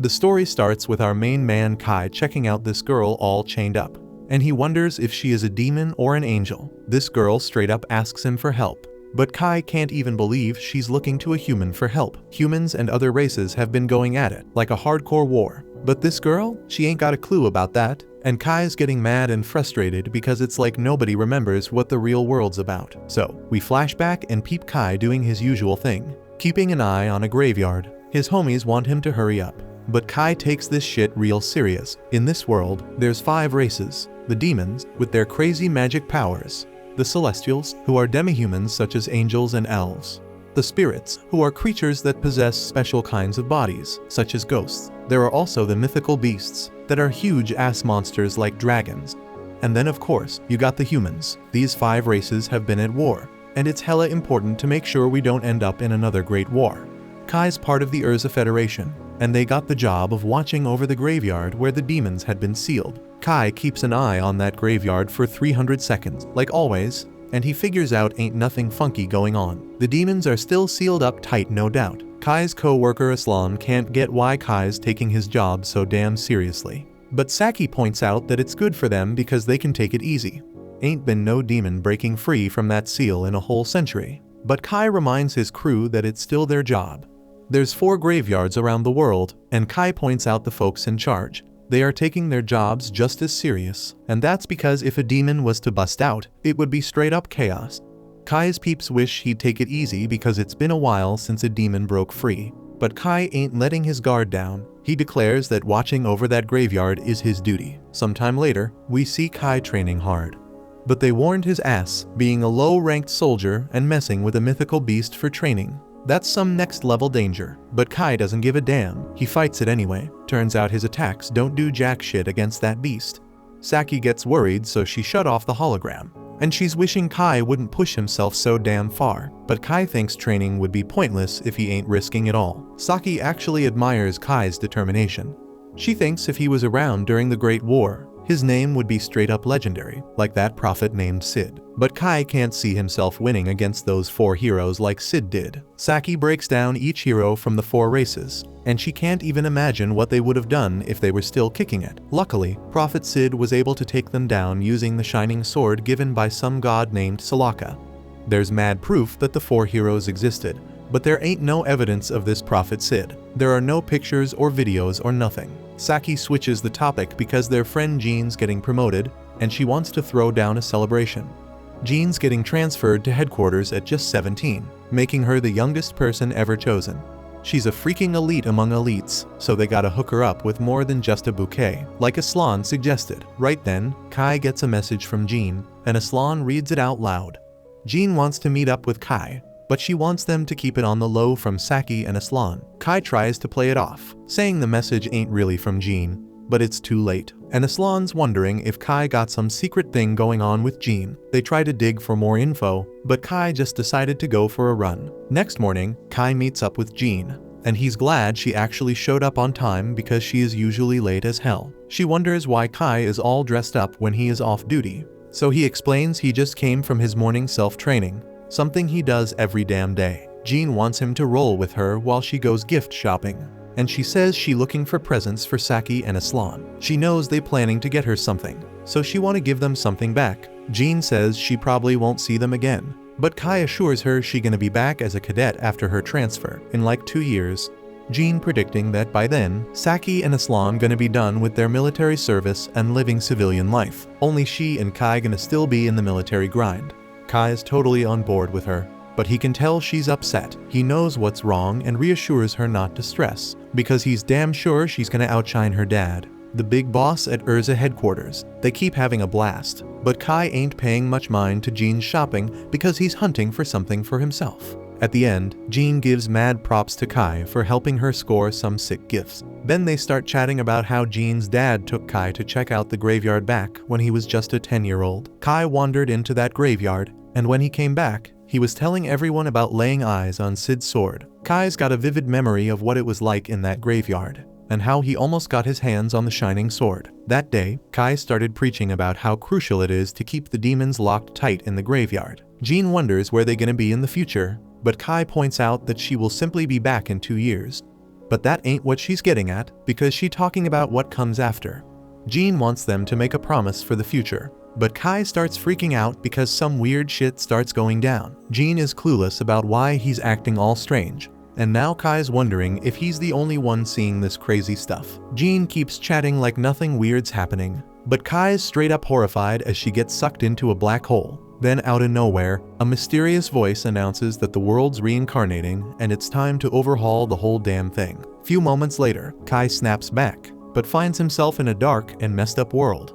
The story starts with our main man Kai checking out this girl all chained up, and he wonders if she is a demon or an angel. This girl straight up asks him for help, but Kai can't even believe she's looking to a human for help. Humans and other races have been going at it like a hardcore war, but this girl, she ain't got a clue about that, and Kai's getting mad and frustrated because it's like nobody remembers what the real world's about. So, we flash back and peep Kai doing his usual thing, keeping an eye on a graveyard. His homies want him to hurry up, but Kai takes this shit real serious. In this world, there's 5 races: the demons, with their crazy magic powers; the celestials, who are demihumans such as angels and elves; the spirits, who are creatures that possess special kinds of bodies, such as ghosts. There are also the mythical beasts, that are huge-ass monsters like dragons. And then of course, you got the humans. These 5 races have been at war, and it's hella important to make sure we don't end up in another great war. Kai's part of the Urza Federation, and they got the job of watching over the graveyard where the demons had been sealed. Kai keeps an eye on that graveyard for 300 seconds, like always, and he figures out ain't nothing funky going on. The demons are still sealed up tight, no doubt. Kai's co-worker Aslan can't get why Kai's taking his job so damn seriously. But Saki points out that it's good for them because they can take it easy. Ain't been no demon breaking free from that seal in a whole century. But Kai reminds his crew that it's still their job. There's 4 graveyards around the world, and Kai points out the folks in charge. They are taking their jobs just as serious, and that's because if a demon was to bust out, it would be straight up chaos. Kai's peeps wish he'd take it easy because it's been a while since a demon broke free. But Kai ain't letting his guard down. He declares that watching over that graveyard is his duty. Sometime later, we see Kai training hard. But they warned his ass, being a low-ranked soldier and messing with a mythical beast for training. That's some next-level danger, but Kai doesn't give a damn. He fights it anyway. Turns out his attacks don't do jack shit against that beast. Saki gets worried, so she shut off the hologram, and she's wishing Kai wouldn't push himself so damn far. But Kai thinks training would be pointless if he ain't risking it all. Saki actually admires Kai's determination. She thinks if he was around during the Great War, his name would be straight up legendary, like that prophet named Sid. But Kai can't see himself winning against those 4 heroes like Sid did. Saki breaks down each hero from the 4 races, and she can't even imagine what they would have done if they were still kicking it. Luckily, Prophet Sid was able to take them down using the shining sword given by some god named Salaka. There's mad proof that the 4 heroes existed, but there ain't no evidence of this Prophet Sid. There are no pictures or videos or nothing. Saki switches the topic because their friend Jean's getting promoted, and she wants to throw down a celebration. Jean's getting transferred to headquarters at just 17, making her the youngest person ever chosen. She's a freaking elite among elites, so they gotta hook her up with more than just a bouquet, like Aslan suggested. Right then, Kai gets a message from Jean, and Aslan reads it out loud. Jean wants to meet up with Kai, but she wants them to keep it on the low from Saki and Aslan. Kai tries to play it off, saying the message ain't really from Jean, but it's too late. And Aslan's wondering if Kai got some secret thing going on with Jean. They try to dig for more info, but Kai just decided to go for a run. Next morning, Kai meets up with Jean, and he's glad she actually showed up on time because she is usually late as hell. She wonders why Kai is all dressed up when he is off duty. So he explains he just came from his morning self-training, something he does every damn day. Jean wants him to roll with her while she goes gift shopping, and she says she looking for presents for Saki and Aslan. She knows they planning to get her something, so she want to give them something back. Jean says she probably won't see them again, but Kai assures her she gonna be back as a cadet after her transfer in like 2 years. Jean predicting that by then, Saki and Aslan gonna be done with their military service and living civilian life. Only she and Kai gonna still be in the military grind. Kai is totally on board with her, but he can tell she's upset. He knows what's wrong and reassures her not to stress, because he's damn sure she's gonna outshine her dad, the big boss at Urza headquarters. They keep having a blast, but Kai ain't paying much mind to Jean's shopping because he's hunting for something for himself. At the end, Jean gives mad props to Kai for helping her score some sick gifts. Then they start chatting about how Jean's dad took Kai to check out the graveyard back when he was just a 10-year-old. Kai wandered into that graveyard, and when he came back, he was telling everyone about laying eyes on Sid's sword. Kai's got a vivid memory of what it was like in that graveyard, and how he almost got his hands on the shining sword. That day, Kai started preaching about how crucial it is to keep the demons locked tight in the graveyard. Jean wonders where they're gonna be in the future, but Kai points out that she will simply be back in 2 years. But that ain't what she's getting at, because she's talking about what comes after. Jean wants them to make a promise for the future. But Kai starts freaking out because some weird shit starts going down. Jean is clueless about why he's acting all strange. And now Kai's wondering if he's the only one seeing this crazy stuff. Jean keeps chatting like nothing weird's happening. But Kai is straight up horrified as she gets sucked into a black hole. Then out of nowhere, a mysterious voice announces that the world's reincarnating and it's time to overhaul the whole damn thing. Few moments later, Kai snaps back, but finds himself in a dark and messed up world.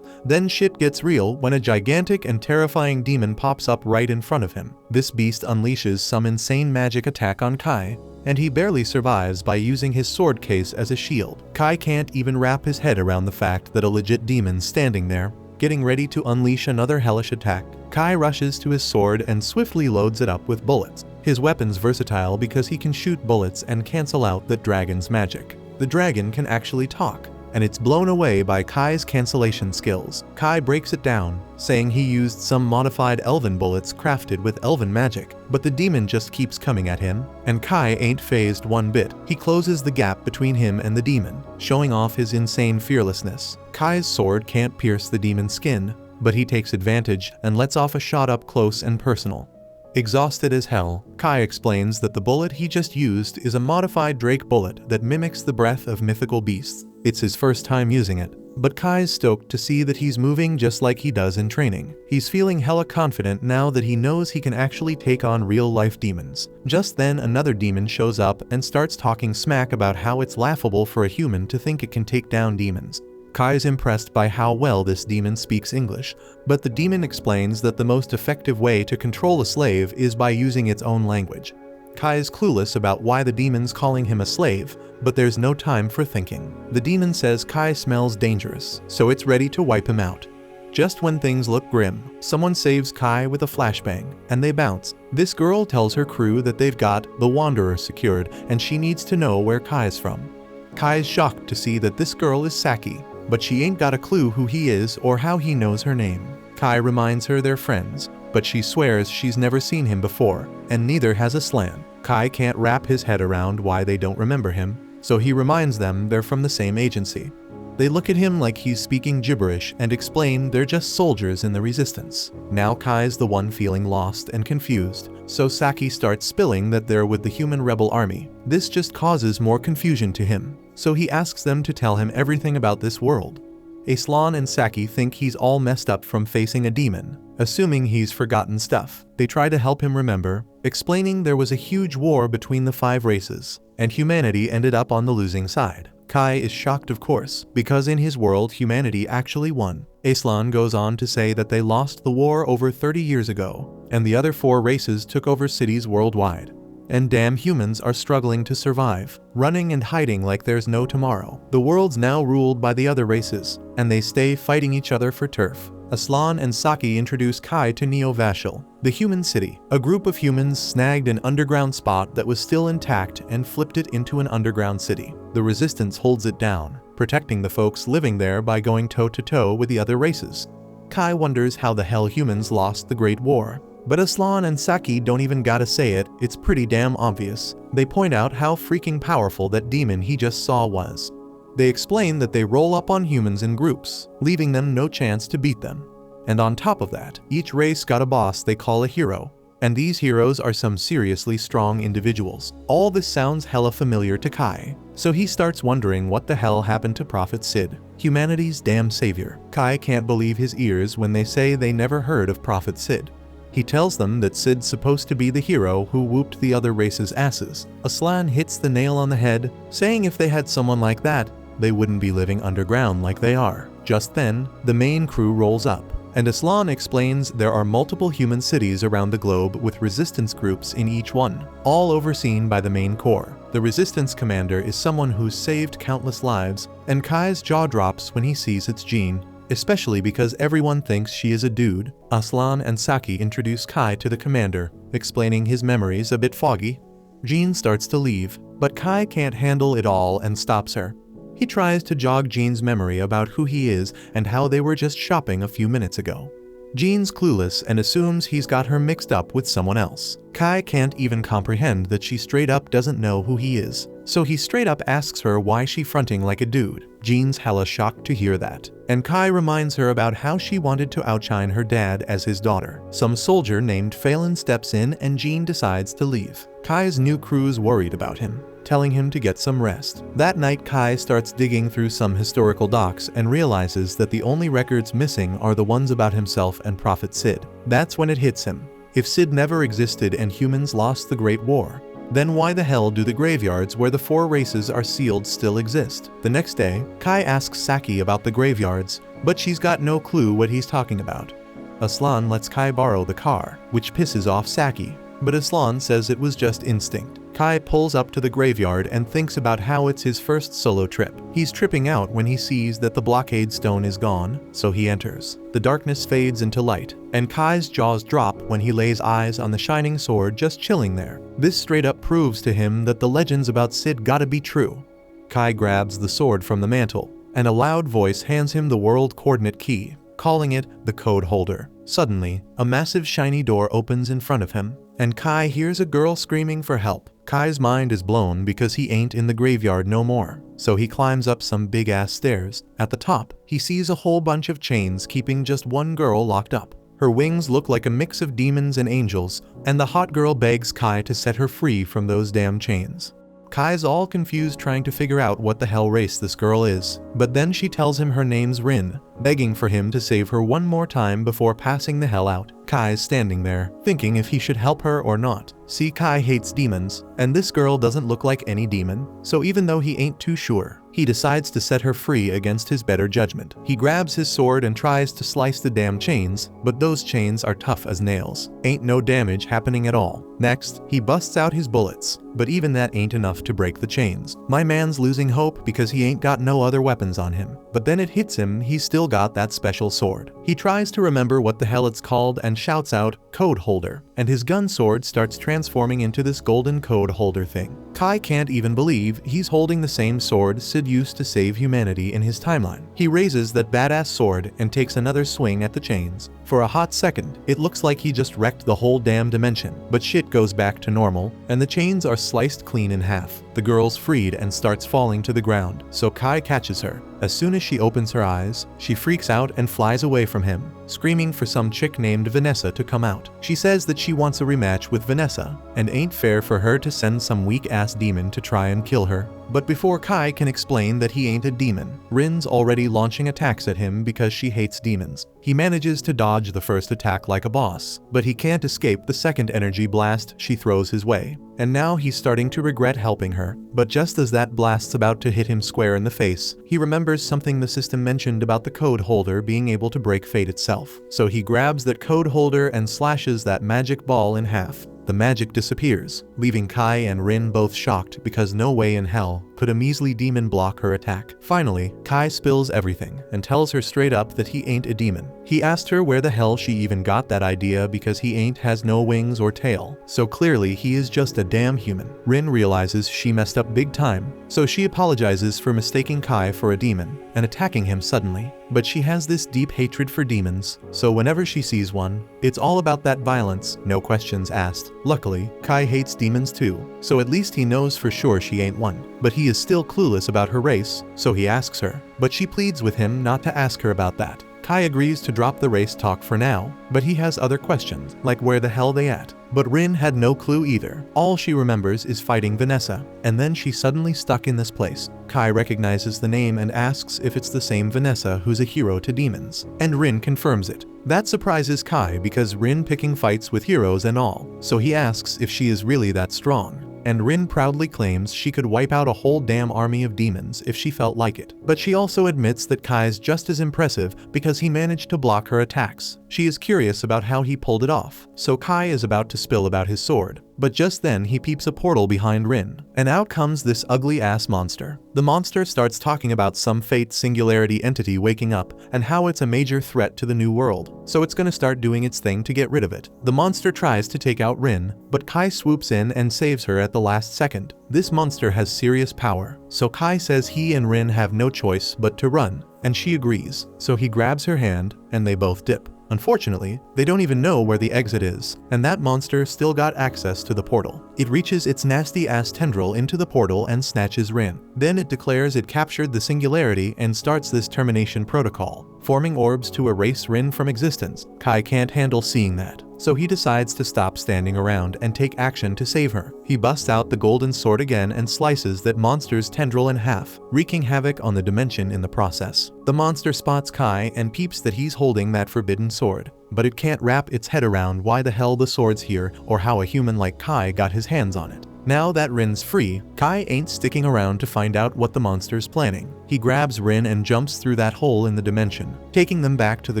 Then shit gets real when a gigantic and terrifying demon pops up right in front of him. This beast unleashes some insane magic attack on Kai, and he barely survives by using his sword case as a shield. Kai can't even wrap his head around the fact that a legit demon's standing there, getting ready to unleash another hellish attack. Kai rushes to his sword and swiftly loads it up with bullets. His weapon's versatile because he can shoot bullets and cancel out the dragon's magic. The dragon can actually talk, and it's blown away by Kai's cancellation skills. Kai breaks it down, saying he used some modified elven bullets crafted with elven magic, but the demon just keeps coming at him, and Kai ain't fazed one bit. He closes the gap between him and the demon, showing off his insane fearlessness. Kai's sword can't pierce the demon's skin, but he takes advantage and lets off a shot up close and personal. Exhausted as hell, Kai explains that the bullet he just used is a modified Drake bullet that mimics the breath of mythical beasts. It's his first time using it, but Kai's stoked to see that he's moving just like he does in training. He's feeling hella confident now that he knows he can actually take on real-life demons. Just then another demon shows up and starts talking smack about how it's laughable for a human to think it can take down demons. Kai is impressed by how well this demon speaks English, but the demon explains that the most effective way to control a slave is by using its own language. Kai is clueless about why the demon's calling him a slave, but there's no time for thinking. The demon says Kai smells dangerous, so it's ready to wipe him out. Just when things look grim, someone saves Kai with a flashbang, and they bounce. This girl tells her crew that they've got the Wanderer secured, and she needs to know where Kai's from. Kai is shocked to see that this girl is Saki, but she ain't got a clue who he is or how he knows her name. Kai reminds her they're friends, but she swears she's never seen him before, and neither has Aslan. Kai can't wrap his head around why they don't remember him, so he reminds them they're from the same agency. They look at him like he's speaking gibberish and explain they're just soldiers in the resistance. Now Kai's the one feeling lost and confused, so Saki starts spilling that they're with the human rebel army. This just causes more confusion to him, so he asks them to tell him everything about this world. Aslan and Saki think he's all messed up from facing a demon, assuming he's forgotten stuff. They try to help him remember, explaining there was a huge war between the 5 races, and humanity ended up on the losing side. Kai is shocked of course, because in his world humanity actually won. Aslan goes on to say that they lost the war over 30 years ago, and the other 4 races took over cities worldwide. And damn humans are struggling to survive, running and hiding like there's no tomorrow. The world's now ruled by the other races, and they stay fighting each other for turf. Aslan and Saki introduce Kai to Neo-Vashel, the human city. A group of humans snagged an underground spot that was still intact and flipped it into an underground city. The resistance holds it down, protecting the folks living there by going toe-to-toe with the other races. Kai wonders how the hell humans lost the Great War. But Aslan and Saki don't even gotta say it, it's pretty damn obvious. They point out how freaking powerful that demon he just saw was. They explain that they roll up on humans in groups, leaving them no chance to beat them. And on top of that, each race got a boss they call a hero. And these heroes are some seriously strong individuals. All this sounds hella familiar to Kai, so he starts wondering what the hell happened to Prophet Sid, humanity's damn savior. Kai can't believe his ears when they say they never heard of Prophet Sid. He tells them that Sid's supposed to be the hero who whooped the other race's asses. Aslan hits the nail on the head, saying if they had someone like that, they wouldn't be living underground like they are. Just then, the main crew rolls up, and Aslan explains there are multiple human cities around the globe with resistance groups in each one, all overseen by the main core. The resistance commander is someone who's saved countless lives, and Kai's jaw drops when he sees it's Jean, especially because everyone thinks she is a dude. Aslan and Saki introduce Kai to the commander, explaining his memories a bit foggy. Jean starts to leave, but Kai can't handle it all and stops her. He tries to jog Jean's memory about who he is and how they were just shopping a few minutes ago. Jean's clueless and assumes he's got her mixed up with someone else. Kai can't even comprehend that she straight up doesn't know who he is. so he straight up asks her why she fronting like a dude. Jean's hella shocked to hear that, and Kai reminds her about how she wanted to outshine her dad as his daughter. Some soldier named Phelan steps in and Jean decides to leave. Kai's new crew's worried about him, telling him to get some rest. That night, Kai starts digging through some historical docs and realizes that the only records missing are the ones about himself and Prophet Sid. That's when it hits him. If Sid never existed and humans lost the Great War, then why the hell do the graveyards where the 4 races are sealed still exist? The next day, Kai asks Saki about the graveyards, but she's got no clue what he's talking about. Aslan lets Kai borrow the car, which pisses off Saki, but Aslan says it was just instinct. Kai pulls up to the graveyard and thinks about how it's his first solo trip. He's tripping out when he sees that the blockade stone is gone, so he enters. The darkness fades into light, and Kai's jaws drop when he lays eyes on the shining sword just chilling there. This straight up proves to him that the legends about Sid gotta be true. Kai grabs the sword from the mantle, and a loud voice hands him the world coordinate key, calling it the code holder. Suddenly, a massive shiny door opens in front of him, and Kai hears a girl screaming for help. Kai's mind is blown because he ain't in the graveyard no more, so he climbs up some big-ass stairs. At the top, he sees a whole bunch of chains keeping just one girl locked up. Her wings look like a mix of demons and angels, and the hot girl begs Kai to set her free from those damn chains. Kai's all confused trying to figure out what the hell race this girl is, but then she tells him her name's Rin, begging for him to save her one more time before passing the hell out. Kai's standing there, thinking if he should help her or not. See, Kai hates demons, and this girl doesn't look like any demon, so even though he ain't too sure, he decides to set her free against his better judgment. He grabs his sword and tries to slice the damn chains, but those chains are tough as nails. Ain't no damage happening at all. Next, he busts out his bullets, but even that ain't enough to break the chains. My man's losing hope because he ain't got no other weapons on him. But then it hits him, he's still got that special sword. He tries to remember what the hell it's called and shouts out, "Code holder," and his gun sword starts transforming into this golden code holder thing. Kai can't even believe he's holding the same sword Sid used to save humanity in his timeline. He raises that badass sword and takes another swing at the chains. For a hot second, it looks like he just wrecked the whole damn dimension, but shit goes back to normal, and the chains are sliced clean in half. The girl's freed and starts falling to the ground, so Kai catches her. As soon as she opens her eyes, she freaks out and flies away from him, screaming for some chick named Vanessa to come out. She says that she wants a rematch with Vanessa, and ain't fair for her to send some weak-ass demon to try and kill her. But before Kai can explain that he ain't a demon, Rin's already launching attacks at him because she hates demons. He manages to dodge the first attack like a boss, but he can't escape the second energy blast she throws his way. And now he's starting to regret helping her. But just as that blast's about to hit him square in the face, he remembers something the system mentioned about the code holder being able to break fate itself. So he grabs that code holder and slashes that magic ball in half. The magic disappears, leaving Kai and Rin both shocked because no way in hell could a measly demon block her attack. Finally, Kai spills everything and tells her straight up that he ain't a demon. He asked her where the hell she even got that idea because he ain't has no wings or tail, so clearly he is just a damn human. Rin realizes she messed up big time, so she apologizes for mistaking Kai for a demon and attacking him suddenly. But she has this deep hatred for demons, so whenever she sees one, it's all about that violence, no questions asked. Luckily, Kai hates demons too, so at least he knows for sure she ain't one. But he is still clueless about her race, so he asks her, but she pleads with him not to ask her about that. Kai agrees to drop the race talk for now, but he has other questions, like where the hell they at? But Rin had no clue either. All she remembers is fighting Vanessa, and then she's suddenly stuck in this place. Kai recognizes the name and asks if it's the same Vanessa who's a hero to demons, and Rin confirms it. That surprises Kai because Rin picking fights with heroes and all, so he asks if she is really that strong. And Rin proudly claims she could wipe out a whole damn army of demons if she felt like it. But she also admits that Kai's just as impressive because he managed to block her attacks. She is curious about how he pulled it off, so Kai is about to spill about his sword. But just then he peeps a portal behind Rin, and out comes this ugly-ass monster. The monster starts talking about some fate singularity entity waking up and how it's a major threat to the new world, so it's gonna start doing its thing to get rid of it. The monster tries to take out Rin, but Kai swoops in and saves her at the last second. This monster has serious power, so Kai says he and Rin have no choice but to run, and she agrees, so he grabs her hand, and they both dip. Unfortunately, they don't even know where the exit is, and that monster still got access to the portal. It reaches its nasty-ass tendril into the portal and snatches Rin. Then it declares it captured the singularity and starts this termination protocol, forming orbs to erase Rin from existence. Kai can't handle seeing that, so he decides to stop standing around and take action to save her. He busts out the golden sword again and slices that monster's tendril in half, wreaking havoc on the dimension in the process. The monster spots Kai and peeps that he's holding that forbidden sword, but it can't wrap its head around why the hell the sword's here or how a human like Kai got his hands on it. Now that Rin's free, Kai ain't sticking around to find out what the monster's planning. He grabs Rin and jumps through that hole in the dimension, taking them back to the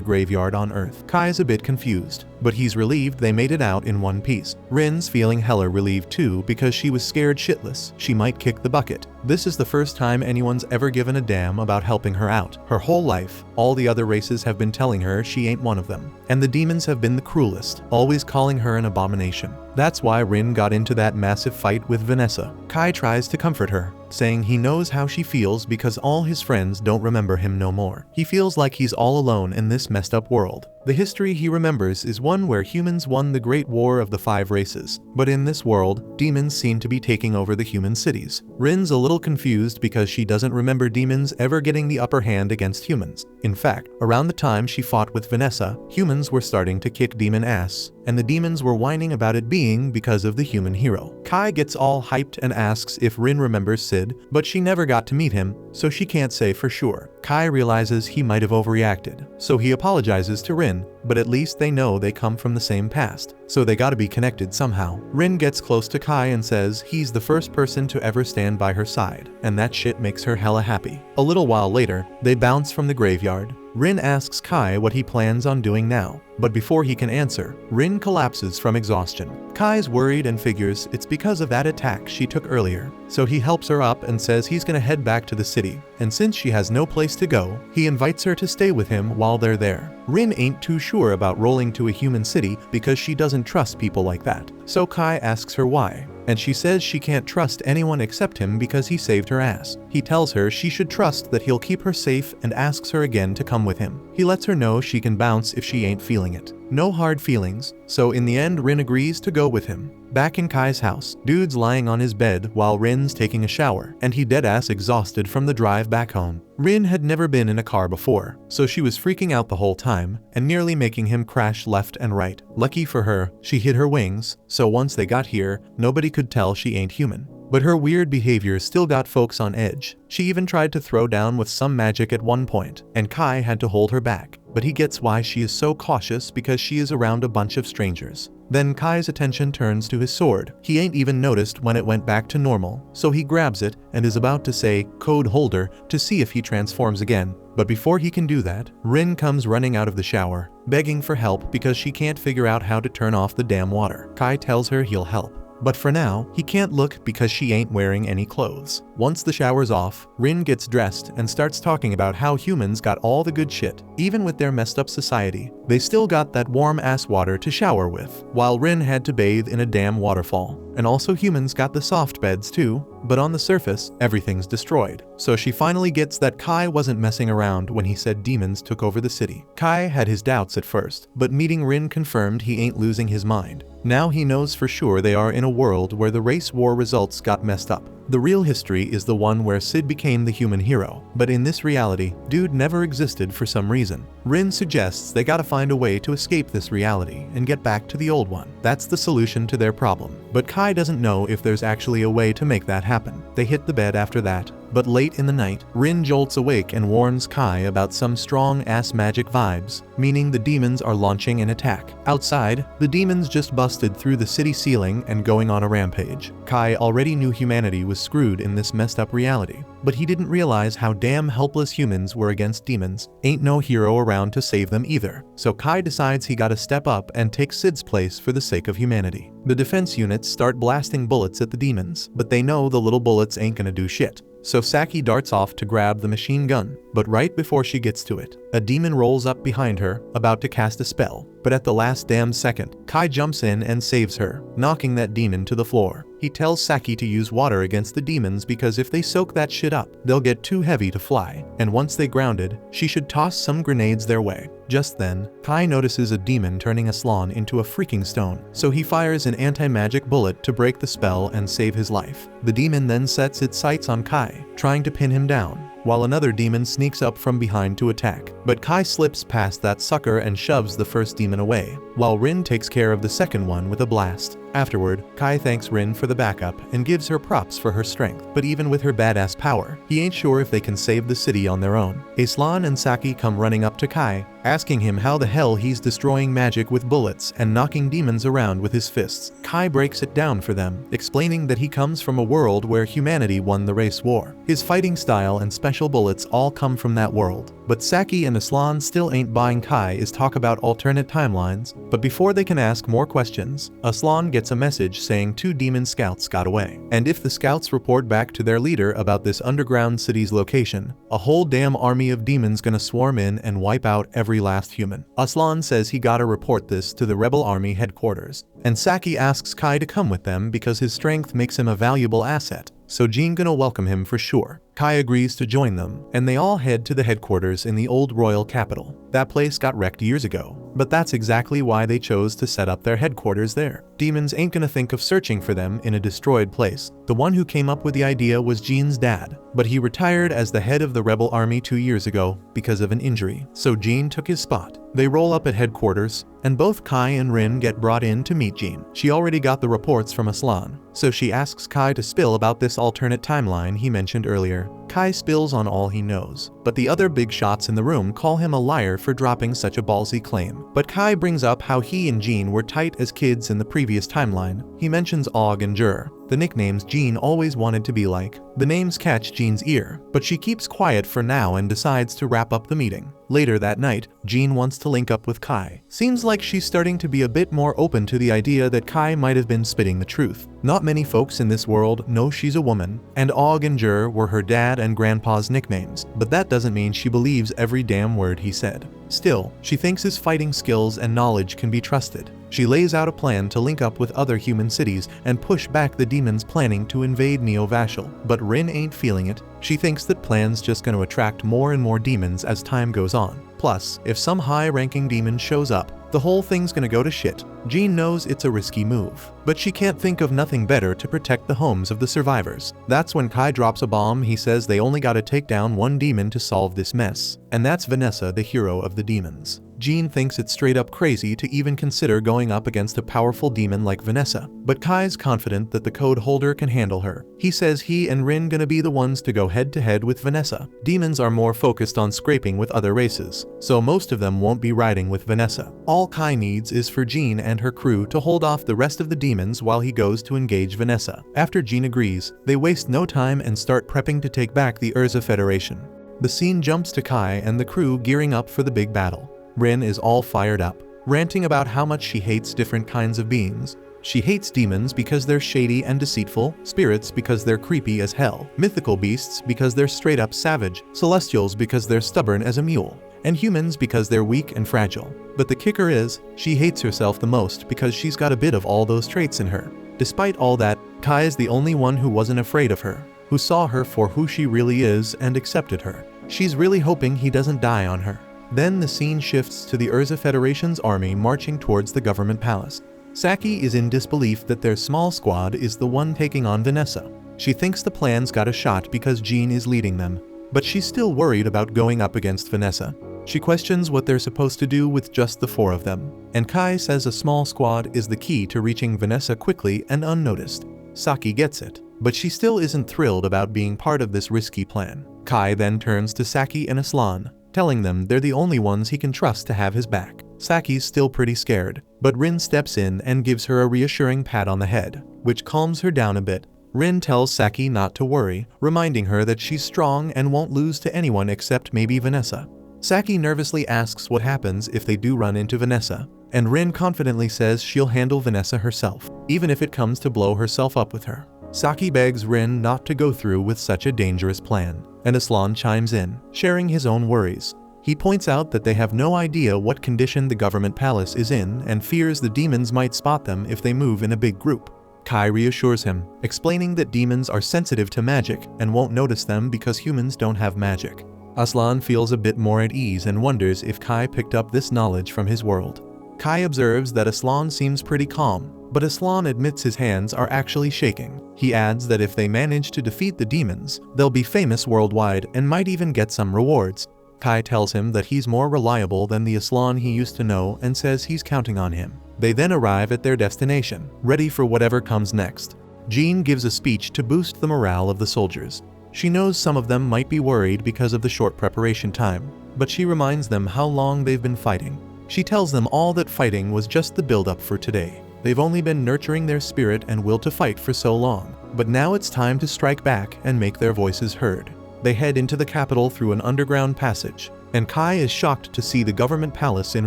graveyard on Earth. Kai's a bit confused, but he's relieved they made it out in one piece. Rin's feeling hella relieved too because she was scared shitless she might kick the bucket. This is the first time anyone's ever given a damn about helping her out. Her whole life, all the other races have been telling her she ain't one of them. And the demons have been the cruelest, always calling her an abomination. That's why Rin got into that massive fight with Vanessa. Kai tries to comfort her, saying he knows how she feels because all his friends don't remember him no more. He feels like he's all alone in this messed up world. The history he remembers is one where humans won the Great War of the 5 Races, but in this world, demons seem to be taking over the human cities. Rin's a little confused because she doesn't remember demons ever getting the upper hand against humans. In fact, around the time she fought with Vanessa, humans were starting to kick demon ass, and the demons were whining about it being because of the human hero. Kai gets all hyped and asks if Rin remembers Sid, but she never got to meet him, so she can't say for sure. Kai realizes he might have overreacted, so he apologizes to Rin, but at least they know they come from the same past, so they gotta be connected somehow. Rin gets close to Kai and says he's the first person to ever stand by her side, and that shit makes her hella happy. A little while later, they bounce from the graveyard. Rin asks Kai what he plans on doing now, but before he can answer, Rin collapses from exhaustion. Kai's worried and figures it's because of that attack she took earlier, so he helps her up and says he's gonna head back to the city, and since she has no place to go, he invites her to stay with him while they're there. Rin ain't too sure about rolling to a human city because she doesn't trust people like that, so Kai asks her why, and she says she can't trust anyone except him because he saved her ass. He tells her she should trust that he'll keep her safe and asks her again to come with him. He lets her know she can bounce if she ain't feeling it. No hard feelings, so in the end Rin agrees to go with him. Back in Kai's house, Dude's lying on his bed while Rin's taking a shower, and he deadass exhausted from the drive back home. Rin had never been in a car before, so she was freaking out the whole time, and nearly making him crash left and right. Lucky for her, she hid her wings, so once they got here, nobody could tell she ain't human. But her weird behavior still got folks on edge. She even tried to throw down with some magic at one point, and Kai had to hold her back. But he gets why she is so cautious because she is around a bunch of strangers. Then Kai's attention turns to his sword. He ain't even noticed when it went back to normal, so he grabs it and is about to say "code holder" to see if he transforms again. But before he can do that, Rin comes running out of the shower, begging for help because she can't figure out how to turn off the damn water. Kai tells her he'll help, but for now, he can't look because she ain't wearing any clothes. Once the shower's off, Rin gets dressed and starts talking about how humans got all the good shit. Even with their messed up society, they still got that warm ass water to shower with, while Rin had to bathe in a damn waterfall. And also humans got the soft beds too, but on the surface, everything's destroyed. So she finally gets that Kai wasn't messing around when he said demons took over the city. Kai had his doubts at first, but meeting Rin confirmed he ain't losing his mind. Now he knows for sure they are in a world where the race war results got messed up. The real history is the one where Sid became the human hero, but in this reality, Dude never existed for some reason. Rin suggests they gotta find a way to escape this reality and get back to the old one. That's the solution to their problem. But Kai doesn't know if there's actually a way to make that happen. They hit the bed after that, but late in the night, Rin jolts awake and warns Kai about some strong-ass magic vibes, meaning the demons are launching an attack. Outside, the demons just busted through the city ceiling and going on a rampage. Kai already knew humanity was screwed in this messed up reality, but he didn't realize how damn helpless humans were against demons. Ain't no hero around to save them either. So Kai decides he gotta step up and take Sid's place for the sake of humanity. The defense units start blasting bullets at the demons, but they know the little bullets ain't gonna do shit. So Saki darts off to grab the machine gun, but right before she gets to it, a demon rolls up behind her, about to cast a spell. But at the last damn second, Kai jumps in and saves her, knocking that demon to the floor. He tells Saki to use water against the demons because if they soak that shit up, they'll get too heavy to fly, and once they grounded, she should toss some grenades their way. Just then, Kai notices a demon turning Aslan into a freaking stone, so he fires an anti-magic bullet to break the spell and save his life. The demon then sets its sights on Kai, trying to pin him down, while another demon sneaks up from behind to attack. But Kai slips past that sucker and shoves the first demon away, while Rin takes care of the second one with a blast. Afterward, Kai thanks Rin for the backup and gives her props for her strength, but even with her badass power, he ain't sure if they can save the city on their own. Aslan and Saki come running up to Kai, asking him how the hell he's destroying magic with bullets and knocking demons around with his fists. Kai breaks it down for them, explaining that he comes from a world where humanity won the race war. His fighting style and special bullets all come from that world. But Saki and Aslan still ain't buying Kai's talk about alternate timelines, but before they can ask more questions, Aslan gets a message saying 2 demon scouts got away. And if the scouts report back to their leader about this underground city's location, a whole damn army of demons gonna swarm in and wipe out every last human. Aslan says he gotta report this to the rebel army headquarters, and Saki asks Kai to come with them because his strength makes him a valuable asset, so Jean gonna welcome him for sure. Kai agrees to join them, and they all head to the headquarters in the old royal capital. That place got wrecked years ago, but that's exactly why they chose to set up their headquarters there. Demons ain't gonna think of searching for them in a destroyed place. The one who came up with the idea was Jean's dad, but he retired as the head of the rebel army 2 years ago because of an injury, so Jean took his spot. They roll up at headquarters, and both Kai and Rin get brought in to meet Jean. She already got the reports from Aslan, so she asks Kai to spill about this alternate timeline he mentioned earlier. Kai spills on all he knows, but the other big shots in the room call him a liar for dropping such a ballsy claim. But Kai brings up how he and Jean were tight as kids in the previous timeline. He mentions Og and Jur, the nicknames Jean always wanted to be like. The names catch Jean's ear, but she keeps quiet for now and decides to wrap up the meeting. Later that night, Jean wants to link up with Kai. Seems like she's starting to be a bit more open to the idea that Kai might have been spitting the truth. Not many folks in this world know she's a woman, and Og and Jur were her dad and grandpa's nicknames, but that doesn't mean she believes every damn word he said. Still, she thinks his fighting skills and knowledge can be trusted. She lays out a plan to link up with other human cities and push back the demons planning to invade Neo-Vashel, but Rin ain't feeling it. She thinks that plan's just going to attract more and more demons as time goes on. Plus, if some high-ranking demon shows up, the whole thing's gonna go to shit. Jean knows it's a risky move, but she can't think of nothing better to protect the homes of the survivors. That's when Kai drops a bomb. He says they only gotta take down one demon to solve this mess, and that's Vanessa, the hero of the demons. Jean thinks it's straight up crazy to even consider going up against a powerful demon like Vanessa, but Kai's confident that the code holder can handle her. He says he and Rin gonna be the ones to go head to head with Vanessa. Demons are more focused on scraping with other races, so most of them won't be riding with Vanessa. All Kai needs is for Jean and her crew to hold off the rest of the demons while he goes to engage Vanessa. After Jean agrees, they waste no time and start prepping to take back the Urza Federation. The scene jumps to Kai and the crew gearing up for the big battle. Rin is all fired up, ranting about how much she hates different kinds of beings. She hates demons because they're shady and deceitful, spirits because they're creepy as hell, mythical beasts because they're straight up savage, celestials because they're stubborn as a mule, and humans because they're weak and fragile. But the kicker is, she hates herself the most because she's got a bit of all those traits in her. Despite all that, Kai is the only one who wasn't afraid of her, who saw her for who she really is and accepted her. She's really hoping he doesn't die on her. Then the scene shifts to the Urza Federation's army marching towards the government palace. Saki is in disbelief that their small squad is the one taking on Vanessa. She thinks the plan's got a shot because Jean is leading them, but she's still worried about going up against Vanessa. She questions what they're supposed to do with just the 4 of them, and Kai says a small squad is the key to reaching Vanessa quickly and unnoticed. Saki gets it, but she still isn't thrilled about being part of this risky plan. Kai then turns to Saki and Aslan, telling them they're the only ones he can trust to have his back. Saki's still pretty scared, but Rin steps in and gives her a reassuring pat on the head, which calms her down a bit. Rin tells Saki not to worry, reminding her that she's strong and won't lose to anyone except maybe Vanessa. Saki nervously asks what happens if they do run into Vanessa, and Rin confidently says she'll handle Vanessa herself, even if it comes to blow herself up with her. Saki begs Rin not to go through with such a dangerous plan, and Aslan chimes in, sharing his own worries. He points out that they have no idea what condition the government palace is in and fears the demons might spot them if they move in a big group. Kai reassures him, explaining that demons are sensitive to magic and won't notice them because humans don't have magic. Aslan feels a bit more at ease and wonders if Kai picked up this knowledge from his world. Kai observes that Aslan seems pretty calm, but Aslan admits his hands are actually shaking. He adds that if they manage to defeat the demons, they'll be famous worldwide and might even get some rewards. Kai tells him that he's more reliable than the Aslan he used to know and says he's counting on him. They then arrive at their destination, ready for whatever comes next. Jean gives a speech to boost the morale of the soldiers. She knows some of them might be worried because of the short preparation time, but she reminds them how long they've been fighting. She tells them all that fighting was just the build-up for today. They've only been nurturing their spirit and will to fight for so long, but now it's time to strike back and make their voices heard. They head into the capital through an underground passage, and Kai is shocked to see the government palace in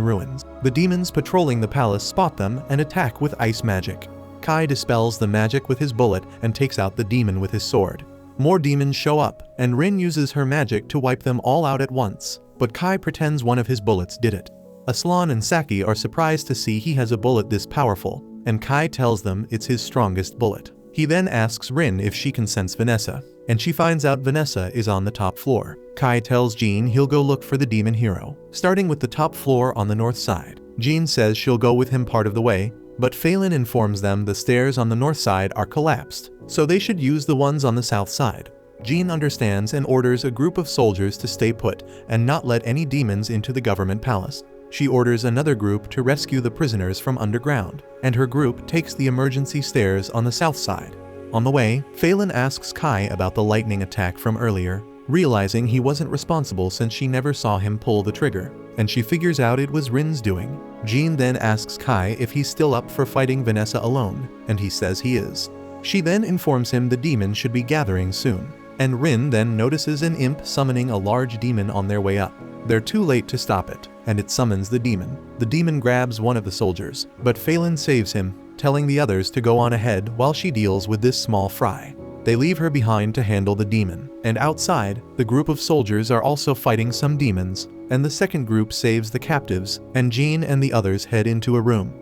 ruins. The demons patrolling the palace spot them and attack with ice magic. Kai dispels the magic with his bullet and takes out the demon with his sword. More demons show up, and Rin uses her magic to wipe them all out at once, but Kai pretends one of his bullets did it. Aslan and Saki are surprised to see he has a bullet this powerful, and Kai tells them it's his strongest bullet. He then asks Rin if she can sense Vanessa, and she finds out Vanessa is on the top floor. Kai tells Jean he'll go look for the demon hero, starting with the top floor on the north side. Jean says she'll go with him part of the way, but Phelan informs them the stairs on the north side are collapsed, so they should use the ones on the south side. Jean understands and orders a group of soldiers to stay put and not let any demons into the government palace. She orders another group to rescue the prisoners from underground, and her group takes the emergency stairs on the south side. On the way, Phelan asks Kai about the lightning attack from earlier, realizing he wasn't responsible since she never saw him pull the trigger, and she figures out it was Rin's doing. Jean then asks Kai if he's still up for fighting Vanessa alone, and he says he is. She then informs him the demons should be gathering soon, and Rin then notices an imp summoning a large demon on their way up. They're too late to stop it, and it summons the demon. The demon grabs one of the soldiers, but Phelan saves him, telling the others to go on ahead while she deals with this small fry. They leave her behind to handle the demon, and outside, the group of soldiers are also fighting some demons, and the second group saves the captives, and Jean and the others head into a room.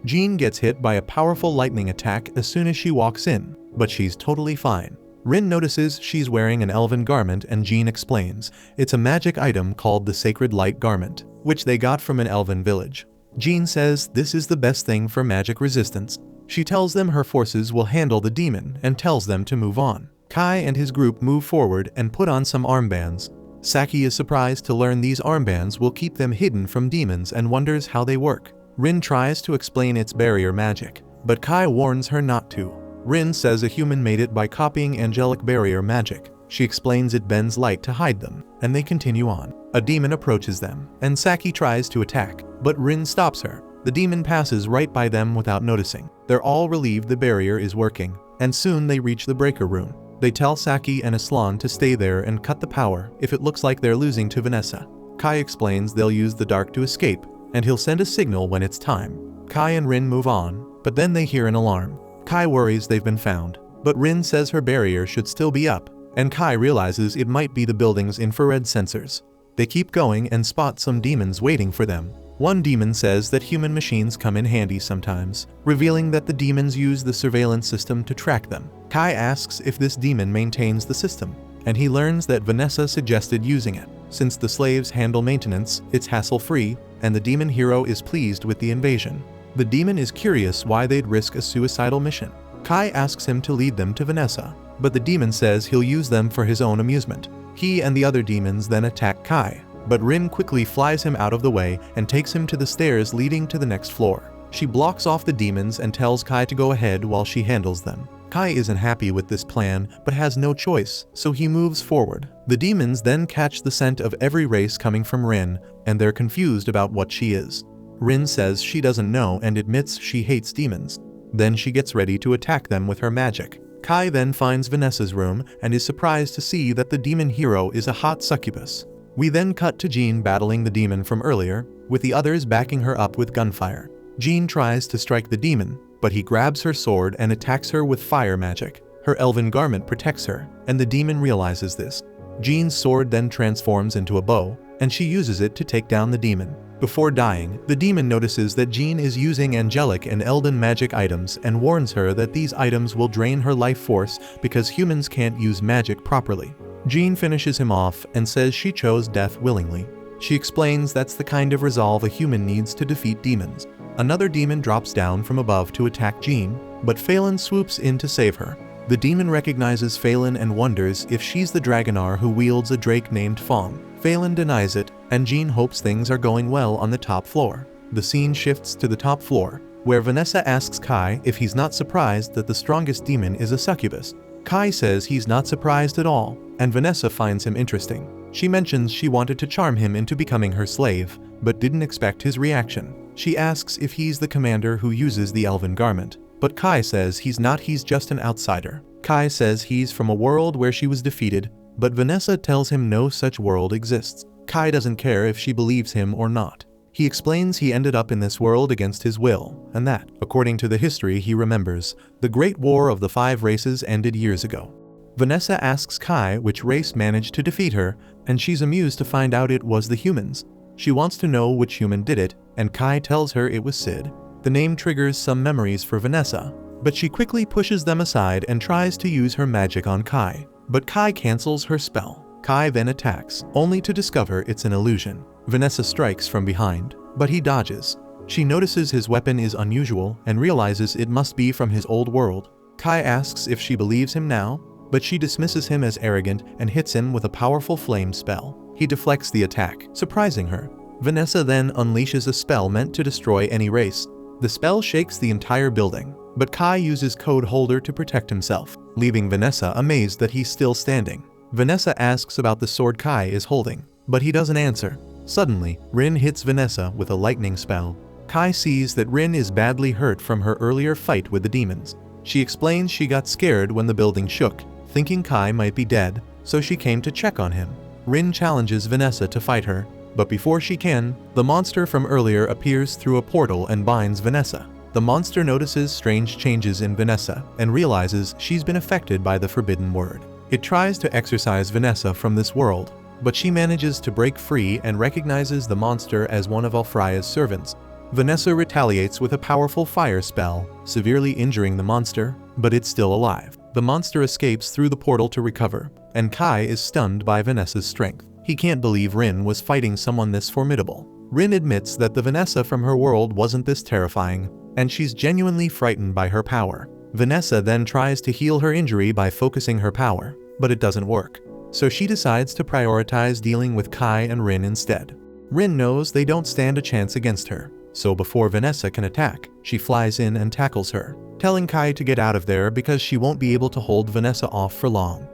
Jean gets hit by a powerful lightning attack as soon as she walks in, but she's totally fine. Rin notices she's wearing an elven garment and Jean explains it's a magic item called the Sacred Light Garment, which they got from an elven village. Jean says this is the best thing for magic resistance. She tells them her forces will handle the demon and tells them to move on. Kai and his group move forward and put on some armbands. Saki is surprised to learn these armbands will keep them hidden from demons and wonders how they work. Rin tries to explain its barrier magic, but Kai warns her not to. Rin says a human made it by copying angelic barrier magic. She explains it bends light to hide them, and they continue on. A demon approaches them, and Saki tries to attack, but Rin stops her. The demon passes right by them without noticing. They're all relieved the barrier is working, and soon they reach the breaker room. They tell Saki and Aslan to stay there and cut the power if it looks like they're losing to Vanessa. Kai explains they'll use the dark to escape, and he'll send a signal when it's time. Kai and Rin move on, but then they hear an alarm. Kai worries they've been found, but Rin says her barrier should still be up, and Kai realizes it might be the building's infrared sensors. They keep going and spot some demons waiting for them. One demon says that human machines come in handy sometimes, revealing that the demons use the surveillance system to track them. Kai asks if this demon maintains the system, and he learns that Vanessa suggested using it. Since the slaves handle maintenance, it's hassle-free, and the demon hero is pleased with the invasion. The demon is curious why they'd risk a suicidal mission. Kai asks him to lead them to Vanessa, but the demon says he'll use them for his own amusement. He and the other demons then attack Kai, but Rin quickly flies him out of the way and takes him to the stairs leading to the next floor. She blocks off the demons and tells Kai to go ahead while she handles them. Kai isn't happy with this plan, but has no choice, so he moves forward. The demons then catch the scent of every race coming from Rin, and they're confused about what she is. Rin says she doesn't know and admits she hates demons. Then she gets ready to attack them with her magic. Kai then finds Vanessa's room and is surprised to see that the demon hero is a hot succubus. We then cut to Jean battling the demon from earlier, with the others backing her up with gunfire. Jean tries to strike the demon, but he grabs her sword and attacks her with fire magic. Her elven garment protects her, and the demon realizes this. Jean's sword then transforms into a bow, and she uses it to take down the demon. Before dying, the demon notices that Jean is using angelic and elden magic items and warns her that these items will drain her life force because humans can't use magic properly. Jean finishes him off and says she chose death willingly. She explains that's the kind of resolve a human needs to defeat demons. Another demon drops down from above to attack Jean, but Phelan swoops in to save her. The demon recognizes Phelan and wonders if she's the Dragonar who wields a drake named Fong. Phelan denies it, and Jean hopes things are going well on the top floor. The scene shifts to the top floor, where Vanessa asks Kai if he's not surprised that the strongest demon is a succubus. Kai says he's not surprised at all, and Vanessa finds him interesting. She mentions she wanted to charm him into becoming her slave, but didn't expect his reaction. She asks if he's the commander who uses the elven garment, but Kai says he's not, he's just an outsider. Kai says he's from a world where she was defeated, but Vanessa tells him no such world exists. Kai doesn't care if she believes him or not. He explains he ended up in this world against his will, and that, according to the history he remembers, the Great War of the 5 races ended years ago. Vanessa asks Kai which race managed to defeat her, and she's amused to find out it was the humans. She wants to know which human did it, and Kai tells her it was Sid. The name triggers some memories for Vanessa, but she quickly pushes them aside and tries to use her magic on Kai. But Kai cancels her spell. Kai then attacks, only to discover it's an illusion. Vanessa strikes from behind, but he dodges. She notices his weapon is unusual and realizes it must be from his old world. Kai asks if she believes him now, but she dismisses him as arrogant and hits him with a powerful flame spell. He deflects the attack, surprising her. Vanessa then unleashes a spell meant to destroy any race. The spell shakes the entire building, but Kai uses Code Holder to protect himself, leaving Vanessa amazed that he's still standing. Vanessa asks about the sword Kai is holding, but he doesn't answer. Suddenly, Rin hits Vanessa with a lightning spell. Kai sees that Rin is badly hurt from her earlier fight with the demons. She explains she got scared when the building shook, thinking Kai might be dead, so she came to check on him. Rin challenges Vanessa to fight her, but before she can, the monster from earlier appears through a portal and binds Vanessa. The monster notices strange changes in Vanessa and realizes she's been affected by the forbidden word. It tries to exorcise Vanessa from this world, but she manages to break free and recognizes the monster as one of Alfreya's servants. Vanessa retaliates with a powerful fire spell, severely injuring the monster, but it's still alive. The monster escapes through the portal to recover, and Kai is stunned by Vanessa's strength. He can't believe Rin was fighting someone this formidable. Rin admits that the Vanessa from her world wasn't this terrifying, and she's genuinely frightened by her power. Vanessa then tries to heal her injury by focusing her power, but it doesn't work. So she decides to prioritize dealing with Kai and Rin instead. Rin knows they don't stand a chance against her, so before Vanessa can attack, she flies in and tackles her, telling Kai to get out of there because she won't be able to hold Vanessa off for long.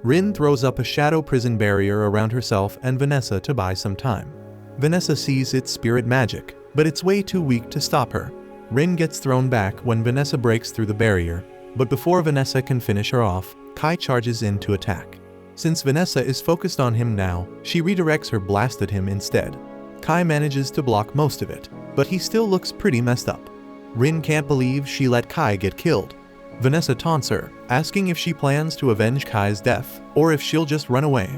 Rin throws up a shadow prison barrier around herself and Vanessa to buy some time. Vanessa sees its spirit magic, but it's way too weak to stop her. Rin gets thrown back when Vanessa breaks through the barrier, but before Vanessa can finish her off, Kai charges in to attack. Since Vanessa is focused on him now, she redirects her blast at him instead. Kai manages to block most of it, but he still looks pretty messed up. Rin can't believe she let Kai get killed. Vanessa taunts her, asking if she plans to avenge Kai's death, or if she'll just run away.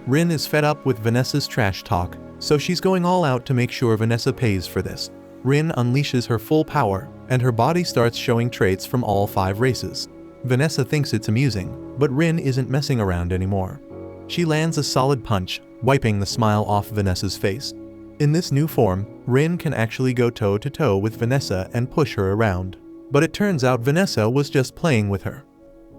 Rin is fed up with Vanessa's trash talk, so she's going all out to make sure Vanessa pays for this. Rin unleashes her full power, and her body starts showing traits from all 5 races. Vanessa thinks it's amusing, but Rin isn't messing around anymore. She lands a solid punch, wiping the smile off Vanessa's face. In this new form, Rin can actually go toe-to-toe with Vanessa and push her around. But it turns out Vanessa was just playing with her.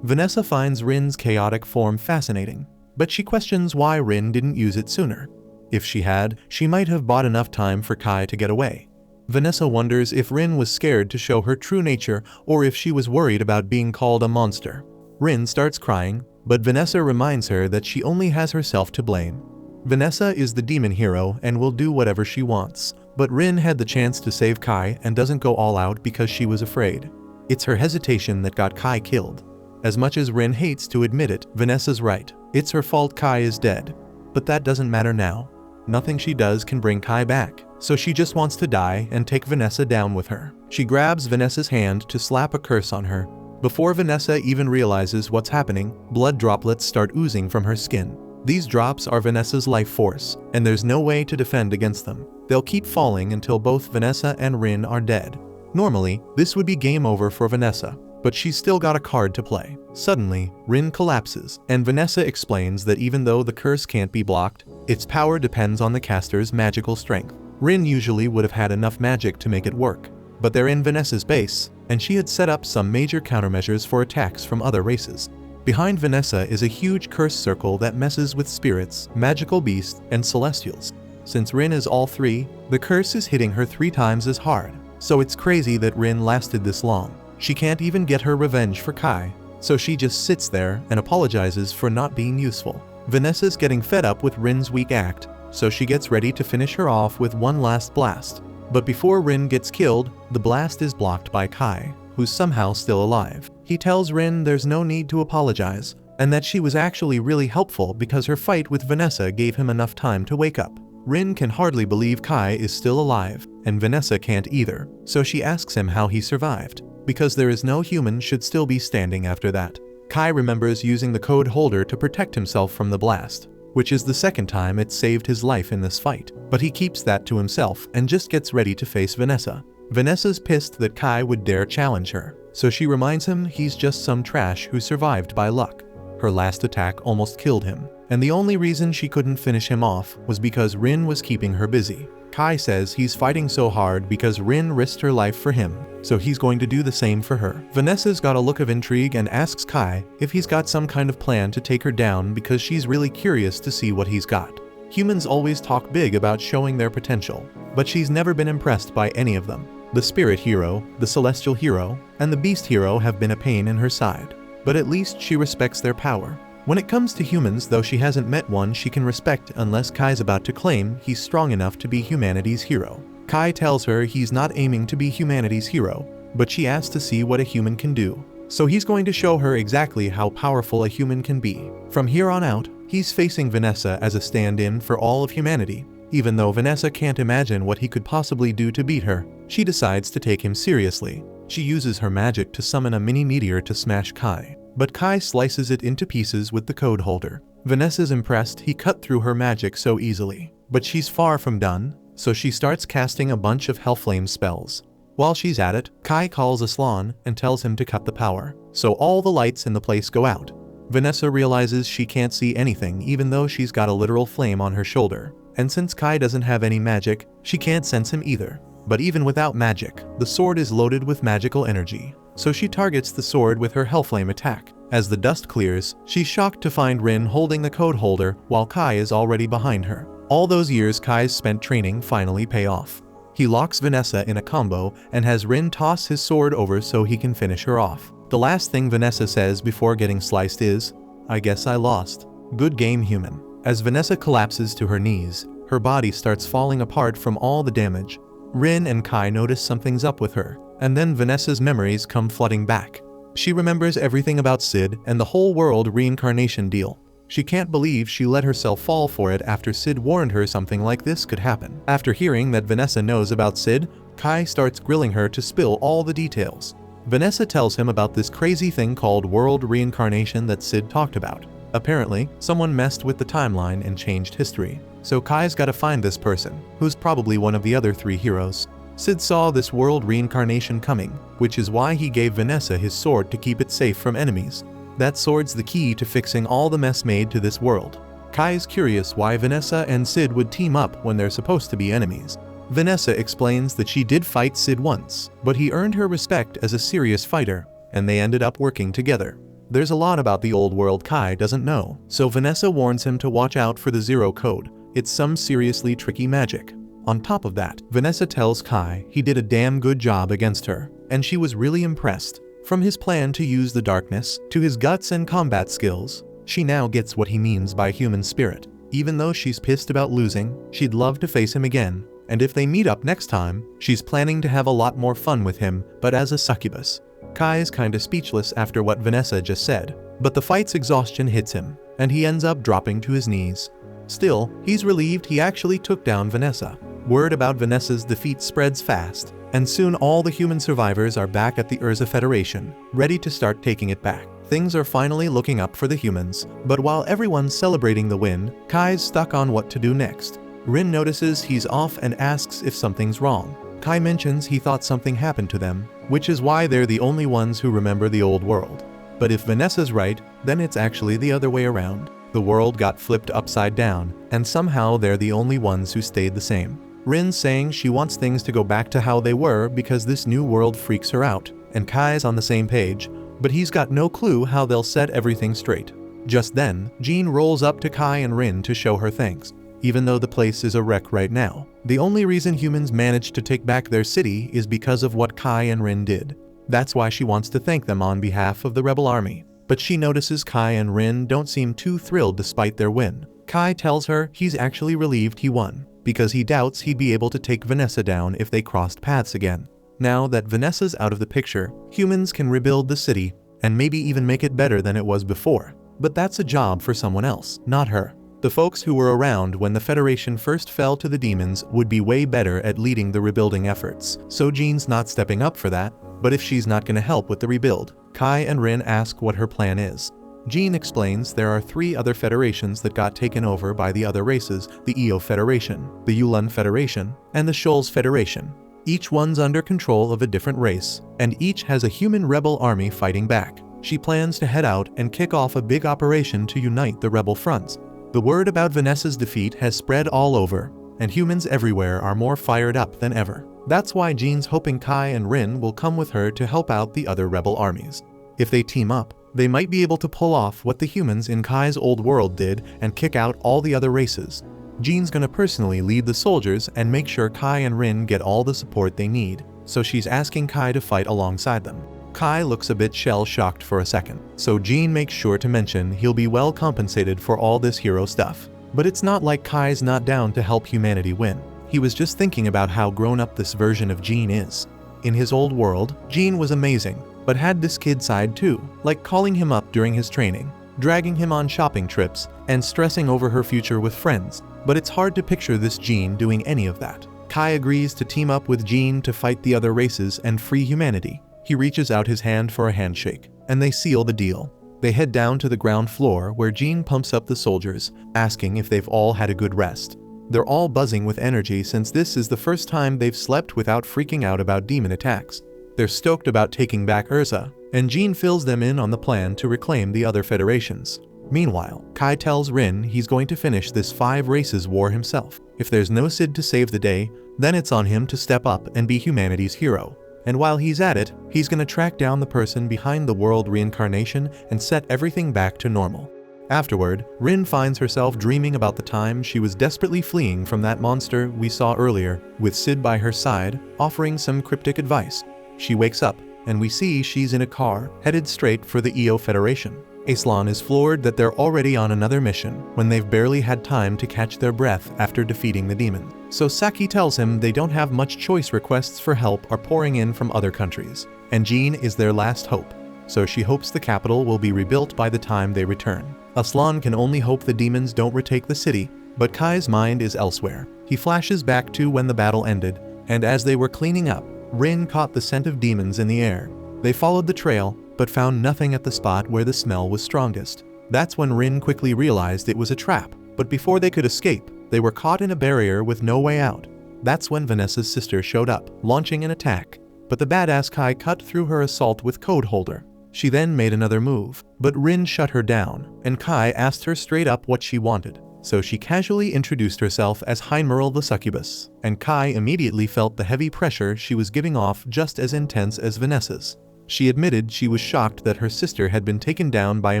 Vanessa finds Rin's chaotic form fascinating, but she questions why Rin didn't use it sooner. If she had, she might have bought enough time for Kai to get away. Vanessa wonders if Rin was scared to show her true nature or if she was worried about being called a monster. Rin starts crying, but Vanessa reminds her that she only has herself to blame. Vanessa is the demon hero and will do whatever she wants, but Rin had the chance to save Kai and doesn't go all out because she was afraid. It's her hesitation that got Kai killed. As much as Rin hates to admit it, Vanessa's right. It's her fault Kai is dead. But that doesn't matter now. Nothing she does can bring Kai back, so she just wants to die and take Vanessa down with her. She grabs Vanessa's hand to slap a curse on her. Before Vanessa even realizes what's happening, blood droplets start oozing from her skin. These drops are Vanessa's life force, and there's no way to defend against them. they'll keep falling until both Vanessa and Rin are dead. Normally, this would be game over for Vanessa, but she's still got a card to play. Suddenly, Rin collapses, and Vanessa explains that even though the curse can't be blocked, its power depends on the caster's magical strength. Rin usually would have had enough magic to make it work, but they're in Vanessa's base, and she had set up some major countermeasures for attacks from other races. Behind Vanessa is a huge curse circle that messes with spirits, magical beasts, and celestials. Since Rin is all three, the curse is hitting her 3 times as hard, so it's crazy that Rin lasted this long. She can't even get her revenge for Kai, so she just sits there and apologizes for not being useful. Vanessa's getting fed up with Rin's weak act, so she gets ready to finish her off with one last blast. But before Rin gets killed, the blast is blocked by Kai, who's somehow still alive. He tells Rin there's no need to apologize, and that she was actually really helpful because her fight with Vanessa gave him enough time to wake up. Rin can hardly believe Kai is still alive, and Vanessa can't either, so she asks him how he survived, because there is no human should still be standing after that. Kai remembers using the code holder to protect himself from the blast, which is the second time it saved his life in this fight, but he keeps that to himself and just gets ready to face Vanessa. Vanessa's pissed that Kai would dare challenge her, so she reminds him he's just some trash who survived by luck. Her last attack almost killed him, and the only reason she couldn't finish him off was because Rin was keeping her busy. Kai says he's fighting so hard because Rin risked her life for him, so he's going to do the same for her. Vanessa's got a look of intrigue and asks Kai if he's got some kind of plan to take her down because she's really curious to see what he's got. Humans always talk big about showing their potential, but she's never been impressed by any of them. The spirit hero, the celestial hero, and the beast hero have been a pain in her side, but at least she respects their power. When it comes to humans, though she hasn't met one she can respect unless Kai's about to claim he's strong enough to be humanity's hero. Kai tells her he's not aiming to be humanity's hero, but she asks to see what a human can do. So he's going to show her exactly how powerful a human can be. From here on out, he's facing Vanessa as a stand-in for all of humanity. Even though Vanessa can't imagine what he could possibly do to beat her, she decides to take him seriously. She uses her magic to summon a mini meteor to smash Kai, but Kai slices it into pieces with the code holder. Vanessa's impressed he cut through her magic so easily, but she's far from done, so she starts casting a bunch of Hellflame spells. While she's at it, Kai calls Aslan and tells him to cut the power, so all the lights in the place go out. Vanessa realizes she can't see anything even though she's got a literal flame on her shoulder, and since Kai doesn't have any magic, she can't sense him either. But even without magic, the sword is loaded with magical energy, so she targets the sword with her Hellflame attack. As the dust clears, she's shocked to find Rin holding the code holder while Kai is already behind her. All those years Kai's spent training finally pay off. He locks Vanessa in a combo and has Rin toss his sword over so he can finish her off. The last thing Vanessa says before getting sliced is, "I guess I lost. Good game, human." As Vanessa collapses to her knees, her body starts falling apart from all the damage. Rin and Kai notice something's up with her, and then Vanessa's memories come flooding back. She remembers everything about Sid and the whole world reincarnation deal. She can't believe she let herself fall for it after Sid warned her something like this could happen. After hearing that Vanessa knows about Sid, Kai starts grilling her to spill all the details. Vanessa tells him about this crazy thing called world reincarnation that Sid talked about. Apparently, someone messed with the timeline and changed history, so Kai's gotta find this person, who's probably one of the other 3 heroes. Sid saw this world reincarnation coming, which is why he gave Vanessa his sword to keep it safe from enemies. That sword's the key to fixing all the mess made to this world. Kai is curious why Vanessa and Sid would team up when they're supposed to be enemies. Vanessa explains that she did fight Sid once, but he earned her respect as a serious fighter, and they ended up working together. There's a lot about the old world Kai doesn't know, so Vanessa warns him to watch out for the Zero Code. It's some seriously tricky magic. On top of that, Vanessa tells Kai he did a damn good job against her, and she was really impressed. From his plan to use the darkness, to his guts and combat skills, she now gets what he means by human spirit. Even though she's pissed about losing, she'd love to face him again, and if they meet up next time, she's planning to have a lot more fun with him, but as a succubus. Kai is kinda speechless after what Vanessa just said, but the fight's exhaustion hits him, and he ends up dropping to his knees. Still, he's relieved he actually took down Vanessa. Word about Vanessa's defeat spreads fast, and soon all the human survivors are back at the Urza Federation, ready to start taking it back. Things are finally looking up for the humans, but while everyone's celebrating the win, Kai's stuck on what to do next. Rin notices he's off and asks if something's wrong. Kai mentions he thought something happened to them, which is why they're the only ones who remember the old world. But if Vanessa's right, then it's actually the other way around. The world got flipped upside down, and somehow they're the only ones who stayed the same. Rin's saying she wants things to go back to how they were because this new world freaks her out, and Kai's on the same page, but he's got no clue how they'll set everything straight. Just then, Jean rolls up to Kai and Rin to show her thanks. Even though the place is a wreck right now, the only reason humans managed to take back their city is because of what Kai and Rin did. That's why she wants to thank them on behalf of the rebel army. But she notices Kai and Rin don't seem too thrilled despite their win. Kai tells her he's actually relieved he won, because he doubts he'd be able to take Vanessa down if they crossed paths again. Now that Vanessa's out of the picture, humans can rebuild the city, and maybe even make it better than it was before. But that's a job for someone else, not her. The folks who were around when the Federation first fell to the demons would be way better at leading the rebuilding efforts, so Jean's not stepping up for that. But if she's not going to help with the rebuild, Kai and Rin ask what her plan is. Jean explains there are 3 other federations that got taken over by the other races: the Eo Federation, the Yulun Federation, and the Shoals Federation. Each one's under control of a different race, and each has a human rebel army fighting back. She plans to head out and kick off a big operation to unite the rebel fronts. The word about Vanessa's defeat has spread all over, and humans everywhere are more fired up than ever. That's why Jean's hoping Kai and Rin will come with her to help out the other rebel armies. If they team up, they might be able to pull off what the humans in Kai's old world did and kick out all the other races. Jean's gonna personally lead the soldiers and make sure Kai and Rin get all the support they need, so she's asking Kai to fight alongside them. Kai looks a bit shell-shocked for a second, so Jean makes sure to mention he'll be well compensated for all this hero stuff. But it's not like Kai's not down to help humanity win. He was just thinking about how grown up this version of Jean is. In his old world, Jean was amazing, but had this kid side too, like calling him up during his training, dragging him on shopping trips, and stressing over her future with friends. But it's hard to picture this Jean doing any of that. Kai agrees to team up with Jean to fight the other races and free humanity. He reaches out his hand for a handshake, and they seal the deal. They head down to the ground floor where Jean pumps up the soldiers, asking if they've all had a good rest. They're all buzzing with energy since this is the first time they've slept without freaking out about demon attacks. They're stoked about taking back Urza, and Jean fills them in on the plan to reclaim the other federations. Meanwhile, Kai tells Rin he's going to finish this 5 races war himself. If there's no Cid to save the day, then it's on him to step up and be humanity's hero. And while he's at it, he's gonna track down the person behind the world reincarnation and set everything back to normal. Afterward, Rin finds herself dreaming about the time she was desperately fleeing from that monster we saw earlier, with Cid by her side, offering some cryptic advice. She wakes up, and we see she's in a car, headed straight for the Eo Federation. Aslan is floored that they're already on another mission, when they've barely had time to catch their breath after defeating the demon. So Saki tells him they don't have much choice. Requests for help are pouring in from other countries, and Jean is their last hope. So she hopes the capital will be rebuilt by the time they return. Aslan can only hope the demons don't retake the city, but Kai's mind is elsewhere. He flashes back to when the battle ended, and as they were cleaning up, Rin caught the scent of demons in the air. They followed the trail, but found nothing at the spot where the smell was strongest. That's when Rin quickly realized it was a trap, but before they could escape, they were caught in a barrier with no way out. That's when Vanessa's sister showed up, launching an attack, but the badass Kai cut through her assault with Code Holder. She then made another move, but Rin shut her down, and Kai asked her straight up what she wanted. So she casually introduced herself as Heinmerl the Succubus, and Kai immediately felt the heavy pressure she was giving off just as intense as Vanessa's. She admitted she was shocked that her sister had been taken down by a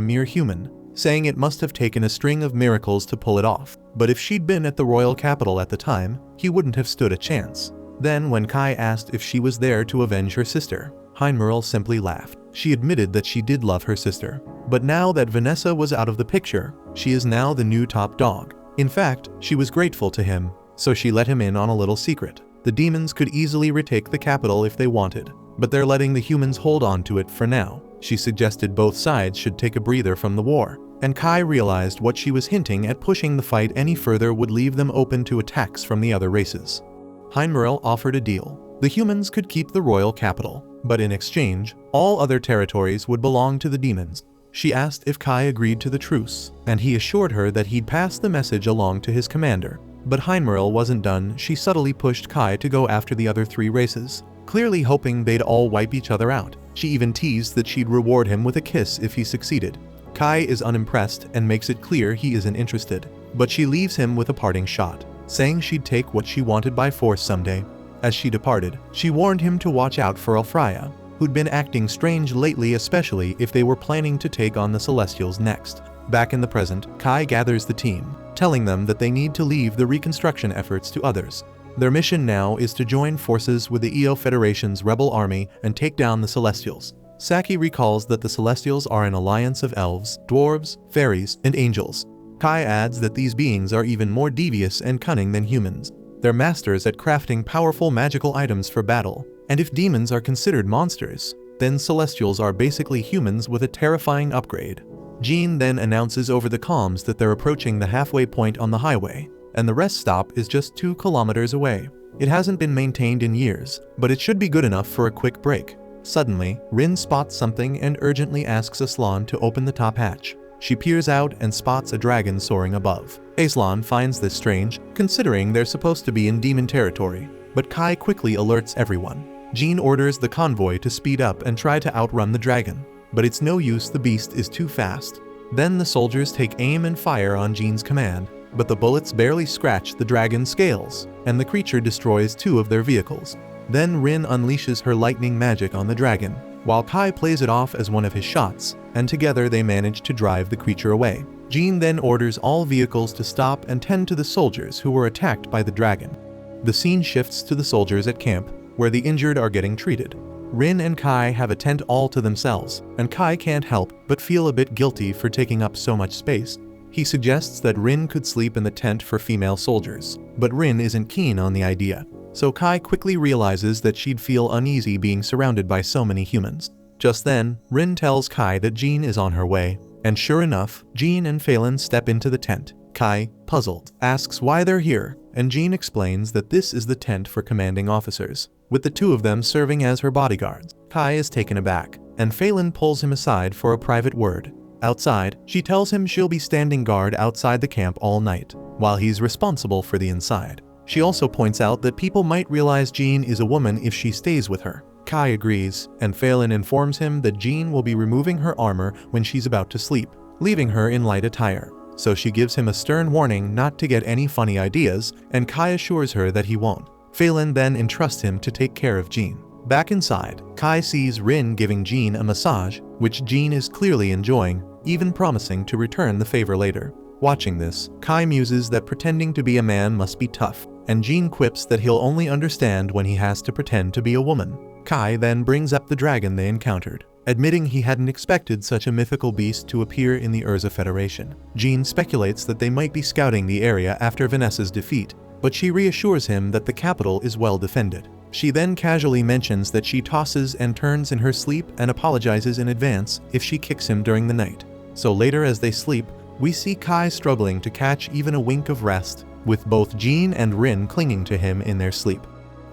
mere human, saying it must have taken a string of miracles to pull it off. But if she'd been at the royal capital at the time, he wouldn't have stood a chance. Then when Kai asked if she was there to avenge her sister, Heinmerl simply laughed. She admitted that she did love her sister, but now that Vanessa was out of the picture, she is now the new top dog. In fact, she was grateful to him, so she let him in on a little secret. The demons could easily retake the capital if they wanted, but they're letting the humans hold on to it for now. She suggested both sides should take a breather from the war, and Kai realized what she was hinting at. Pushing the fight any further would leave them open to attacks from the other races. Heinmerl offered a deal. The humans could keep the royal capital, but in exchange, all other territories would belong to the demons. She asked if Kai agreed to the truce, and he assured her that he'd pass the message along to his commander. But Heinmerl wasn't done. She subtly pushed Kai to go after the other 3 races, clearly hoping they'd all wipe each other out. She even teased that she'd reward him with a kiss if he succeeded. Kai is unimpressed and makes it clear he isn't interested, but she leaves him with a parting shot, saying she'd take what she wanted by force someday. As she departed, she warned him to watch out for Alfreya, who'd been acting strange lately, especially if they were planning to take on the Celestials next. Back in the present, Kai gathers the team, telling them that they need to leave the reconstruction efforts to others. Their mission now is to join forces with the EO Federation's rebel army and take down the Celestials. Saki recalls that the Celestials are an alliance of elves, dwarves, fairies, and angels. Kai adds that these beings are even more devious and cunning than humans. They're masters at crafting powerful magical items for battle, and if demons are considered monsters, then Celestials are basically humans with a terrifying upgrade. Jean then announces over the comms that they're approaching the halfway point on the highway, and the rest stop is just 2 kilometers away. It hasn't been maintained in years, but it should be good enough for a quick break. Suddenly, Rin spots something and urgently asks Aslan to open the top hatch. She peers out and spots a dragon soaring above. Aslan finds this strange, considering they're supposed to be in demon territory, but Kai quickly alerts everyone. Jean orders the convoy to speed up and try to outrun the dragon, but it's no use, the beast is too fast. Then the soldiers take aim and fire on Jean's command, but the bullets barely scratch the dragon's scales, and the creature destroys 2 of their vehicles. Then Rin unleashes her lightning magic on the dragon, while Kai plays it off as one of his shots, and together they manage to drive the creature away. Jean then orders all vehicles to stop and tend to the soldiers who were attacked by the dragon. The scene shifts to the soldiers at camp, where the injured are getting treated. Rin and Kai have a tent all to themselves, and Kai can't help but feel a bit guilty for taking up so much space. He suggests that Rin could sleep in the tent for female soldiers, but Rin isn't keen on the idea. So Kai quickly realizes that she'd feel uneasy being surrounded by so many humans. Just then, Rin tells Kai that Jean is on her way, and sure enough, Jean and Phelan step into the tent. Kai, puzzled, asks why they're here, and Jean explains that this is the tent for commanding officers, with the 2 of them serving as her bodyguards. Kai is taken aback, and Phelan pulls him aside for a private word. Outside, she tells him she'll be standing guard outside the camp all night, while he's responsible for the inside. She also points out that people might realize Jean is a woman if she stays with her. Kai agrees, and Phelan informs him that Jean will be removing her armor when she's about to sleep, leaving her in light attire. So she gives him a stern warning not to get any funny ideas, and Kai assures her that he won't. Phelan then entrusts him to take care of Jean. Back inside, Kai sees Rin giving Jean a massage, which Jean is clearly enjoying, even promising to return the favor later. Watching this, Kai muses that pretending to be a man must be tough, and Jean quips that he'll only understand when he has to pretend to be a woman. Kai then brings up the dragon they encountered, admitting he hadn't expected such a mythical beast to appear in the Urza Federation. Jean speculates that they might be scouting the area after Vanessa's defeat, but she reassures him that the capital is well defended. She then casually mentions that she tosses and turns in her sleep and apologizes in advance if she kicks him during the night. So later as they sleep, we see Kai struggling to catch even a wink of rest, with both Jean and Rin clinging to him in their sleep.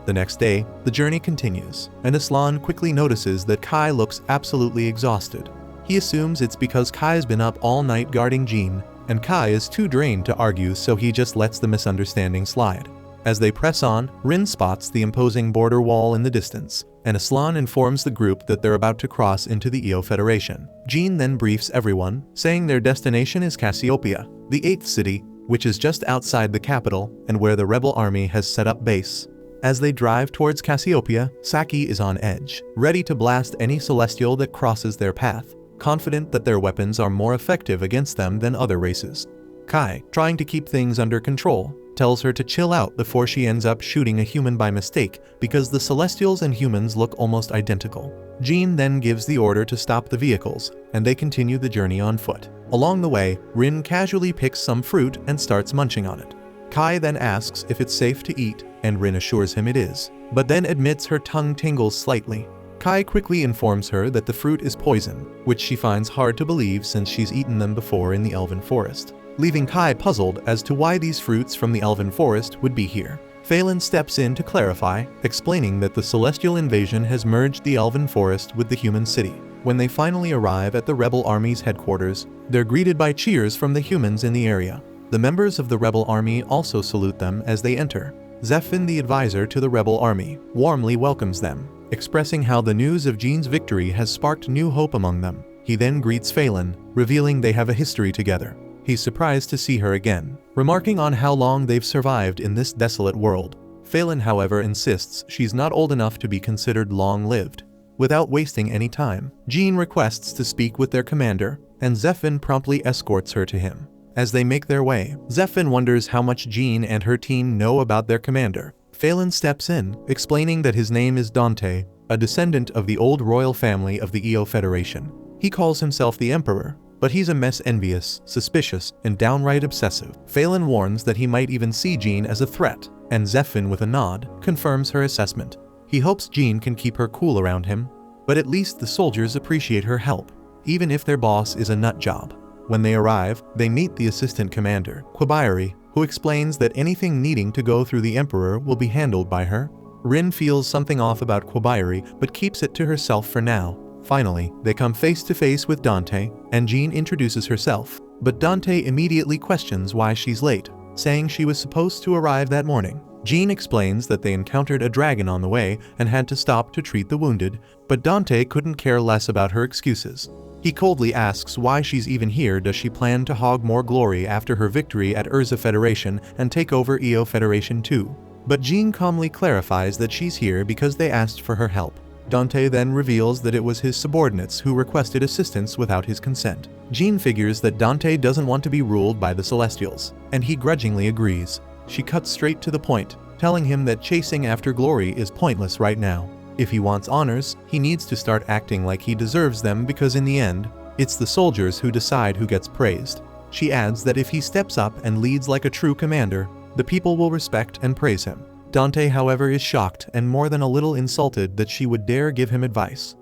The next day, the journey continues, and Aslan quickly notices that Kai looks absolutely exhausted. He assumes it's because Kai's been up all night guarding Jean, and Kai is too drained to argue, so he just lets the misunderstanding slide. As they press on, Rin spots the imposing border wall in the distance, and Aslan informs the group that they're about to cross into the EO Federation. Jean then briefs everyone, saying their destination is Cassiopeia, the 8th city, which is just outside the capital and where the rebel army has set up base. As they drive towards Cassiopeia, Saki is on edge, ready to blast any celestial that crosses their path, confident that their weapons are more effective against them than other races. Kai, trying to keep things under control, tells her to chill out before she ends up shooting a human by mistake because the celestials and humans look almost identical. Jean then gives the order to stop the vehicles, and they continue the journey on foot. Along the way, Rin casually picks some fruit and starts munching on it. Kai then asks if it's safe to eat, and Rin assures him it is, but then admits her tongue tingles slightly. Kai quickly informs her that the fruit is poison, which she finds hard to believe since she's eaten them before in the Elven Forest, leaving Kai puzzled as to why these fruits from the Elven Forest would be here. Phelan steps in to clarify, explaining that the celestial invasion has merged the Elven Forest with the human city. When they finally arrive at the rebel army's headquarters, they're greeted by cheers from the humans in the area. The members of the rebel army also salute them as they enter. Zephyr, the advisor to the rebel army, warmly welcomes them, expressing how the news of Jean's victory has sparked new hope among them. He then greets Phelan, revealing they have a history together. He's surprised to see her again, remarking on how long they've survived in this desolate world. Phelan, however, insists she's not old enough to be considered long-lived. Without wasting any time, Jean requests to speak with their commander, and Zephyr promptly escorts her to him. As they make their way, Zephyr wonders how much Jean and her team know about their commander. Phelan steps in, explaining that his name is Dante, a descendant of the old royal family of the EO Federation. He calls himself the Emperor, but he's a mess envious, suspicious, and downright obsessive. Phelan warns that he might even see Jean as a threat, and Zephyr, with a nod, confirms her assessment. He hopes Jean can keep her cool around him, but at least the soldiers appreciate her help, even if their boss is a nut job. When they arrive, they meet the assistant commander, Kobayari, who explains that anything needing to go through the Emperor will be handled by her. Rin feels something off about Kobayari, but keeps it to herself for now. Finally, they come face to face with Dante, and Jean introduces herself, but Dante immediately questions why she's late, saying she was supposed to arrive that morning. Jean explains that they encountered a dragon on the way and had to stop to treat the wounded, but Dante couldn't care less about her excuses. He coldly asks why she's even here. Does she plan to hog more glory after her victory at Urza Federation and take over EO Federation too? But Jean calmly clarifies that she's here because they asked for her help. Dante then reveals that it was his subordinates who requested assistance without his consent. Jean figures that Dante doesn't want to be ruled by the Celestials, and he grudgingly agrees. She cuts straight to the point, telling him that chasing after glory is pointless right now. If he wants honors, he needs to start acting like he deserves them, because in the end, it's the soldiers who decide who gets praised. She adds that if he steps up and leads like a true commander, the people will respect and praise him. Dante, however, is shocked and more than a little insulted that she would dare give him advice.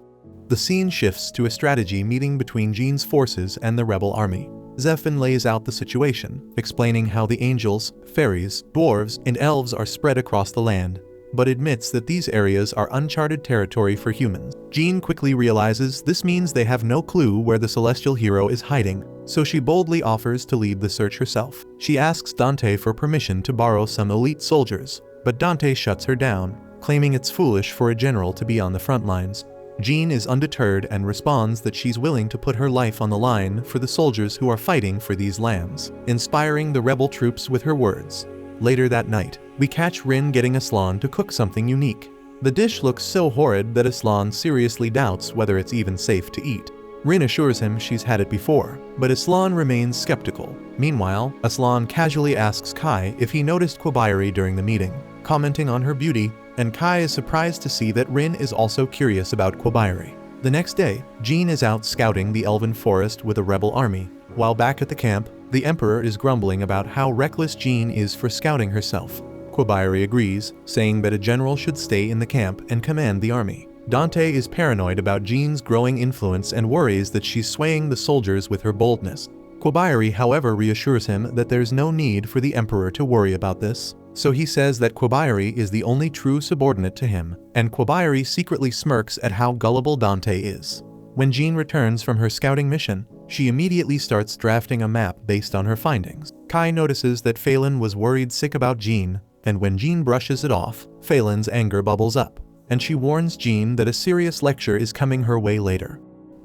The scene shifts to a strategy meeting between Jean's forces and the rebel army. Zephyr lays out the situation, explaining how the angels, fairies, dwarves, and elves are spread across the land, but admits that these areas are uncharted territory for humans. Jean quickly realizes this means they have no clue where the celestial hero is hiding, so she boldly offers to lead the search herself. She asks Dante for permission to borrow some elite soldiers, but Dante shuts her down, claiming it's foolish for a general to be on the front lines. Jean is undeterred and responds that she's willing to put her life on the line for the soldiers who are fighting for these lands, inspiring the rebel troops with her words. Later that night, we catch Rin getting Aslan to cook something unique. The dish looks so horrid that Aslan seriously doubts whether it's even safe to eat. Rin assures him she's had it before, but Aslan remains skeptical. Meanwhile, Aslan casually asks Kai if he noticed Kobayari during the meeting, commenting on her beauty, and Kai is surprised to see that Rin is also curious about Kobayari. The next day, Jean is out scouting the elven forest with a rebel army. While back at the camp, the Emperor is grumbling about how reckless Jean is for scouting herself. Kobayari agrees, saying that a general should stay in the camp and command the army. Dante is paranoid about Jean's growing influence and worries that she's swaying the soldiers with her boldness. Kobayari, however, reassures him that there's no need for the Emperor to worry about this, so he says that Kobayari is the only true subordinate to him, and Kobayari secretly smirks at how gullible Dante is. When Jean returns from her scouting mission, she immediately starts drafting a map based on her findings. Kai notices that Phelan was worried sick about Jean, and when Jean brushes it off, Phelan's anger bubbles up, and she warns Jean that a serious lecture is coming her way later.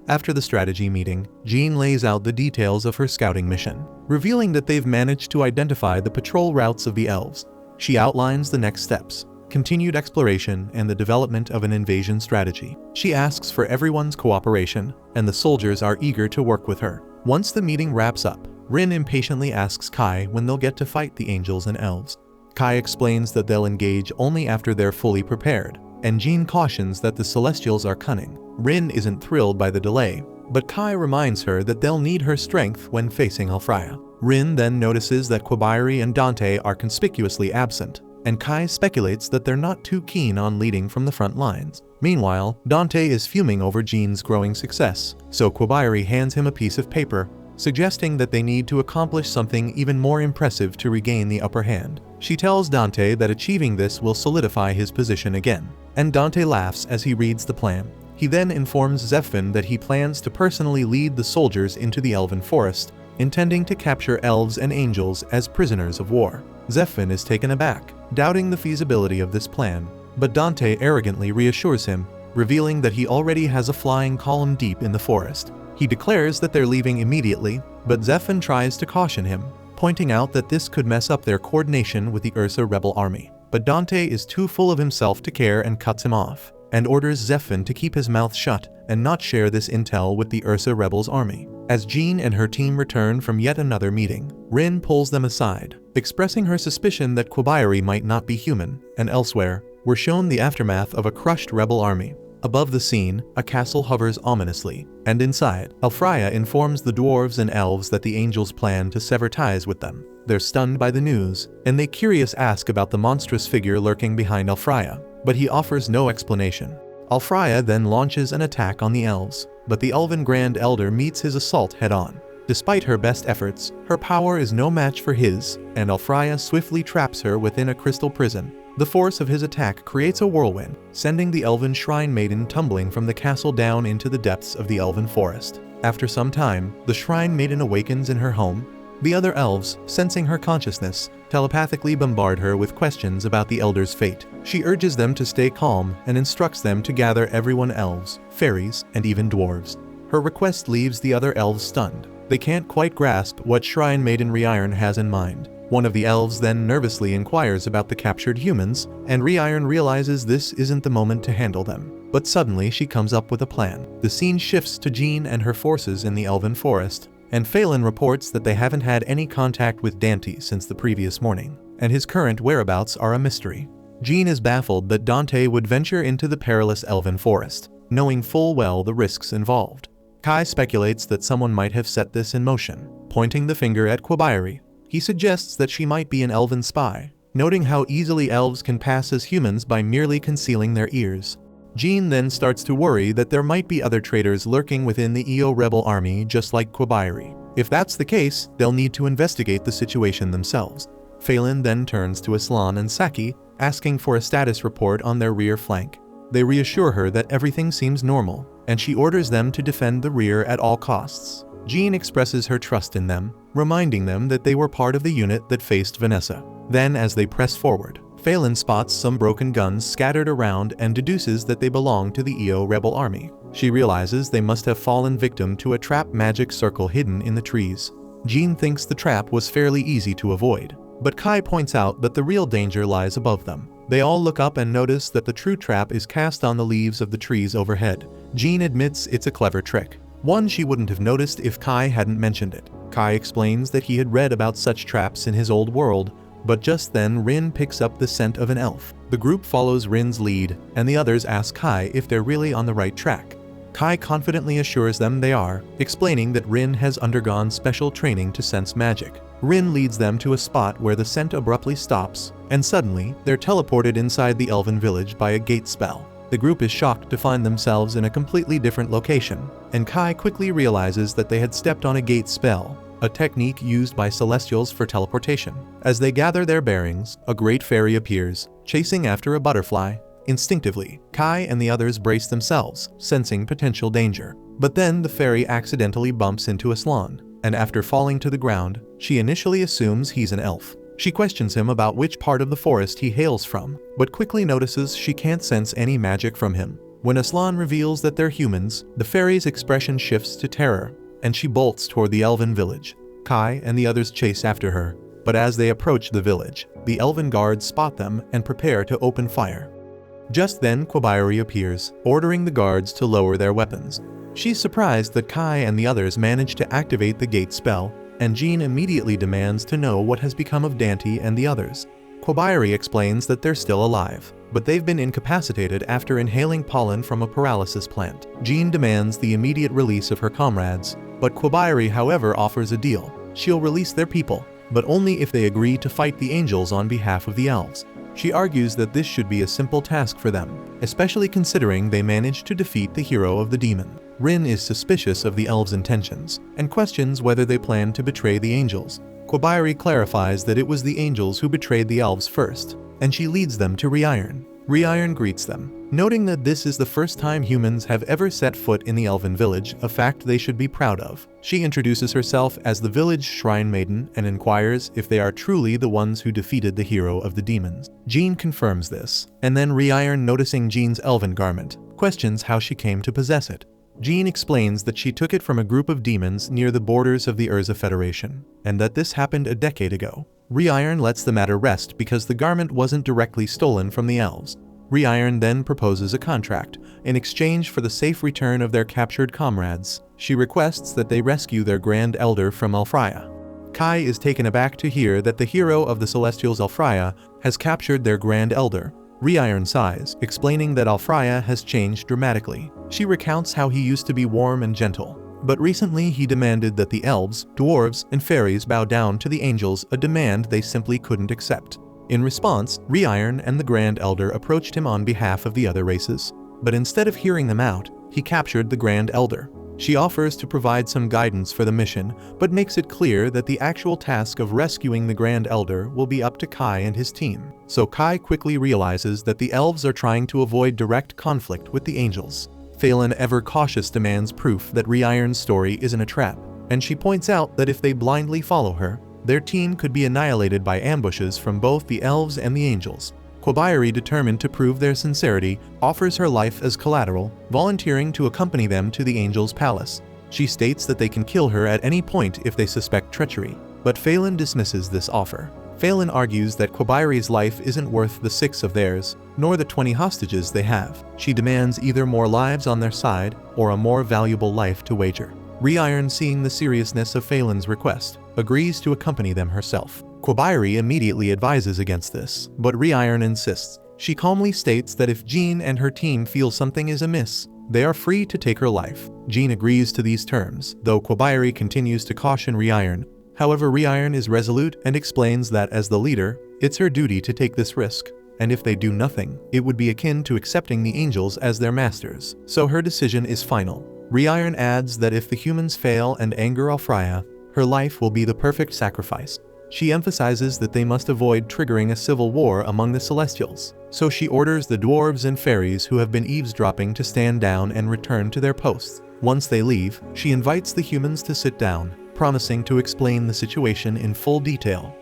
After the strategy meeting, Jean lays out the details of her scouting mission, revealing that they've managed to identify the patrol routes of the elves. She outlines the next steps, continued exploration, and the development of an invasion strategy. She asks for everyone's cooperation, and the soldiers are eager to work with her. Once the meeting wraps up, Rin impatiently asks Kai when they'll get to fight the angels and elves. Kai explains that they'll engage only after they're fully prepared, and Jean cautions that the Celestials are cunning. Rin isn't thrilled by the delay, but Kai reminds her that they'll need her strength when facing Alfreya. Rin then notices that Kobayari and Dante are conspicuously absent, and Kai speculates that they're not too keen on leading from the front lines. Meanwhile, Dante is fuming over Jean's growing success, so Kobayari hands him a piece of paper, suggesting that they need to accomplish something even more impressive to regain the upper hand. She tells Dante that achieving this will solidify his position again, and Dante laughs as he reads the plan. He then informs Zephyr that he plans to personally lead the soldiers into the elven forest, intending to capture elves and angels as prisoners of war. Zephyr is taken aback, doubting the feasibility of this plan, but Dante arrogantly reassures him, revealing that he already has a flying column deep in the forest. He declares that they're leaving immediately, but Zephyr tries to caution him, pointing out that this could mess up their coordination with the Ursa rebel army. But Dante is too full of himself to care and cuts him off, and orders Zephyr to keep his mouth shut and not share this intel with the Ursa rebels army. As Jean and her team return from yet another meeting, Rin pulls them aside, expressing her suspicion that Quabayari might not be human, and elsewhere, we're shown the aftermath of a crushed rebel army. Above the scene, a castle hovers ominously, and inside, Alfraya informs the dwarves and elves that the angels plan to sever ties with them. They're stunned by the news, and they curious ask about the monstrous figure lurking behind Alfraya, but he offers no explanation. Alfraya then launches an attack on the elves, but the elven Grand Elder meets his assault head-on. Despite her best efforts, her power is no match for his, and Alfraya swiftly traps her within a crystal prison. The force of his attack creates a whirlwind, sending the elven shrine maiden tumbling from the castle down into the depths of the elven forest. After some time, the shrine maiden awakens in her home. The other elves, sensing her consciousness, telepathically bombard her with questions about the elder's fate. She urges them to stay calm and instructs them to gather everyone elves, fairies, and even dwarves. Her request leaves the other elves stunned. They can't quite grasp what Shrine Maiden Rewritten has in mind. One of the elves then nervously inquires about the captured humans, and Rewritten realizes this isn't the moment to handle them. But suddenly she comes up with a plan. The scene shifts to Jean and her forces in the elven forest, and Phelan reports that they haven't had any contact with Dante since the previous morning, and his current whereabouts are a mystery. Jean is baffled that Dante would venture into the perilous elven forest, knowing full well the risks involved. Kai speculates that someone might have set this in motion, pointing the finger at Quabayari. He suggests that she might be an elven spy, noting how easily elves can pass as humans by merely concealing their ears. Jean then starts to worry that there might be other traitors lurking within the EO rebel army just like Quabayari. If that's the case, they'll need to investigate the situation themselves. Phelan then turns to Aslan and Saki, asking for a status report on their rear flank. They reassure her that everything seems normal, and she orders them to defend the rear at all costs. Jean expresses her trust in them, reminding them that they were part of the unit that faced Vanessa. Then, as they press forward, Phelan spots some broken guns scattered around and deduces that they belong to the EO rebel army. She realizes they must have fallen victim to a trap magic circle hidden in the trees. Jean thinks the trap was fairly easy to avoid, but Kai points out that the real danger lies above them. They all look up and notice that the true trap is cast on the leaves of the trees overhead. Jean admits it's a clever trick, one she wouldn't have noticed if Kai hadn't mentioned it. Kai explains that he had read about such traps in his old world, but just then Rin picks up the scent of an elf. The group follows Rin's lead, and the others ask Kai if they're really on the right track. Kai confidently assures them they are, explaining that Rin has undergone special training to sense magic. Rin leads them to a spot where the scent abruptly stops, and suddenly, they're teleported inside the elven village by a gate spell. The group is shocked to find themselves in a completely different location, and Kai quickly realizes that they had stepped on a gate spell, a technique used by Celestials for teleportation. As they gather their bearings, a great fairy appears, chasing after a butterfly. Instinctively, Kai and the others brace themselves, sensing potential danger. But then the fairy accidentally bumps into Aslan, and after falling to the ground, she initially assumes he's an elf. She questions him about which part of the forest he hails from, but quickly notices she can't sense any magic from him. When Aslan reveals that they're humans, the fairy's expression shifts to terror, and she bolts toward the elven village. Kai and the others chase after her, but as they approach the village, the elven guards spot them and prepare to open fire. Just then Quabayari appears, ordering the guards to lower their weapons. She's surprised that Kai and the others manage to activate the gate spell, and Jean immediately demands to know what has become of Dante and the others. Quabayari explains that they're still alive, but they've been incapacitated after inhaling pollen from a paralysis plant. Jean demands the immediate release of her comrades, but Quabayari however offers a deal. She'll release their people, but only if they agree to fight the angels on behalf of the elves. She argues that this should be a simple task for them, especially considering they managed to defeat the hero of the demon. Rin is suspicious of the elves' intentions, and questions whether they plan to betray the angels. Quabayari clarifies that it was the angels who betrayed the elves first, and she leads them to Rewritten. Rewritten greets them, Noting that this is the first time humans have ever set foot in the elven village, a fact they should be proud of. She introduces herself as the village shrine maiden and inquires if they are truly the ones who defeated the hero of the demons. Jean confirms this, and then Reiron, noticing Jean's elven garment, questions how she came to possess it. Jean explains that she took it from a group of demons near the borders of the Urza Federation, and that this happened a decade ago. Reiron lets the matter rest because the garment wasn't directly stolen from the elves. Reiron then proposes a contract. In exchange for the safe return of their captured comrades, she requests that they rescue their Grand Elder from Alfraya. Kai is taken aback to hear that the hero of the Celestials, Alfraya, has captured their Grand Elder. Reiron sighs, explaining that Alfraya has changed dramatically. She recounts how he used to be warm and gentle, but recently he demanded that the elves, dwarves, and fairies bow down to the angels, a demand they simply couldn't accept. In response, Reiron and the Grand Elder approached him on behalf of the other races, but instead of hearing them out, he captured the Grand Elder. She offers to provide some guidance for the mission, but makes it clear that the actual task of rescuing the Grand Elder will be up to Kai and his team. So Kai quickly realizes that the elves are trying to avoid direct conflict with the angels. Phelan, ever cautious, demands proof that Reiron's story isn't a trap, and she points out that if they blindly follow her, their team could be annihilated by ambushes from both the elves and the angels. Kobayari, determined to prove their sincerity, offers her life as collateral, volunteering to accompany them to the angels' palace. She states that they can kill her at any point if they suspect treachery, but Phelan dismisses this offer. Phelan argues that Kobayari's life isn't worth the 6 of theirs, nor the 20 hostages they have. She demands either more lives on their side, or a more valuable life to wager. Reiron, seeing the seriousness of Phelan's request, agrees to accompany them herself. Kobayari immediately advises against this, but Reiron insists. She calmly states that if Jean and her team feel something is amiss, they are free to take her life. Jean agrees to these terms, though Kobayari continues to caution Reiron. However, Reiron is resolute and explains that as the leader, it's her duty to take this risk, and if they do nothing, it would be akin to accepting the angels as their masters, so her decision is final. Reiron adds that if the humans fail and anger Alfraya, her life will be the perfect sacrifice. She emphasizes that they must avoid triggering a civil war among the Celestials, so she orders the dwarves and fairies who have been eavesdropping to stand down and return to their posts. Once they leave, she invites the humans to sit down, promising to explain the situation in full detail.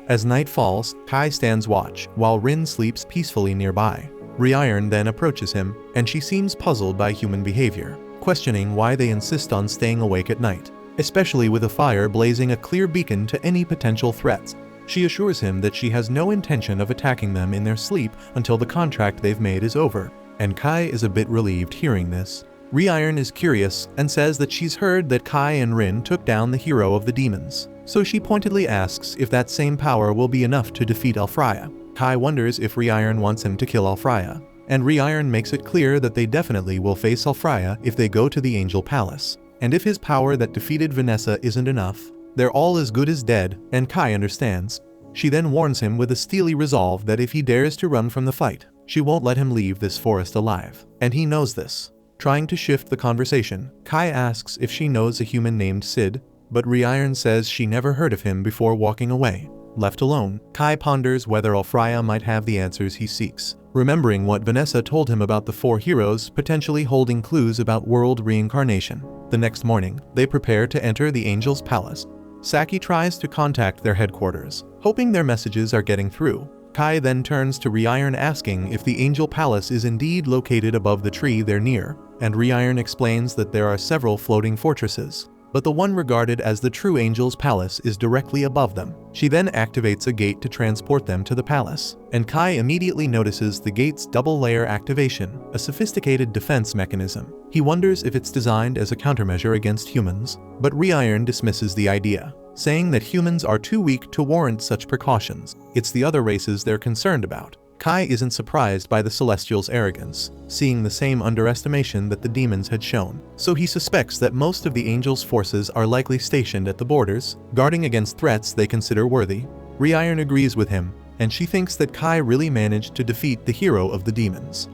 As night falls, Kai stands watch, while Rin sleeps peacefully nearby. Reiron then approaches him, and she seems puzzled by human behavior, questioning why they insist on staying awake at night, especially with a fire blazing a clear beacon to any potential threats. She assures him that she has no intention of attacking them in their sleep until the contract they've made is over, and Kai is a bit relieved hearing this. Reiron is curious and says that she's heard that Kai and Rin took down the hero of the demons, so she pointedly asks if that same power will be enough to defeat Alfraya. Kai wonders if Reiron wants him to kill Alfraya, and Reiron makes it clear that they definitely will face Alfraya if they go to the Angel Palace. And if his power that defeated Vanessa isn't enough, they're all as good as dead, and Kai understands. She then warns him with a steely resolve that if he dares to run from the fight, she won't let him leave this forest alive, and he knows this. Trying to shift the conversation, Kai asks if she knows a human named Sid, but Reiron says she never heard of him before walking away. Left alone, Kai ponders whether Alfraya might have the answers he seeks, remembering what Vanessa told him about the 4 heroes potentially holding clues about world reincarnation. The next morning, they prepare to enter the Angel's Palace. Saki tries to contact their headquarters, hoping their messages are getting through. Kai then turns to Reiron asking if the Angel Palace is indeed located above the tree they're near, and Reiron explains that there are several floating fortresses, but the one regarded as the true Angel's Palace is directly above them. She then activates a gate to transport them to the palace, and Kai immediately notices the gate's double-layer activation, a sophisticated defense mechanism. He wonders if it's designed as a countermeasure against humans, but Reiron dismisses the idea, saying that humans are too weak to warrant such precautions. It's the other races they're concerned about. Kai isn't surprised by the Celestials' arrogance, seeing the same underestimation that the demons had shown, so he suspects that most of the Angels' forces are likely stationed at the borders, guarding against threats they consider worthy. Reiron agrees with him, and she thinks that Kai really managed to defeat the hero of the demons.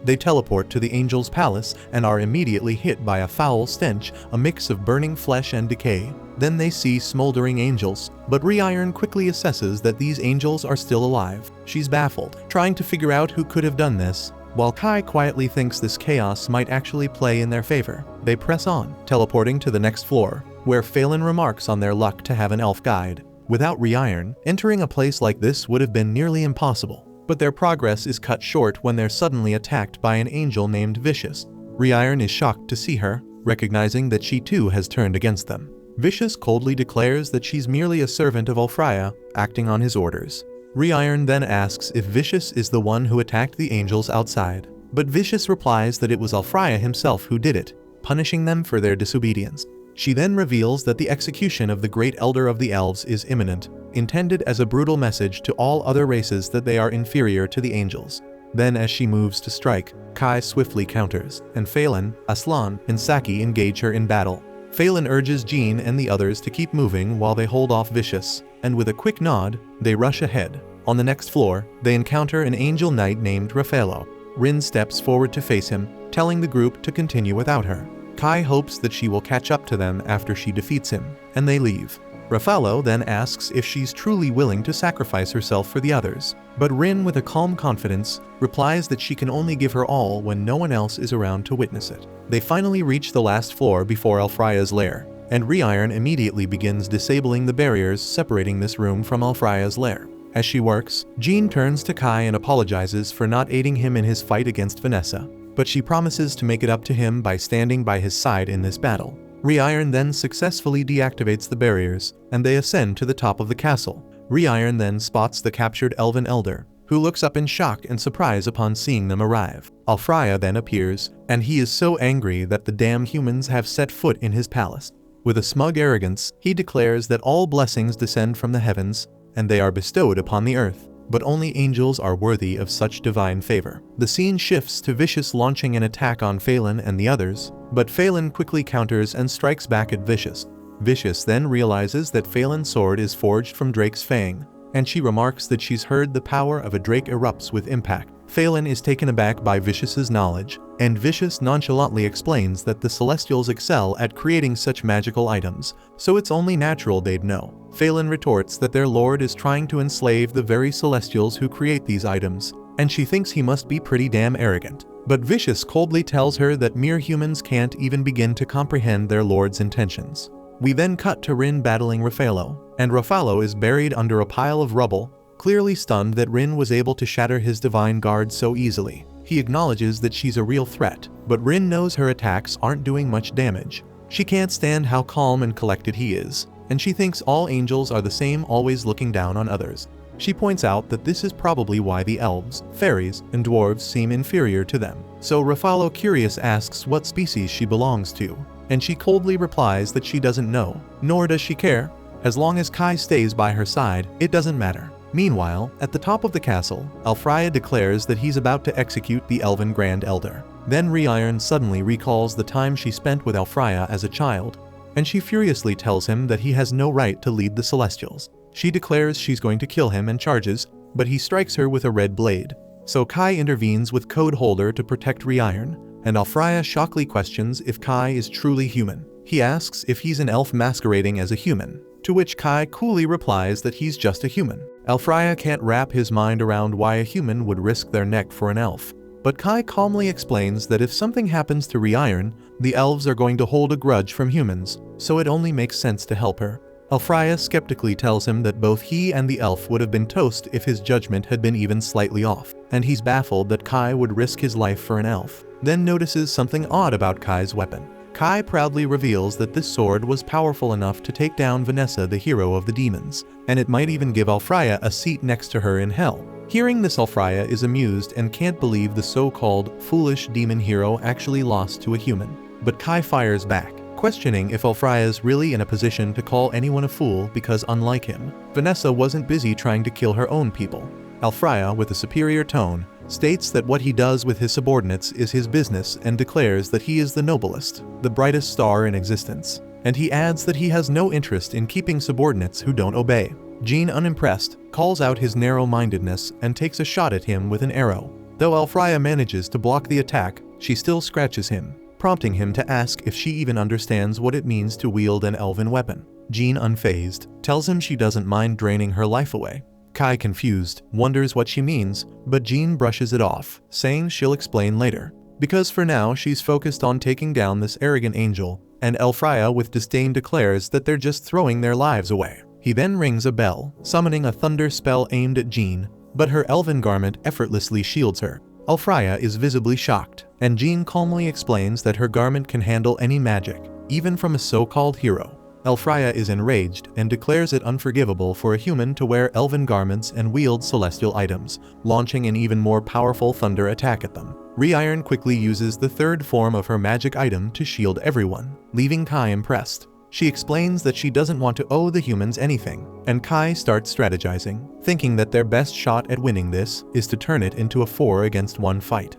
They teleport to the Angel's Palace and are immediately hit by a foul stench, a mix of burning flesh and decay. Then they see smoldering angels, but Reiron quickly assesses that these angels are still alive. She's baffled, trying to figure out who could have done this, While Kai quietly thinks this chaos might actually play in their favor, they press on, teleporting to the next floor, where Phelan remarks on their luck to have an elf guide. Without Reiron, entering a place like this would have been nearly impossible, but their progress is cut short when they're suddenly attacked by an angel named Vicious. Reiron is shocked to see her, recognizing that she too has turned against them. Vicious coldly declares that she's merely a servant of Ulfraya, acting on his orders. Reiron then asks if Vicious is the one who attacked the angels outside, but Vicious replies that it was Ulfraya himself who did it, punishing them for their disobedience. She then reveals that the execution of the Great Elder of the Elves is imminent, intended as a brutal message to all other races that they are inferior to the angels. Then as she moves to strike, Kai swiftly counters, and Phelan, Aslan, and Saki engage her in battle. Phelan urges Jean and the others to keep moving while they hold off Vicious, and with a quick nod, they rush ahead. On the next floor, they encounter an angel knight named Raffaello. Rin steps forward to face him, telling the group to continue without her. Kai hopes that she will catch up to them after she defeats him, and they leave. Raffaello then asks if she's truly willing to sacrifice herself for the others, but Rin, with a calm confidence, replies that she can only give her all when no one else is around to witness it. They finally reach the last floor before Ulfraya's lair, and Reiron immediately begins disabling the barriers separating this room from Ulfraya's lair. As she works, Jean turns to Kai and apologizes for not aiding him in his fight against Vanessa, but she promises to make it up to him by standing by his side in this battle. Reiron then successfully deactivates the barriers, and they ascend to the top of the castle. Reiron then spots the captured Elven Elder, who looks up in shock and surprise upon seeing them arrive. Ulfraya then appears, and he is so angry that the damn humans have set foot in his palace. With a smug arrogance, he declares that all blessings descend from the heavens, and they are bestowed upon the earth, but only angels are worthy of such divine favor. The scene shifts to Vicious launching an attack on Phelan and the others, but Phelan quickly counters and strikes back at Vicious. Vicious then realizes that Phelan's sword is forged from Drake's fang, and she remarks that she's heard the power of a drake erupts with impact. Phelan is taken aback by Vicious's knowledge, and Vicious nonchalantly explains that the Celestials excel at creating such magical items, so it's only natural they'd know. Phelan retorts that their lord is trying to enslave the very Celestials who create these items, and she thinks he must be pretty damn arrogant. But Vicious coldly tells her that mere humans can't even begin to comprehend their lord's intentions. We then cut to Rin battling Raffaello, and Raffaello is buried under a pile of rubble, clearly stunned that Rin was able to shatter his divine guard so easily. He acknowledges that she's a real threat, but Rin knows her attacks aren't doing much damage. She can't stand how calm and collected he is, and she thinks all angels are the same, always looking down on others. She points out that this is probably why the elves, fairies, and dwarves seem inferior to them. So Raffaello, curious, asks what species she belongs to, and she coldly replies that she doesn't know, nor does she care. As long as Kai stays by her side, it doesn't matter. Meanwhile, at the top of the castle, Ulfraya declares that he's about to execute the Elven Grand Elder. Then Reiron suddenly recalls the time she spent with Ulfraya as a child, and she furiously tells him that he has no right to lead the Celestials. She declares she's going to kill him and charges, but he strikes her with a red blade. So Kai intervenes with Code Holder to protect Reiron, and Ulfraya shockingly questions if Kai is truly human. He asks if he's an elf masquerading as a human, to which Kai coolly replies that he's just a human. Ulfraya can't wrap his mind around why a human would risk their neck for an elf, but Kai calmly explains that if something happens to Reiron, the elves are going to hold a grudge from humans, so it only makes sense to help her. Ulfraya skeptically tells him that both he and the elf would have been toast if his judgment had been even slightly off, and he's baffled that Kai would risk his life for an elf. Then notices something odd about Kai's weapon. Kai proudly reveals that this sword was powerful enough to take down Vanessa, the hero of the demons, and it might even give Ulfraya a seat next to her in hell. Hearing this, Ulfraya is amused and can't believe the so-called foolish demon hero actually lost to a human. But Kai fires back, questioning if Ulfraya's really in a position to call anyone a fool because, unlike him, Vanessa wasn't busy trying to kill her own people. Ulfraya, with a superior tone, states that what he does with his subordinates is his business and declares that he is the noblest, the brightest star in existence, and he adds that he has no interest in keeping subordinates who don't obey. Jean, unimpressed, calls out his narrow-mindedness and takes a shot at him with an arrow. Though Ulfraya manages to block the attack, she still scratches him, prompting him to ask if she even understands what it means to wield an elven weapon. Jean, unfazed, tells him she doesn't mind draining her life away. Kai, confused, wonders what she means, but Jean brushes it off, saying she'll explain later. Because for now she's focused on taking down this arrogant angel, and Elfraya with disdain declares that they're just throwing their lives away. He then rings a bell, summoning a thunder spell aimed at Jean, but her elven garment effortlessly shields her. Elfraya is visibly shocked, and Jean calmly explains that her garment can handle any magic, even from a so-called hero. Elfraya is enraged and declares it unforgivable for a human to wear elven garments and wield celestial items, launching an even more powerful thunder attack at them. Reiron quickly uses the third form of her magic item to shield everyone, leaving Kai impressed. She explains that she doesn't want to owe the humans anything, and Kai starts strategizing, thinking that their best shot at winning this is to turn it into a 4-against-1 fight.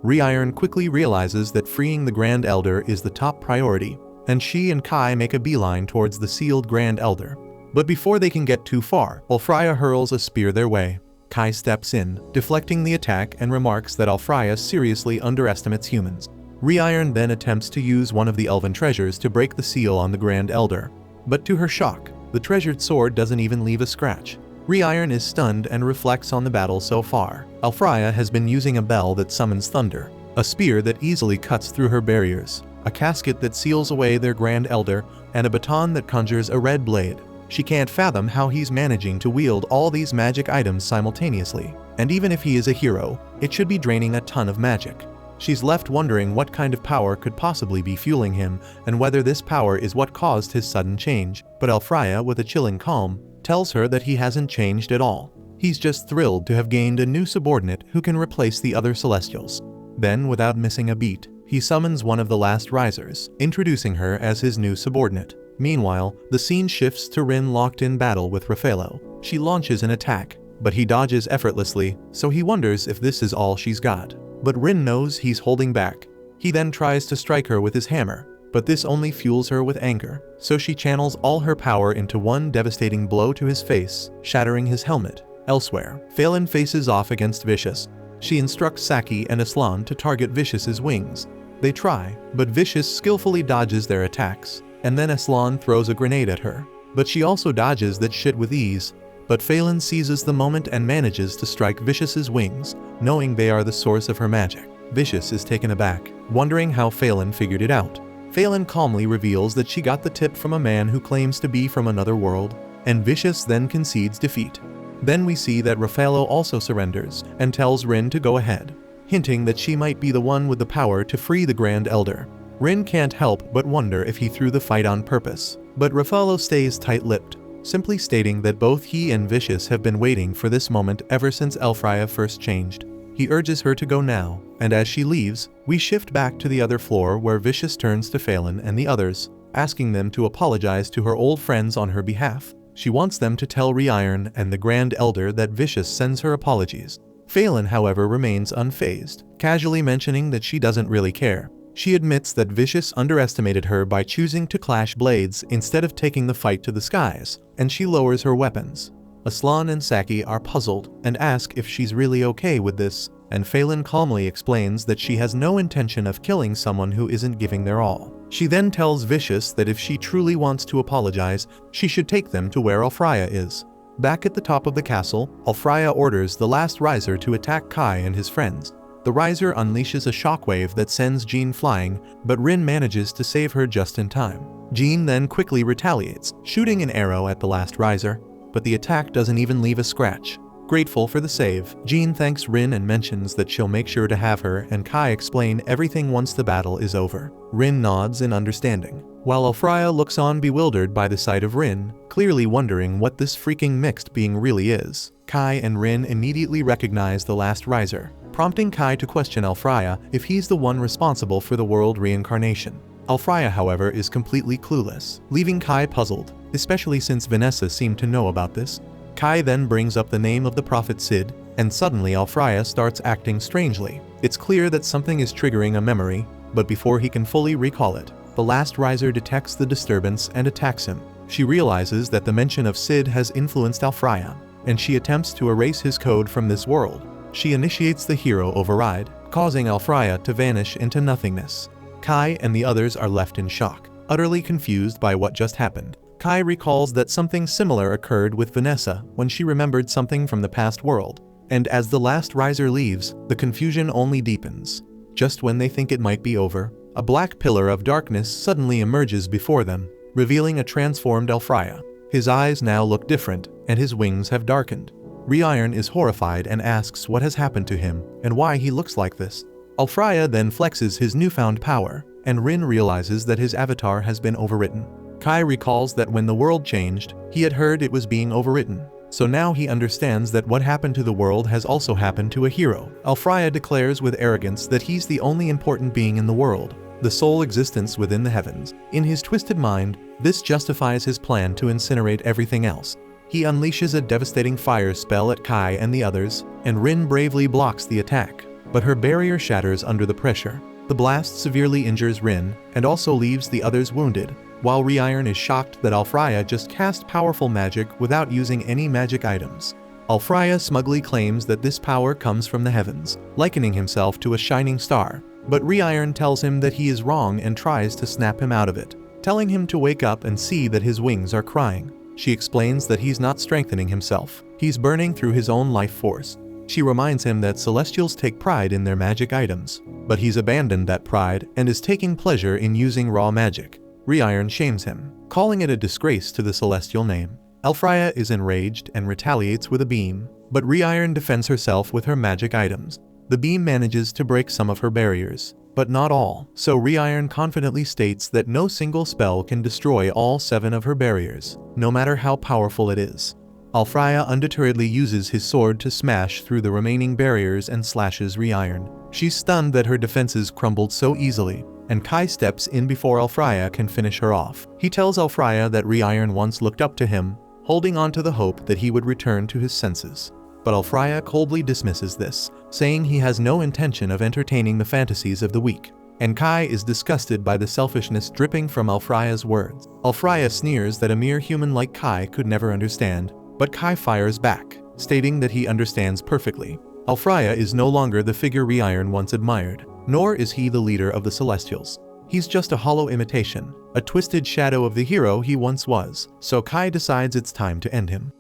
Reiron quickly realizes that freeing the Grand Elder is the top priority, and she and Kai make a beeline towards the sealed Grand Elder. But before they can get too far, Elfraya hurls a spear their way. Kai steps in, deflecting the attack, and remarks that Elfraya seriously underestimates humans. Reiron then attempts to use one of the elven treasures to break the seal on the Grand Elder. But to her shock, the treasured sword doesn't even leave a scratch. Reiron is stunned and reflects on the battle so far. Elfraya has been using a bell that summons thunder, a spear that easily cuts through her barriers, a casket that seals away their Grand Elder, and a baton that conjures a red blade. She can't fathom how he's managing to wield all these magic items simultaneously, and even if he is a hero, it should be draining a ton of magic. She's left wondering what kind of power could possibly be fueling him, and whether this power is what caused his sudden change, but Elfraya, with a chilling calm, tells her that he hasn't changed at all. He's just thrilled to have gained a new subordinate who can replace the other Celestials. Then, without missing a beat, he summons one of the last risers, introducing her as his new subordinate. Meanwhile, the scene shifts to Rin locked in battle with Raffaello. She launches an attack, but he dodges effortlessly, so he wonders if this is all she's got. But Rin knows he's holding back. He then tries to strike her with his hammer, but this only fuels her with anger, so she channels all her power into one devastating blow to his face, shattering his helmet. Elsewhere, Phelan faces off against Vicious. She instructs Saki and Aslan to target Vicious's wings. They try, but Vicious skillfully dodges their attacks, and then Aslan throws a grenade at her. But she also dodges that shit with ease. But Phelan seizes the moment and manages to strike Vicious's wings, knowing they are the source of her magic. Vicious is taken aback, wondering how Phelan figured it out. Phelan calmly reveals that she got the tip from a man who claims to be from another world, and Vicious then concedes defeat. Then we see that Raffaello also surrenders and tells Rin to go ahead, hinting that she might be the one with the power to free the Grand Elder. Rin can't help but wonder if he threw the fight on purpose, but Raffaello stays tight-lipped, simply stating that both he and Vicious have been waiting for this moment ever since Elfraya first changed. He urges her to go now, and as she leaves, we shift back to the other floor where Vicious turns to Phelan and the others, asking them to apologize to her old friends on her behalf. She wants them to tell Reiron and the Grand Elder that Vicious sends her apologies. Phelan, however, remains unfazed, casually mentioning that she doesn't really care. She admits that Vicious underestimated her by choosing to clash blades instead of taking the fight to the skies, and she lowers her weapons. Aslan and Saki are puzzled and ask if she's really okay with this, and Phelan calmly explains that she has no intention of killing someone who isn't giving their all. She then tells Vicious that if she truly wants to apologize, she should take them to where Elfraya is. Back at the top of the castle, Elfraya orders the last riser to attack Kai and his friends. The riser unleashes a shockwave that sends Jean flying, but Rin manages to save her just in time. Jean then quickly retaliates, shooting an arrow at the last riser, but the attack doesn't even leave a scratch. Grateful for the save, Jean thanks Rin and mentions that she'll make sure to have her and Kai explain everything once the battle is over. Rin nods in understanding, while Elfraya looks on bewildered by the sight of Rin, clearly wondering what this freaking mixed being really is. Kai and Rin immediately recognize the last riser, prompting Kai to question Elfraya if he's the one responsible for the world reincarnation. Elfraya, however, is completely clueless, leaving Kai puzzled, especially since Vanessa seemed to know about this. Kai then brings up the name of the prophet Sid, and suddenly Elfraya starts acting strangely. It's clear that something is triggering a memory, but before he can fully recall it, the last riser detects the disturbance and attacks him. She realizes that the mention of Sid has influenced Elfraya, and she attempts to erase his code from this world. She initiates the hero override, causing Elfraya to vanish into nothingness. Kai and the others are left in shock, utterly confused by what just happened. Kai recalls that something similar occurred with Vanessa when she remembered something from the past world. And as the last riser leaves, the confusion only deepens. Just when they think it might be over, a black pillar of darkness suddenly emerges before them, revealing a transformed Alfraya. His eyes now look different, and his wings have darkened. Reiron is horrified and asks what has happened to him, and why he looks like this. Alfraya then flexes his newfound power, and Rin realizes that his avatar has been overwritten. Kai recalls that when the world changed, he had heard it was being overwritten. So now he understands that what happened to the world has also happened to a hero. Alfraya declares with arrogance that he's the only important being in the world, the sole existence within the heavens. In his twisted mind, this justifies his plan to incinerate everything else. He unleashes a devastating fire spell at Kai and the others, and Rin bravely blocks the attack, but her barrier shatters under the pressure. The blast severely injures Rin, and also leaves the others wounded, while Reiron is shocked that Alfraya just cast powerful magic without using any magic items. Alfraya smugly claims that this power comes from the heavens, likening himself to a shining star, but Reiron tells him that he is wrong and tries to snap him out of it, telling him to wake up and see that his wings are crying. She explains that he's not strengthening himself, he's burning through his own life force. She reminds him that Celestials take pride in their magic items, but he's abandoned that pride and is taking pleasure in using raw magic. Reiron shames him, calling it a disgrace to the celestial name. Alfraya is enraged and retaliates with a beam, but Reiron defends herself with her magic items. The beam manages to break some of her barriers, but not all, so Reiron confidently states that no single spell can destroy all 7 of her barriers, no matter how powerful it is. Alfraya undeterredly uses his sword to smash through the remaining barriers and slashes Reiron. She's stunned that her defenses crumbled so easily, and Kai steps in before Alfraya can finish her off. He tells Alfraya that Reiron once looked up to him, holding on to the hope that he would return to his senses. But Alfraya coldly dismisses this, saying he has no intention of entertaining the fantasies of the weak. And Kai is disgusted by the selfishness dripping from Alfraya's words. Alfraya sneers that a mere human like Kai could never understand, but Kai fires back, stating that he understands perfectly. Alfraya is no longer the figure Reiron once admired, nor is he the leader of the Celestials. He's just a hollow imitation, a twisted shadow of the hero he once was, so Kai decides it's time to end him.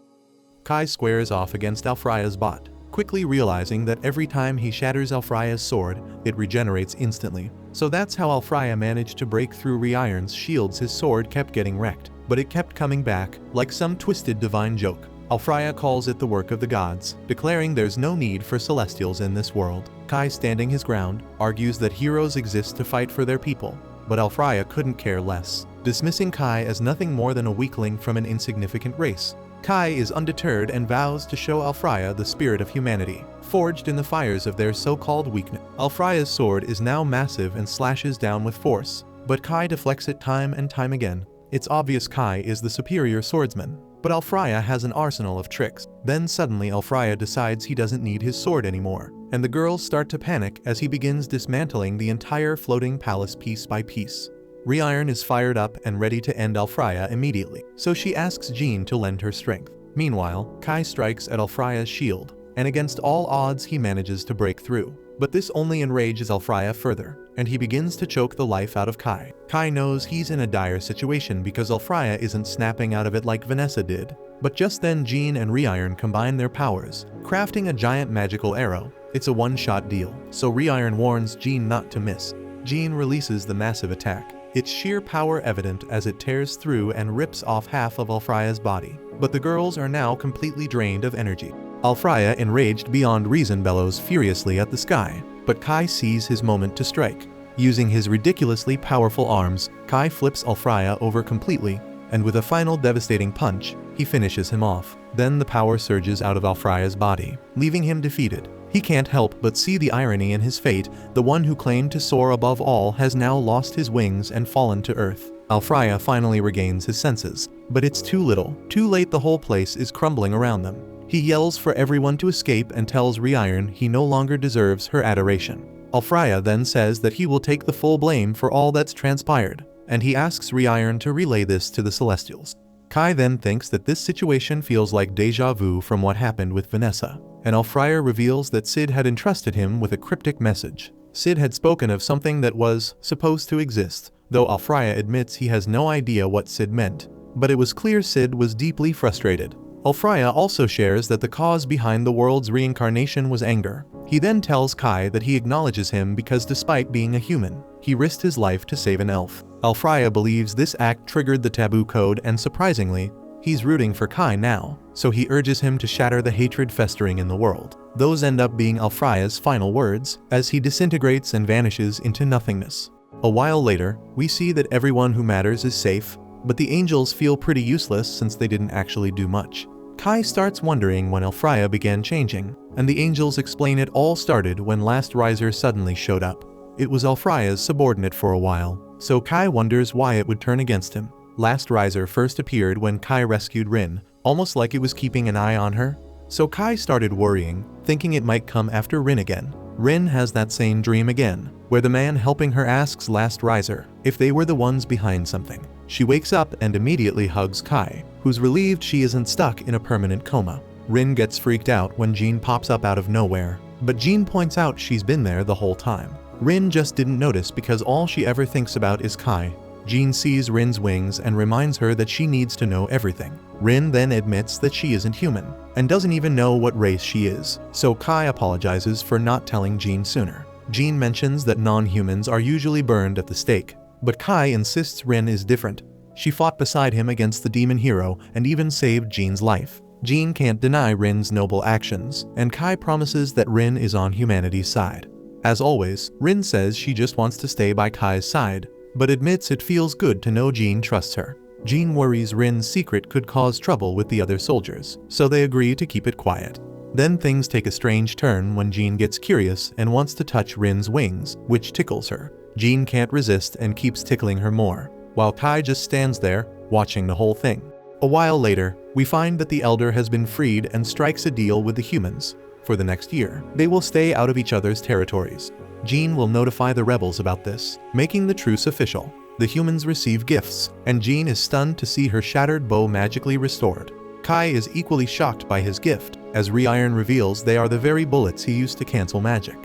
Kai squares off against Alfraya's bot, quickly realizing that every time he shatters Alfraya's sword, it regenerates instantly. So that's how Alfraya managed to break through Reiron's shields. His sword kept getting wrecked, but it kept coming back, like some twisted divine joke. Alfraya calls it the work of the gods, declaring there's no need for Celestials in this world. Kai, standing his ground, argues that heroes exist to fight for their people, but Alfraya couldn't care less, dismissing Kai as nothing more than a weakling from an insignificant race. Kai is undeterred and vows to show Alfraya the spirit of humanity, forged in the fires of their so-called weakness. Alfraya's sword is now massive and slashes down with force, but Kai deflects it time and time again. It's obvious Kai is the superior swordsman, but Alfraya has an arsenal of tricks. Then suddenly Alfraya decides he doesn't need his sword anymore, and the girls start to panic as he begins dismantling the entire floating palace piece by piece. Reiron is fired up and ready to end Alfraya immediately, so she asks Jean to lend her strength. Meanwhile, Kai strikes at Alfraya's shield, and against all odds he manages to break through. But this only enrages Alfraya further, and he begins to choke the life out of Kai. Kai knows he's in a dire situation because Alfraya isn't snapping out of it like Vanessa did. But just then Jean and Reiron combine their powers, crafting a giant magical arrow. It's a one-shot deal, so Reiron warns Jean not to miss. Jean releases the massive attack, its sheer power evident as it tears through and rips off half of Alfraya's body. But the girls are now completely drained of energy. Alfraya, enraged beyond reason, bellows furiously at the sky, but Kai sees his moment to strike. Using his ridiculously powerful arms, Kai flips Alfraya over completely, and with a final devastating punch, he finishes him off. Then the power surges out of Alfraya's body, leaving him defeated. He can't help but see the irony in his fate. The one who claimed to soar above all has now lost his wings and fallen to earth. Alfraya finally regains his senses, but it's too little. Too late, the whole place is crumbling around them. He yells for everyone to escape and tells Reiron he no longer deserves her adoration. Alfraya then says that he will take the full blame for all that's transpired, and he asks Reiron to relay this to the Celestials. Kai then thinks that this situation feels like deja vu from what happened with Vanessa, and Alfraya reveals that Sid had entrusted him with a cryptic message. Sid had spoken of something that was supposed to exist, though Alfraya admits he has no idea what Sid meant. but it was clear Sid was deeply frustrated. Alfraya also shares that the cause behind the world's reincarnation was anger. He then tells Kai that he acknowledges him because despite being a human, he risked his life to save an elf. Alfraya believes this act triggered the taboo code, and surprisingly, he's rooting for Kai now, so he urges him to shatter the hatred festering in the world. Those end up being Alfraya's final words, as he disintegrates and vanishes into nothingness. A while later, we see that everyone who matters is safe, but the angels feel pretty useless since they didn't actually do much. Kai starts wondering when Alfraya began changing, and the angels explain it all started when Last Riser suddenly showed up. It was Alfraya's subordinate for a while, so Kai wonders why it would turn against him. Last Riser first appeared when Kai rescued Rin, almost like it was keeping an eye on her. So Kai started worrying, thinking it might come after Rin again. Rin has that same dream again, where the man helping her asks Last Riser if they were the ones behind something. She wakes up and immediately hugs Kai, who's relieved she isn't stuck in a permanent coma. Rin gets freaked out when Jean pops up out of nowhere, but Jean points out she's been there the whole time. Rin just didn't notice because all she ever thinks about is Kai. Jean sees Rin's wings and reminds her that she needs to know everything. Rin then admits that she isn't human, and doesn't even know what race she is, so Kai apologizes for not telling Jean sooner. Jean mentions that non-humans are usually burned at the stake, but Kai insists Rin is different. She fought beside him against the demon hero and even saved Jean's life. Jean can't deny Rin's noble actions, and Kai promises that Rin is on humanity's side. As always, Rin says she just wants to stay by Kai's side, but admits it feels good to know Jean trusts her. Jean worries Rin's secret could cause trouble with the other soldiers, so they agree to keep it quiet. Then things take a strange turn when Jean gets curious and wants to touch Rin's wings, which tickles her. Jean can't resist and keeps tickling her more, while Kai just stands there, watching the whole thing. A while later, we find that the Elder has been freed and strikes a deal with the humans. For the next year, they will stay out of each other's territories. Jean will notify the rebels about this, making the truce official. The humans receive gifts, and Jean is stunned to see her shattered bow magically restored. Kai is equally shocked by his gift, as Reiron reveals they are the very bullets he used to cancel magic.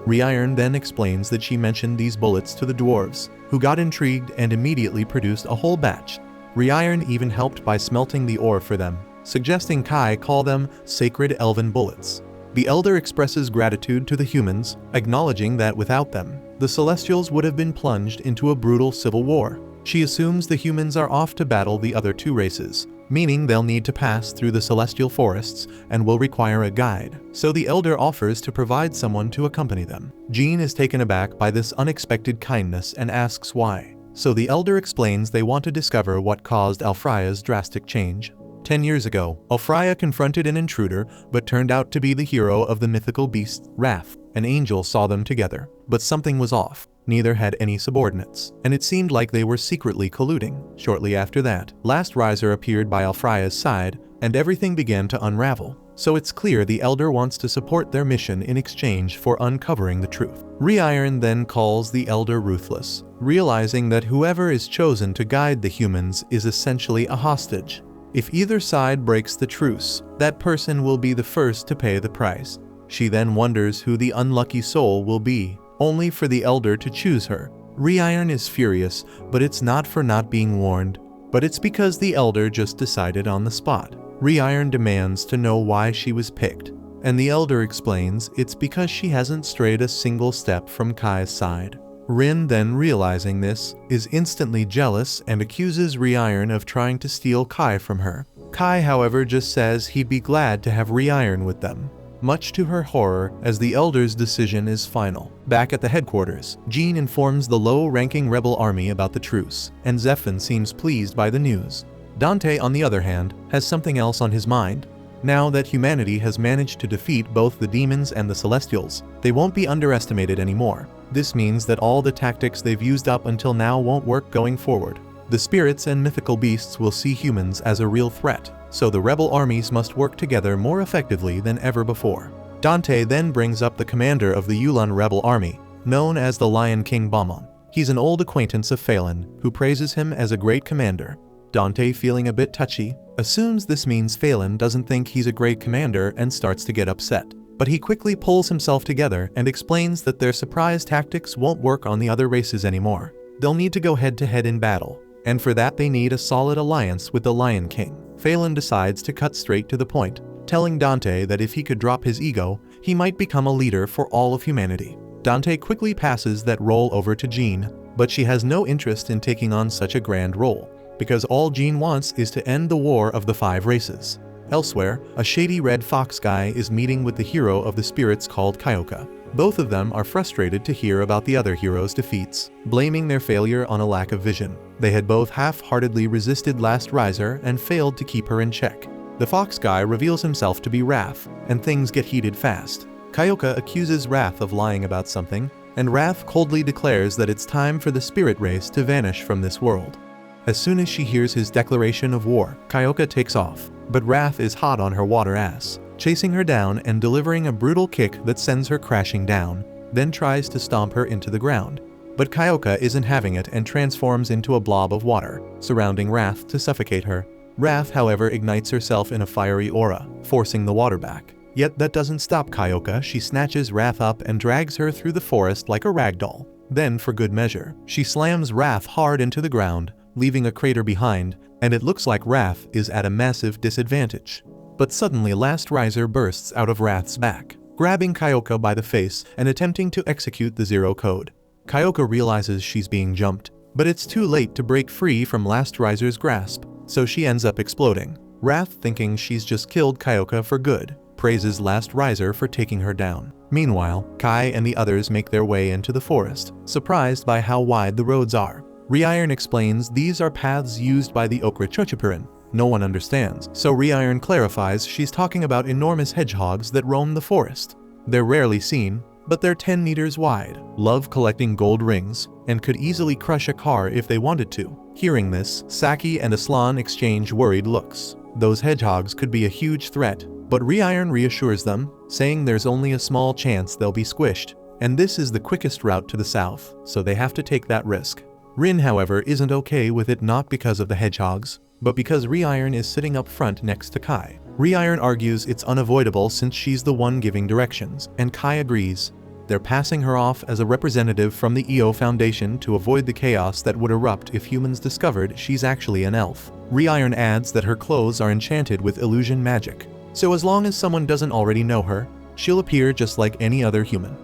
Reiron then explains that she mentioned these bullets to the dwarves, who got intrigued and immediately produced a whole batch. Reiron even helped by smelting the ore for them, suggesting Kai call them sacred elven bullets. The Elder expresses gratitude to the humans, acknowledging that without them, the Celestials would have been plunged into a brutal civil war. She assumes the humans are off to battle the other two races, meaning they'll need to pass through the celestial forests and will require a guide, so the Elder offers to provide someone to accompany them. Jean is taken aback by this unexpected kindness and asks why, so the Elder explains they want to discover what caused Alfraya's drastic change. 10 years ago, Alfraya confronted an intruder but turned out to be the hero of the mythical beast, Wrath. An angel saw them together, but something was off. Neither had any subordinates, and it seemed like they were secretly colluding. Shortly after that, Last Riser appeared by Alfraya's side, and everything began to unravel. So it's clear the Elder wants to support their mission in exchange for uncovering the truth. Reiron then calls the Elder ruthless, realizing that whoever is chosen to guide the humans is essentially a hostage. If either side breaks the truce, that person will be the first to pay the price. She then wonders who the unlucky soul will be, only for the Elder to choose her. Reiron is furious, but it's not for not being warned, but it's because the Elder just decided on the spot. Reiron demands to know why she was picked, and the Elder explains it's because she hasn't strayed a single step from Kai's side. Rin, then realizing this, is instantly jealous and accuses Reiron of trying to steal Kai from her. Kai, however, just says he'd be glad to have Reiron with them, much to her horror, as the Elder's decision is final. Back at the headquarters, Jean informs the low-ranking rebel army about the truce, and Zephyr seems pleased by the news. Dante, on the other hand, has something else on his mind. Now that humanity has managed to defeat both the demons and the Celestials, they won't be underestimated anymore. This means that all the tactics they've used up until now won't work going forward. The spirits and mythical beasts will see humans as a real threat, so the rebel armies must work together more effectively than ever before. Dante then brings up the commander of the Yulan rebel army, known as the Lion King Bamon. He's an old acquaintance of Phelan, who praises him as a great commander. Dante, feeling a bit touchy, assumes this means Phelan doesn't think he's a great commander and starts to get upset. But he quickly pulls himself together and explains that their surprise tactics won't work on the other races anymore. They'll need to go head-to-head in battle. and for that they need a solid alliance with the Lion King. Phelan decides to cut straight to the point, telling Dante that if he could drop his ego, he might become a leader for all of humanity. Dante quickly passes that role over to Jean, but she has no interest in taking on such a grand role, because all Jean wants is to end the war of the 5 races. Elsewhere, a shady red fox guy is meeting with the hero of the spirits called Kyoka. Both of them are frustrated to hear about the other hero's defeats, blaming their failure on a lack of vision. They had both half-heartedly resisted Last Riser and failed to keep her in check. The fox guy reveals himself to be Wrath, and things get heated fast. Kyoka accuses Wrath of lying about something, and Wrath coldly declares that it's time for the spirit race to vanish from this world. As soon as she hears his declaration of war, Kyoka takes off, but Wrath is hot on her water ass, chasing her down and delivering a brutal kick that sends her crashing down, then tries to stomp her into the ground. But Kyoka isn't having it and transforms into a blob of water, surrounding Wrath to suffocate her. Wrath, however, ignites herself in a fiery aura, forcing the water back. Yet that doesn't stop Kyoka. She snatches Wrath up and drags her through the forest like a ragdoll. Then, for good measure, she slams Wrath hard into the ground, leaving a crater behind, and it looks like Wrath is at a massive disadvantage. But suddenly Last Riser bursts out of Wrath's back, grabbing Kyoka by the face and attempting to execute the Zero Code. Kyoka realizes she's being jumped, but it's too late to break free from Last Riser's grasp, so she ends up exploding. Wrath, thinking she's just killed Kyoka for good, praises Last Riser for taking her down. Meanwhile, Kai and the others make their way into the forest, surprised by how wide the roads are. Reiron explains these are paths used by the Okra Chochipurin. No one understands, so Reiron clarifies she's talking about enormous hedgehogs that roam the forest. They're rarely seen, but they're 10 meters wide, love collecting gold rings, and could easily crush a car if they wanted to. Hearing this, Saki and Aslan exchange worried looks. Those hedgehogs could be a huge threat, but Reiron reassures them, saying there's only a small chance they'll be squished, and this is the quickest route to the south, so they have to take that risk. Rin, however, isn't okay with it, not because of the hedgehogs, but because Reiron is sitting up front next to Kai. Reiron argues it's unavoidable since she's the one giving directions, and Kai agrees. They're passing her off as a representative from the EO Foundation to avoid the chaos that would erupt if humans discovered she's actually an elf. Reiron adds that her clothes are enchanted with illusion magic, so as long as someone doesn't already know her, she'll appear just like any other human.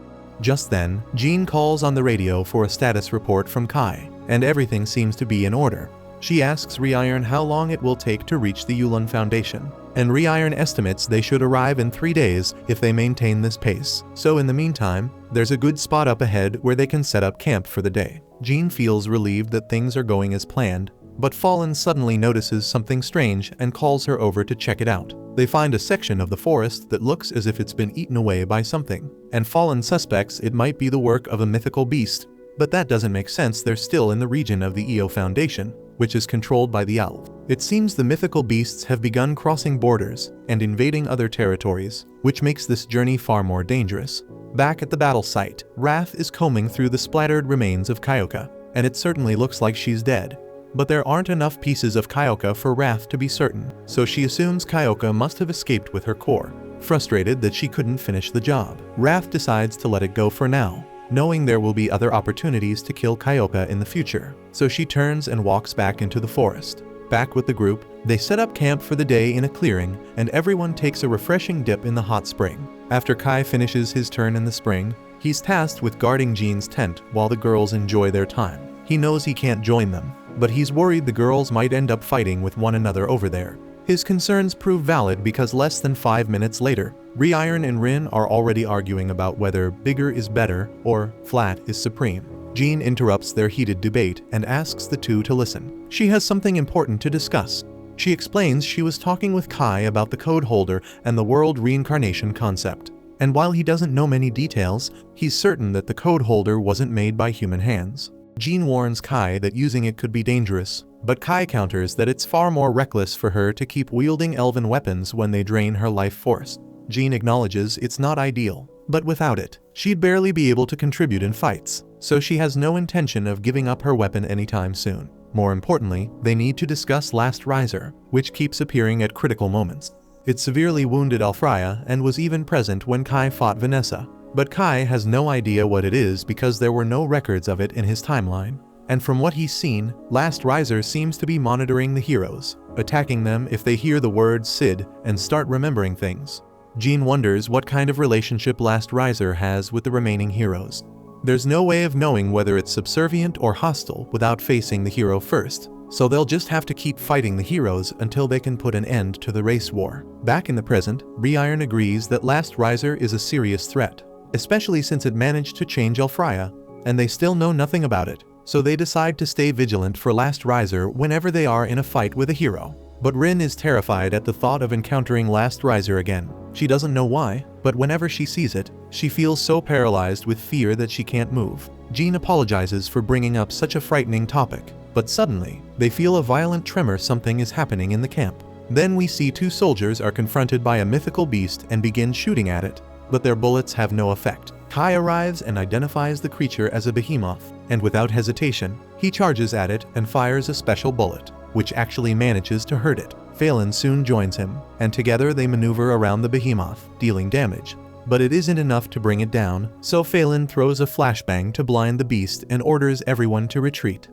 Just then, Jean calls on the radio for a status report from Kai, and everything seems to be in order. She asks Reiron how long it will take to reach the Yulon Foundation, and Reiron estimates they should arrive in 3 days if they maintain this pace. So in the meantime, there's a good spot up ahead where they can set up camp for the day. Jean feels relieved that things are going as planned, but Fallen suddenly notices something strange and calls her over to check it out. They find a section of the forest that looks as if it's been eaten away by something, and Fallen suspects it might be the work of a mythical beast, but that doesn't make sense. They're still in the region of the EO Foundation, which is controlled by the Owl. It seems the mythical beasts have begun crossing borders and invading other territories, which makes this journey far more dangerous. Back at the battle site, Wrath is combing through the splattered remains of Kyoka, and it certainly looks like she's dead. But there aren't enough pieces of Kyoka for Wrath to be certain, so she assumes Kyoka must have escaped with her core. Frustrated that she couldn't finish the job, Wrath decides to let it go for now, knowing there will be other opportunities to kill Kyoka in the future, so she turns and walks back into the forest. Back with the group, they set up camp for the day in a clearing, and everyone takes a refreshing dip in the hot spring. After Kai finishes his turn in the spring, he's tasked with guarding Jean's tent while the girls enjoy their time. He knows he can't join them, but he's worried the girls might end up fighting with one another over there. His concerns prove valid because less than 5 minutes later, Reiron and Rin are already arguing about whether bigger is better or flat is supreme. Jean interrupts their heated debate and asks the two to listen. She has something important to discuss. She explains she was talking with Kai about the code holder and the world reincarnation concept. And while he doesn't know many details, he's certain that the code holder wasn't made by human hands. Jean warns Kai that using it could be dangerous, but Kai counters that it's far more reckless for her to keep wielding elven weapons when they drain her life force. Jean acknowledges it's not ideal, but without it, she'd barely be able to contribute in fights, so she has no intention of giving up her weapon anytime soon. More importantly, they need to discuss Last Riser, which keeps appearing at critical moments. It severely wounded Alfreya and was even present when Kai fought Vanessa, but Kai has no idea what it is because there were no records of it in his timeline. and from what he's seen, Last Riser seems to be monitoring the heroes, attacking them if they hear the word Sid and start remembering things. Jean wonders what kind of relationship Last Riser has with the remaining heroes. There's no way of knowing whether it's subservient or hostile without facing the hero first, so they'll just have to keep fighting the heroes until they can put an end to the race war. Back in the present, Rewritten agrees that Last Riser is a serious threat, especially since it managed to change Elfraya, and they still know nothing about it, so they decide to stay vigilant for Last Riser whenever they are in a fight with a hero. But Rin is terrified at the thought of encountering Last Riser again. She doesn't know why, but whenever she sees it, she feels so paralyzed with fear that she can't move. Jean apologizes for bringing up such a frightening topic, but suddenly, they feel a violent tremor. Something is happening in the camp. Then we see two soldiers are confronted by a mythical beast and begin shooting at it, but their bullets have no effect. Kai arrives and identifies the creature as a behemoth, and without hesitation, he charges at it and fires a special bullet, which actually manages to hurt it. Phelan soon joins him, and together they maneuver around the behemoth, dealing damage. But it isn't enough to bring it down, so Phelan throws a flashbang to blind the beast and orders everyone to retreat.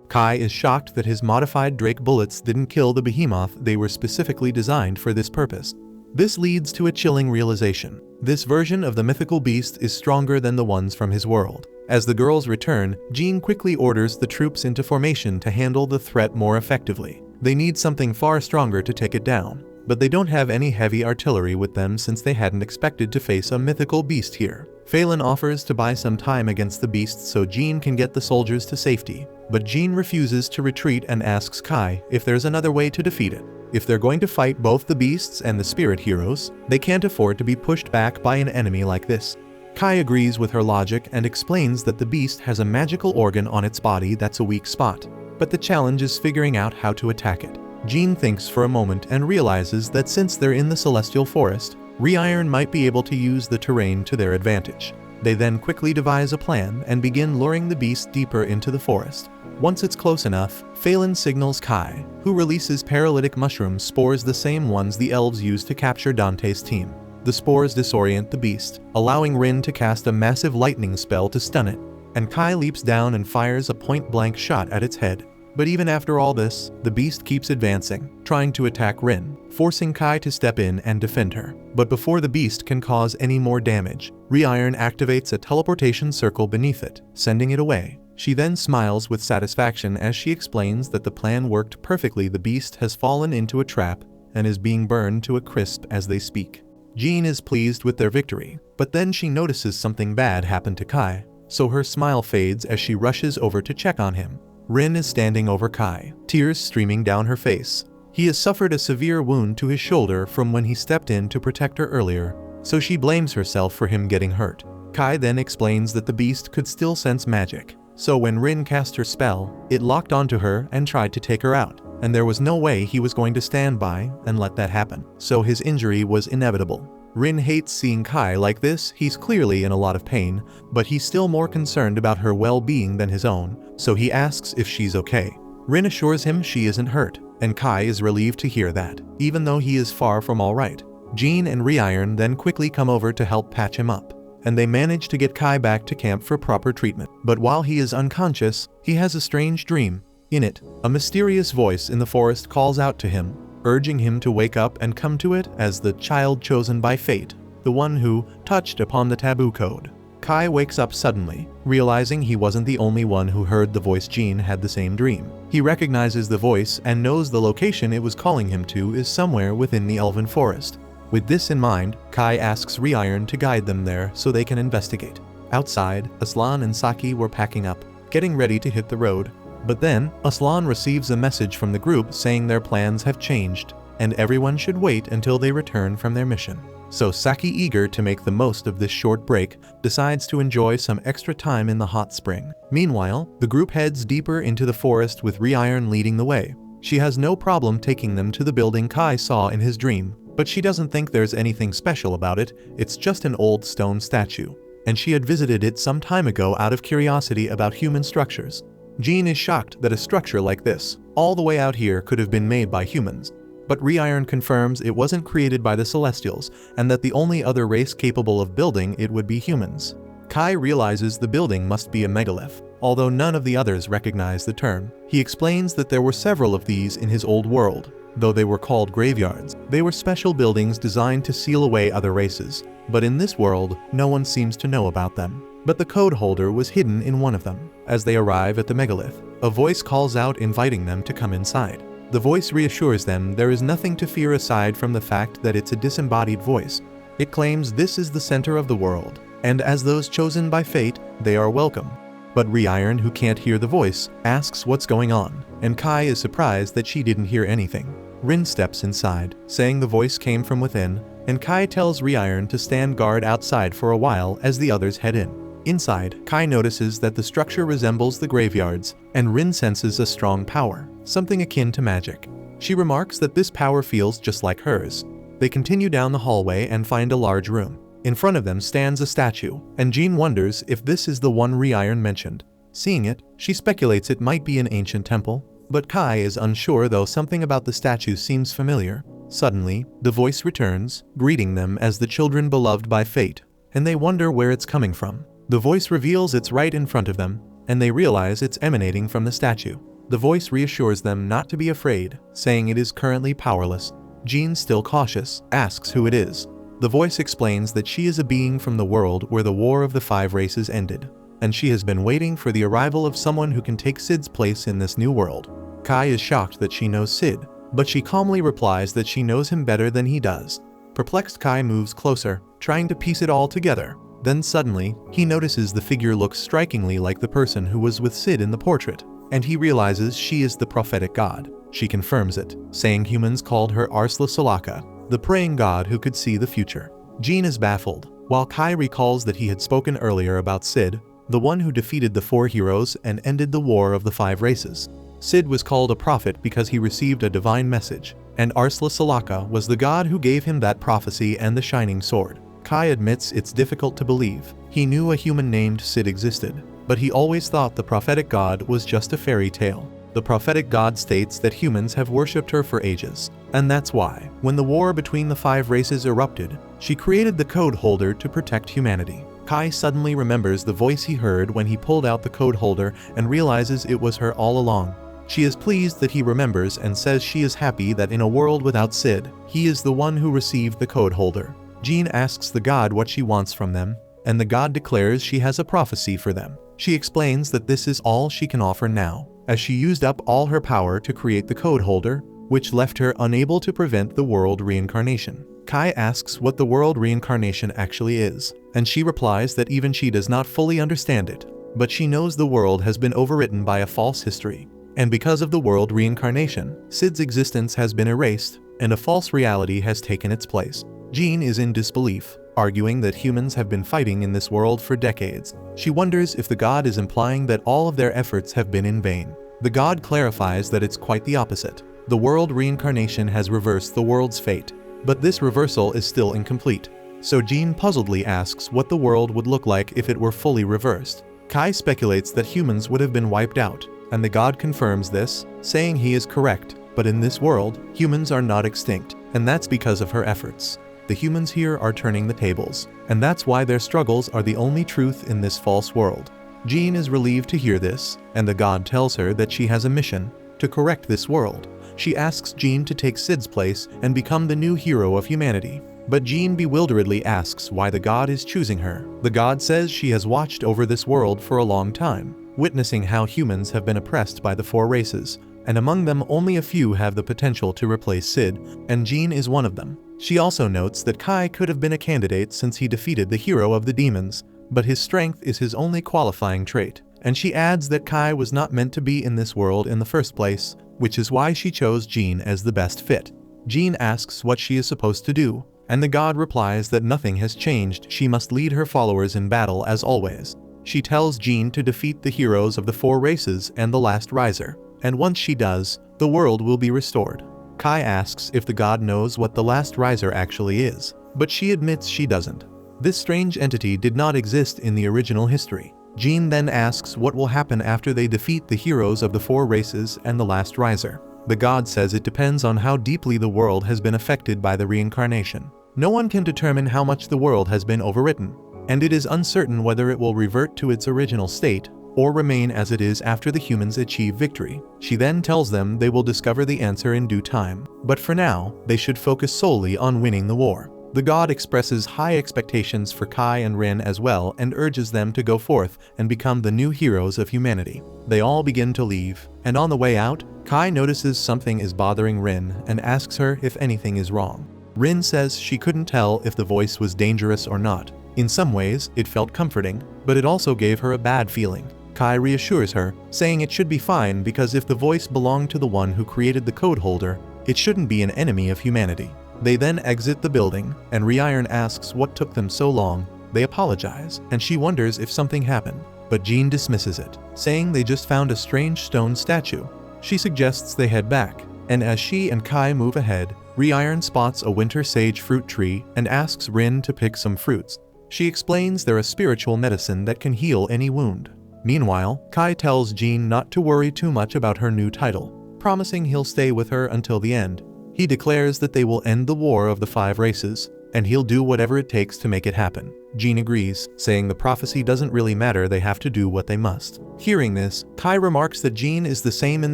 Kai is shocked that his modified Drake bullets didn't kill the behemoth. They were specifically designed for this purpose. This leads to a chilling realization. This version of the mythical beast is stronger than the ones from his world. As the girls return, Jean quickly orders the troops into formation to handle the threat more effectively. They need something far stronger to take it down, but they don't have any heavy artillery with them since they hadn't expected to face a mythical beast here. Phelan offers to buy some time against the beast so Jean can get the soldiers to safety, but Jean refuses to retreat and asks Kai if there's another way to defeat it. If they're going to fight both the beasts and the spirit heroes, they can't afford to be pushed back by an enemy like this. Kai agrees with her logic and explains that the beast has a magical organ on its body that's a weak spot, but the challenge is figuring out how to attack it. Jean thinks for a moment and realizes that since they're in the Celestial Forest, Rewritten might be able to use the terrain to their advantage. They then quickly devise a plan and begin luring the beast deeper into the forest. Once it's close enough, Phelan signals Kai, who releases paralytic mushroom spores, the same ones the elves used to capture Dante's team. The spores disorient the beast, allowing Rin to cast a massive lightning spell to stun it, and Kai leaps down and fires a point-blank shot at its head. But even after all this, the beast keeps advancing, trying to attack Rin, forcing Kai to step in and defend her. But before the beast can cause any more damage, Rewritten activates a teleportation circle beneath it, sending it away. She then smiles with satisfaction as she explains that the plan worked perfectly. The beast has fallen into a trap and is being burned to a crisp as they speak. Jean is pleased with their victory, but then she notices something bad happened to Kai, so her smile fades as she rushes over to check on him. Rin is standing over Kai, tears streaming down her face. He has suffered a severe wound to his shoulder from when he stepped in to protect her earlier, so she blames herself for him getting hurt. Kai then explains that the beast could still sense magic, so when Rin cast her spell, it locked onto her and tried to take her out, and there was no way he was going to stand by and let that happen, so his injury was inevitable. Rin hates seeing Kai like this. He's clearly in a lot of pain, but he's still more concerned about her well-being than his own, so he asks if she's okay. Rin assures him she isn't hurt, and Kai is relieved to hear that, even though he is far from all right. Jean and Rewritten then quickly come over to help patch him up, and they manage to get Kai back to camp for proper treatment. But while he is unconscious, he has a strange dream. In it, a mysterious voice in the forest calls out to him, urging him to wake up and come to it as the child chosen by fate, the one who touched upon the taboo code. Kai wakes up suddenly, realizing he wasn't the only one who heard the voice. Jean had the same dream. He recognizes the voice and knows the location it was calling him to is somewhere within the Elven Forest. With this in mind, Kai asks Rewritten to guide them there so they can investigate. Outside, Aslan and Saki were packing up, getting ready to hit the road. But then, Aslan receives a message from the group saying their plans have changed, and everyone should wait until they return from their mission. So Saki, eager to make the most of this short break, decides to enjoy some extra time in the hot spring. Meanwhile, the group heads deeper into the forest with Rewritten leading the way. She has no problem taking them to the building Kai saw in his dream, but she doesn't think there's anything special about it. It's just an old stone statue, and she had visited it some time ago out of curiosity about human structures. Jean is shocked that a structure like this, all the way out here, could have been made by humans. But Rewritten confirms it wasn't created by the Celestials, and that the only other race capable of building it would be humans. Kai realizes the building must be a megalith, although none of the others recognize the term. He explains that there were several of these in his old world. Though they were called graveyards, they were special buildings designed to seal away other races. But in this world, no one seems to know about them. But the code holder was hidden in one of them. As they arrive at the megalith, a voice calls out inviting them to come inside. The voice reassures them there is nothing to fear aside from the fact that it's a disembodied voice. It claims this is the center of the world, and as those chosen by fate, they are welcome. But Rewritten, who can't hear the voice, asks what's going on, and Kai is surprised that she didn't hear anything. Rin steps inside, saying the voice came from within, and Kai tells Rewritten to stand guard outside for a while as the others head in. Inside, Kai notices that the structure resembles the graveyards, and Rin senses a strong power, something akin to magic. She remarks that this power feels just like hers. They continue down the hallway and find a large room. In front of them stands a statue, and Jean wonders if this is the one Rewritten mentioned. Seeing it, she speculates it might be an ancient temple, but Kai is unsure though something about the statue seems familiar. Suddenly, the voice returns, greeting them as the children beloved by fate, and they wonder where it's coming from. The voice reveals it's right in front of them, and they realize it's emanating from the statue. The voice reassures them not to be afraid, saying it is currently powerless. Jean, still cautious, asks who it is. The voice explains that she is a being from the world where the War of the Five Races ended, and she has been waiting for the arrival of someone who can take Sid's place in this new world. Kai is shocked that she knows Sid, but she calmly replies that she knows him better than he does. Perplexed, Kai moves closer, trying to piece it all together. Then suddenly, he notices the figure looks strikingly like the person who was with Sid in the portrait, and he realizes she is the prophetic god. She confirms it, saying humans called her Arsla Salaka, the praying god who could see the future. Jean is baffled, while Kai recalls that he had spoken earlier about Sid, the one who defeated the four heroes and ended the War of the Five Races. Sid was called a prophet because he received a divine message, and Arsla Salaka was the god who gave him that prophecy and the shining sword. Kai admits it's difficult to believe. He knew a human named Sid existed, but he always thought the prophetic god was just a fairy tale. The prophetic god states that humans have worshipped her for ages, and that's why, when the war between the five races erupted, she created the code holder to protect humanity. Kai suddenly remembers the voice he heard when he pulled out the code holder and realizes it was her all along. She is pleased that he remembers and says she is happy that in a world without Sid, he is the one who received the code holder. Jean asks the god what she wants from them, and the god declares she has a prophecy for them. She explains that this is all she can offer now, as she used up all her power to create the code holder, which left her unable to prevent the world reincarnation. Kai asks what the world reincarnation actually is, and she replies that even she does not fully understand it, but she knows the world has been overwritten by a false history. And because of the world reincarnation, Sid's existence has been erased, and a false reality has taken its place. Jean is in disbelief, arguing that humans have been fighting in this world for decades. She wonders if the god is implying that all of their efforts have been in vain. The god clarifies that it's quite the opposite. The world reincarnation has reversed the world's fate, but this reversal is still incomplete. So Jean puzzledly asks what the world would look like if it were fully reversed. Kai speculates that humans would have been wiped out, and the god confirms this, saying he is correct, but in this world, humans are not extinct, and that's because of her efforts. The humans here are turning the tables, and that's why their struggles are the only truth in this false world. Jean is relieved to hear this, and the god tells her that she has a mission to correct this world. She asks Jean to take Sid's place and become the new hero of humanity. But Jean bewilderedly asks why the god is choosing her. The god says she has watched over this world for a long time, witnessing how humans have been oppressed by the four races, and among them only a few have the potential to replace Sid, and Jean is one of them. She also notes that Kai could have been a candidate since he defeated the hero of the demons, but his strength is his only qualifying trait, and she adds that Kai was not meant to be in this world in the first place, which is why she chose Jean as the best fit. Jean asks what she is supposed to do, and the god replies that nothing has changed. She must lead her followers in battle as always. She tells Jean to defeat the heroes of the four races and the last riser, and once she does, the world will be restored. Kai asks if the god knows what the last riser actually is, but she admits she doesn't. This strange entity did not exist in the original history. Jean then asks what will happen after they defeat the heroes of the four races and the last riser. The god says it depends on how deeply the world has been affected by the reincarnation. No one can determine how much the world has been overwritten, and it is uncertain whether it will revert to its original state, or remain as it is after the humans achieve victory. She then tells them they will discover the answer in due time, but for now, they should focus solely on winning the war. The god expresses high expectations for Kai and Rin as well and urges them to go forth and become the new heroes of humanity. They all begin to leave, and on the way out, Kai notices something is bothering Rin and asks her if anything is wrong. Rin says she couldn't tell if the voice was dangerous or not. In some ways, it felt comforting, but it also gave her a bad feeling. Kai reassures her, saying it should be fine because if the voice belonged to the one who created the code holder, it shouldn't be an enemy of humanity. They then exit the building, and Rewritten asks what took them so long. They apologize, and she wonders if something happened, but Jean dismisses it, saying they just found a strange stone statue. She suggests they head back, and as she and Kai move ahead, Rewritten spots a winter sage fruit tree and asks Rin to pick some fruits. She explains they're a spiritual medicine that can heal any wound. Meanwhile, Kai tells Jean not to worry too much about her new title, promising he'll stay with her until the end. He declares that they will end the war of the 5 races, and he'll do whatever it takes to make it happen. Jean agrees, saying the prophecy doesn't really matter, they have to do what they must. Hearing this, Kai remarks that Jean is the same in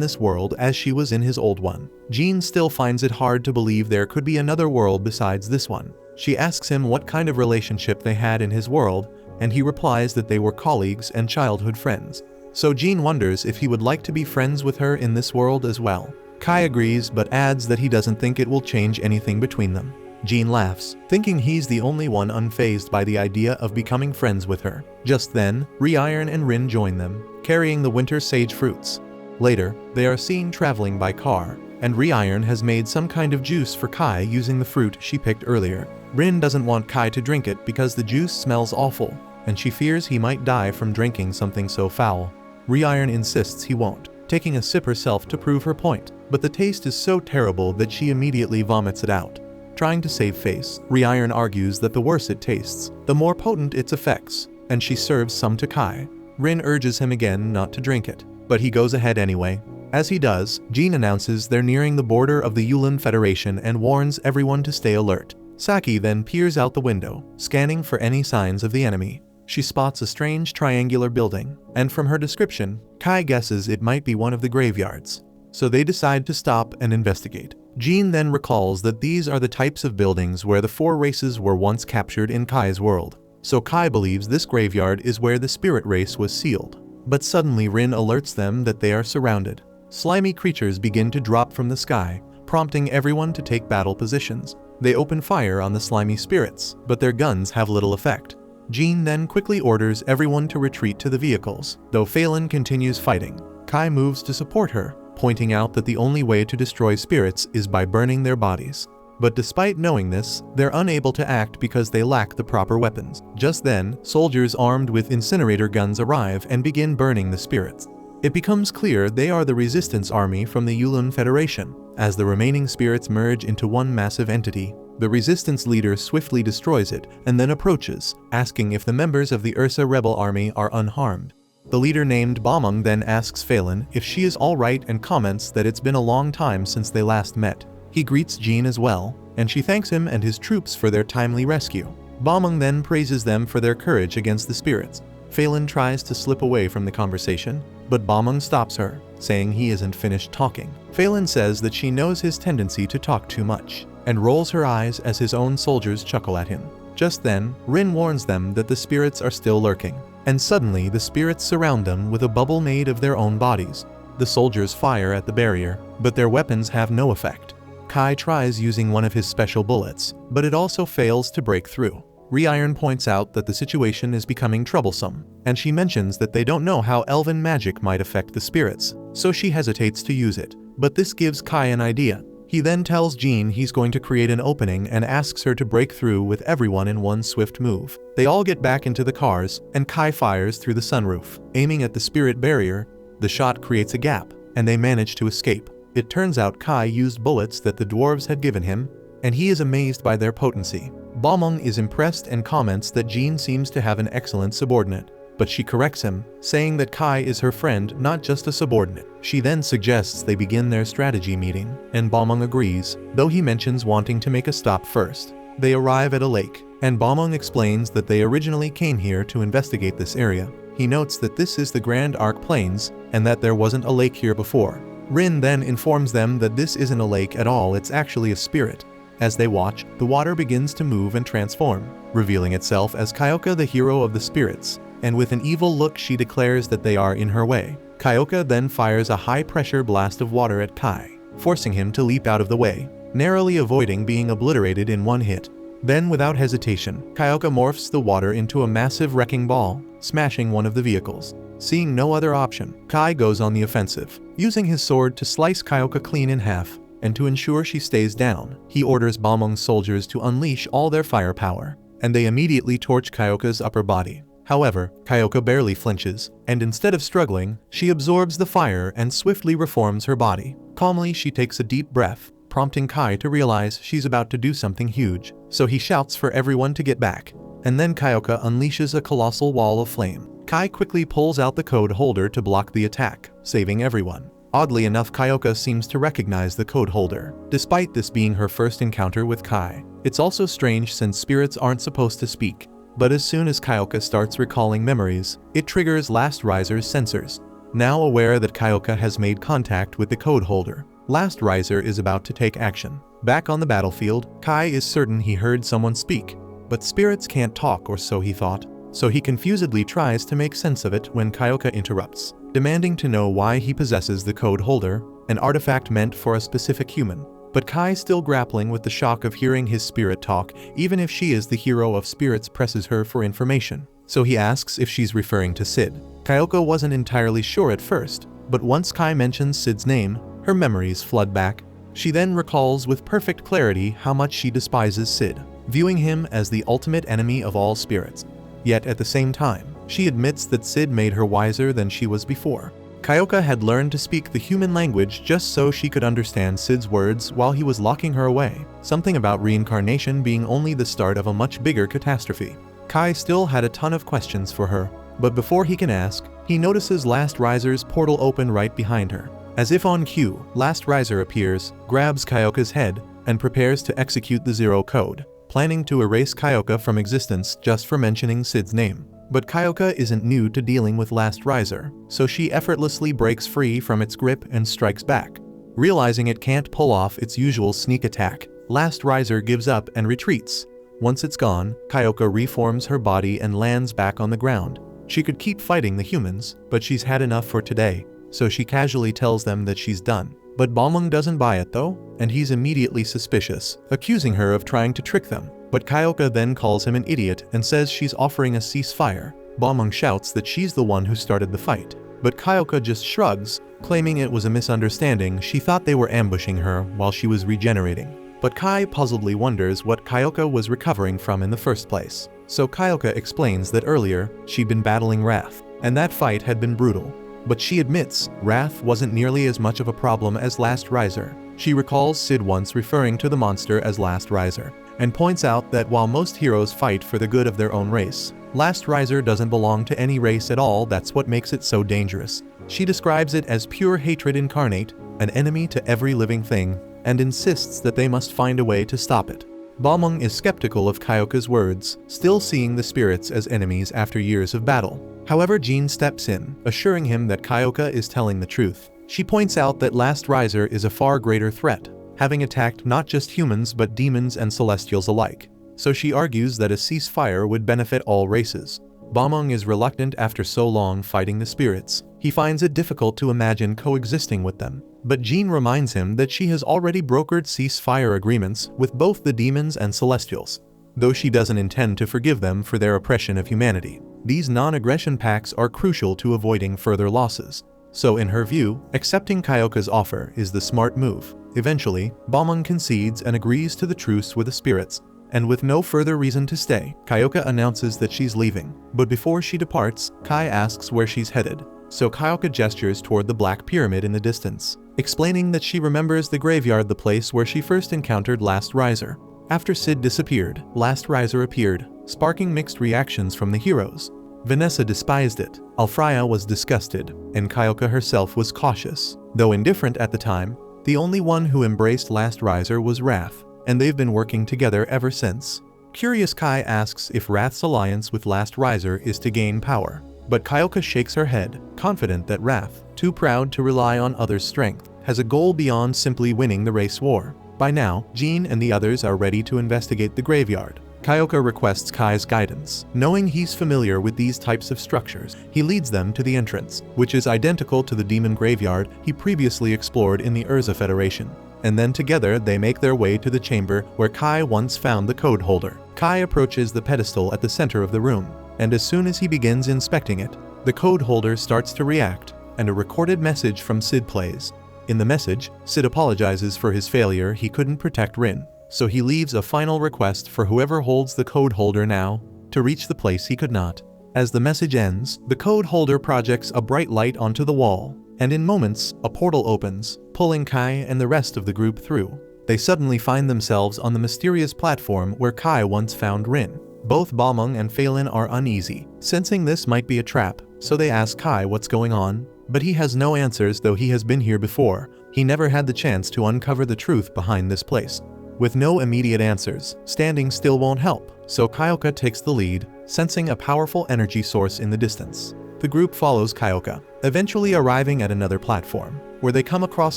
this world as she was in his old one. Jean still finds it hard to believe there could be another world besides this one. She asks him what kind of relationship they had in his world, and he replies that they were colleagues and childhood friends. So Jean wonders if he would like to be friends with her in this world as well. Kai agrees but adds that he doesn't think it will change anything between them. Jean laughs, thinking he's the only one unfazed by the idea of becoming friends with her. Just then, Rewritten and Rin join them, carrying the winter sage fruits. Later, they are seen traveling by car, and Rewritten has made some kind of juice for Kai using the fruit she picked earlier. Rin doesn't want Kai to drink it because the juice smells awful, and she fears he might die from drinking something so foul. Rewritten insists he won't, taking a sip herself to prove her point, but the taste is so terrible that she immediately vomits it out. Trying to save face, Rewritten argues that the worse it tastes, the more potent its effects, and she serves some to Kai. Rin urges him again not to drink it, but he goes ahead anyway. As he does, Jean announces they're nearing the border of the Yulin Federation and warns everyone to stay alert. Saki then peers out the window, scanning for any signs of the enemy. She spots a strange triangular building, and from her description, Kai guesses it might be one of the graveyards. So they decide to stop and investigate. Jean then recalls that these are the types of buildings where the 4 races were once captured in Kai's world. So Kai believes this graveyard is where the spirit race was sealed. But suddenly Rin alerts them that they are surrounded. Slimy creatures begin to drop from the sky, prompting everyone to take battle positions. They open fire on the slimy spirits, but their guns have little effect. Jean then quickly orders everyone to retreat to the vehicles. Though Phelan continues fighting, Kai moves to support her, pointing out that the only way to destroy spirits is by burning their bodies. But despite knowing this, they're unable to act because they lack the proper weapons. Just then, soldiers armed with incinerator guns arrive and begin burning the spirits. It becomes clear they are the resistance army from the Yulin Federation. As the remaining spirits merge into one massive entity, the resistance leader swiftly destroys it and then approaches, asking if the members of the Ursa rebel army are unharmed. The leader named Bomung then asks Phelan if she is alright and comments that it's been a long time since they last met. He greets Jean as well, and she thanks him and his troops for their timely rescue. Bomung then praises them for their courage against the spirits. Phelan tries to slip away from the conversation, but Bomung stops her, saying he isn't finished talking. Phelan says that she knows his tendency to talk too much, and rolls her eyes as his own soldiers chuckle at him. Just then, Rin warns them that the spirits are still lurking, and suddenly the spirits surround them with a bubble made of their own bodies. The soldiers fire at the barrier, but their weapons have no effect. Kai tries using one of his special bullets, but it also fails to break through. Rewritten points out that the situation is becoming troublesome, and she mentions that they don't know how elven magic might affect the spirits, so she hesitates to use it. But this gives Kai an idea. He then tells Jean he's going to create an opening and asks her to break through with everyone in one swift move. They all get back into the cars, and Kai fires through the sunroof. Aiming at the spirit barrier, the shot creates a gap, and they manage to escape. It turns out Kai used bullets that the dwarves had given him, and he is amazed by their potency. Bomung is impressed and comments that Jean seems to have an excellent subordinate, but she corrects him, saying that Kai is her friend, not just a subordinate. She then suggests they begin their strategy meeting, and Bomung agrees, though he mentions wanting to make a stop first. They arrive at a lake, and Bomung explains that they originally came here to investigate this area. he notes that this is the Grand Arc Plains, and that there wasn't a lake here before. Rin then informs them that this isn't a lake at all, it's actually a spirit. As they watch, the water begins to move and transform, revealing itself as Kyoka, the hero of the spirits, and with an evil look she declares that they are in her way. Kyoka then fires a high-pressure blast of water at Kai, forcing him to leap out of the way, narrowly avoiding being obliterated in one hit. Then without hesitation, Kyoka morphs the water into a massive wrecking ball, smashing one of the vehicles. Seeing no other option, Kai goes on the offensive, using his sword to slice Kyoka clean in half, and to ensure she stays down, he orders Balmung's soldiers to unleash all their firepower, and they immediately torch Kyoka's upper body. However, Kyoka barely flinches, and instead of struggling, she absorbs the fire and swiftly reforms her body. Calmly she takes a deep breath, prompting Kai to realize she's about to do something huge, so he shouts for everyone to get back. And then Kyoka unleashes a colossal wall of flame. Kai quickly pulls out the code holder to block the attack, saving everyone. Oddly enough, Kyoka seems to recognize the code holder, despite this being her first encounter with Kai. It's also strange since spirits aren't supposed to speak, but as soon as Kyoka starts recalling memories, it triggers Last Riser's sensors. Now aware that Kyoka has made contact with the code holder, Last Riser is about to take action. Back on the battlefield, Kai is certain he heard someone speak, but spirits can't talk, or so he thought, so he confusedly tries to make sense of it when Kyoka interrupts, demanding to know why he possesses the code holder, an artifact meant for a specific human. But Kai, still grappling with the shock of hearing his spirit talk, even if she is the hero of spirits, presses her for information. So he asks if she's referring to Sid. Kyoka wasn't entirely sure at first, but once Kai mentions Sid's name, her memories flood back. She then recalls with perfect clarity how much she despises Sid, viewing him as the ultimate enemy of all spirits. Yet at the same time, she admits that Sid made her wiser than she was before. Kyoka had learned to speak the human language just so she could understand Sid's words while he was locking her away, something about reincarnation being only the start of a much bigger catastrophe. Kai still had a ton of questions for her, but before he can ask, he notices Last Riser's portal open right behind her. As if on cue, Last Riser appears, grabs Kyoka's head, and prepares to execute the Zero Code, planning to erase Kyoka from existence just for mentioning Sid's name. But Kyoka isn't new to dealing with Last Riser, so she effortlessly breaks free from its grip and strikes back. Realizing it can't pull off its usual sneak attack, Last Riser gives up and retreats. Once it's gone, Kyoka reforms her body and lands back on the ground. She could keep fighting the humans, but she's had enough for today, so she casually tells them that she's done. But Balmung doesn't buy it though, and he's immediately suspicious, accusing her of trying to trick them. But Kyoka then calls him an idiot and says she's offering a ceasefire. Balmung shouts that she's the one who started the fight, but Kyoka just shrugs, claiming it was a misunderstanding. She thought they were ambushing her while she was regenerating. But Kai puzzledly wonders what Kyoka was recovering from in the first place. So Kyoka explains that earlier, she'd been battling Wrath, and that fight had been brutal. But she admits, Wrath wasn't nearly as much of a problem as Last Riser. She recalls Sid once referring to the monster as Last Riser, and points out that while most heroes fight for the good of their own race, Last Riser doesn't belong to any race at all. That's what makes it so dangerous. She describes it as pure hatred incarnate, an enemy to every living thing, and insists that they must find a way to stop it. Balmung is skeptical of Kyoka's words, still seeing the spirits as enemies after years of battle. However, Jean steps in, assuring him that Kyoka is telling the truth. She points out that Last Riser is a far greater threat, having attacked not just humans but demons and celestials alike. So she argues that a ceasefire would benefit all races. Balmung is reluctant after so long fighting the spirits. He finds it difficult to imagine coexisting with them. But Jean reminds him that she has already brokered ceasefire agreements with both the demons and celestials, though she doesn't intend to forgive them for their oppression of humanity. These non-aggression pacts are crucial to avoiding further losses. So in her view, accepting Kyoka's offer is the smart move. Eventually, Balmung concedes and agrees to the truce with the spirits, and with no further reason to stay, Kyoka announces that she's leaving. But before she departs, Kai asks where she's headed, so Kyoka gestures toward the Black Pyramid in the distance, explaining that she remembers the graveyard, the place where she first encountered Last Riser. After Sid disappeared, Last Riser appeared, sparking mixed reactions from the heroes. Vanessa despised it, Alfreya was disgusted, and Kyoka herself was cautious. Though indifferent at the time, the only one who embraced Last Riser was Wrath, and they've been working together ever since. Curious, Kai asks if Wrath's alliance with Last Riser is to gain power. But Kyoka shakes her head, confident that Wrath, too proud to rely on others' strength, has a goal beyond simply winning the race war. By now, Jean and the others are ready to investigate the graveyard. Kyoka requests Kai's guidance. Knowing he's familiar with these types of structures, he leads them to the entrance, which is identical to the demon graveyard he previously explored in the Urza Federation. And then together they make their way to the chamber where Kai once found the code holder. Kai approaches the pedestal at the center of the room, and as soon as he begins inspecting it, the code holder starts to react, and a recorded message from Sid plays. In the message, Sid apologizes for his failure. He couldn't protect Rin, so he leaves a final request for whoever holds the code holder now to reach the place he could not. As the message ends, the code holder projects a bright light onto the wall, and in moments, a portal opens, pulling Kai and the rest of the group through. They suddenly find themselves on the mysterious platform where Kai once found Rin. Both Balmung and Phelan are uneasy, sensing this might be a trap, so they ask Kai what's going on, but he has no answers. Though he has been here before, he never had the chance to uncover the truth behind this place. With no immediate answers, standing still won't help, so Kyoka takes the lead, sensing a powerful energy source in the distance. The group follows Kyoka, eventually arriving at another platform, where they come across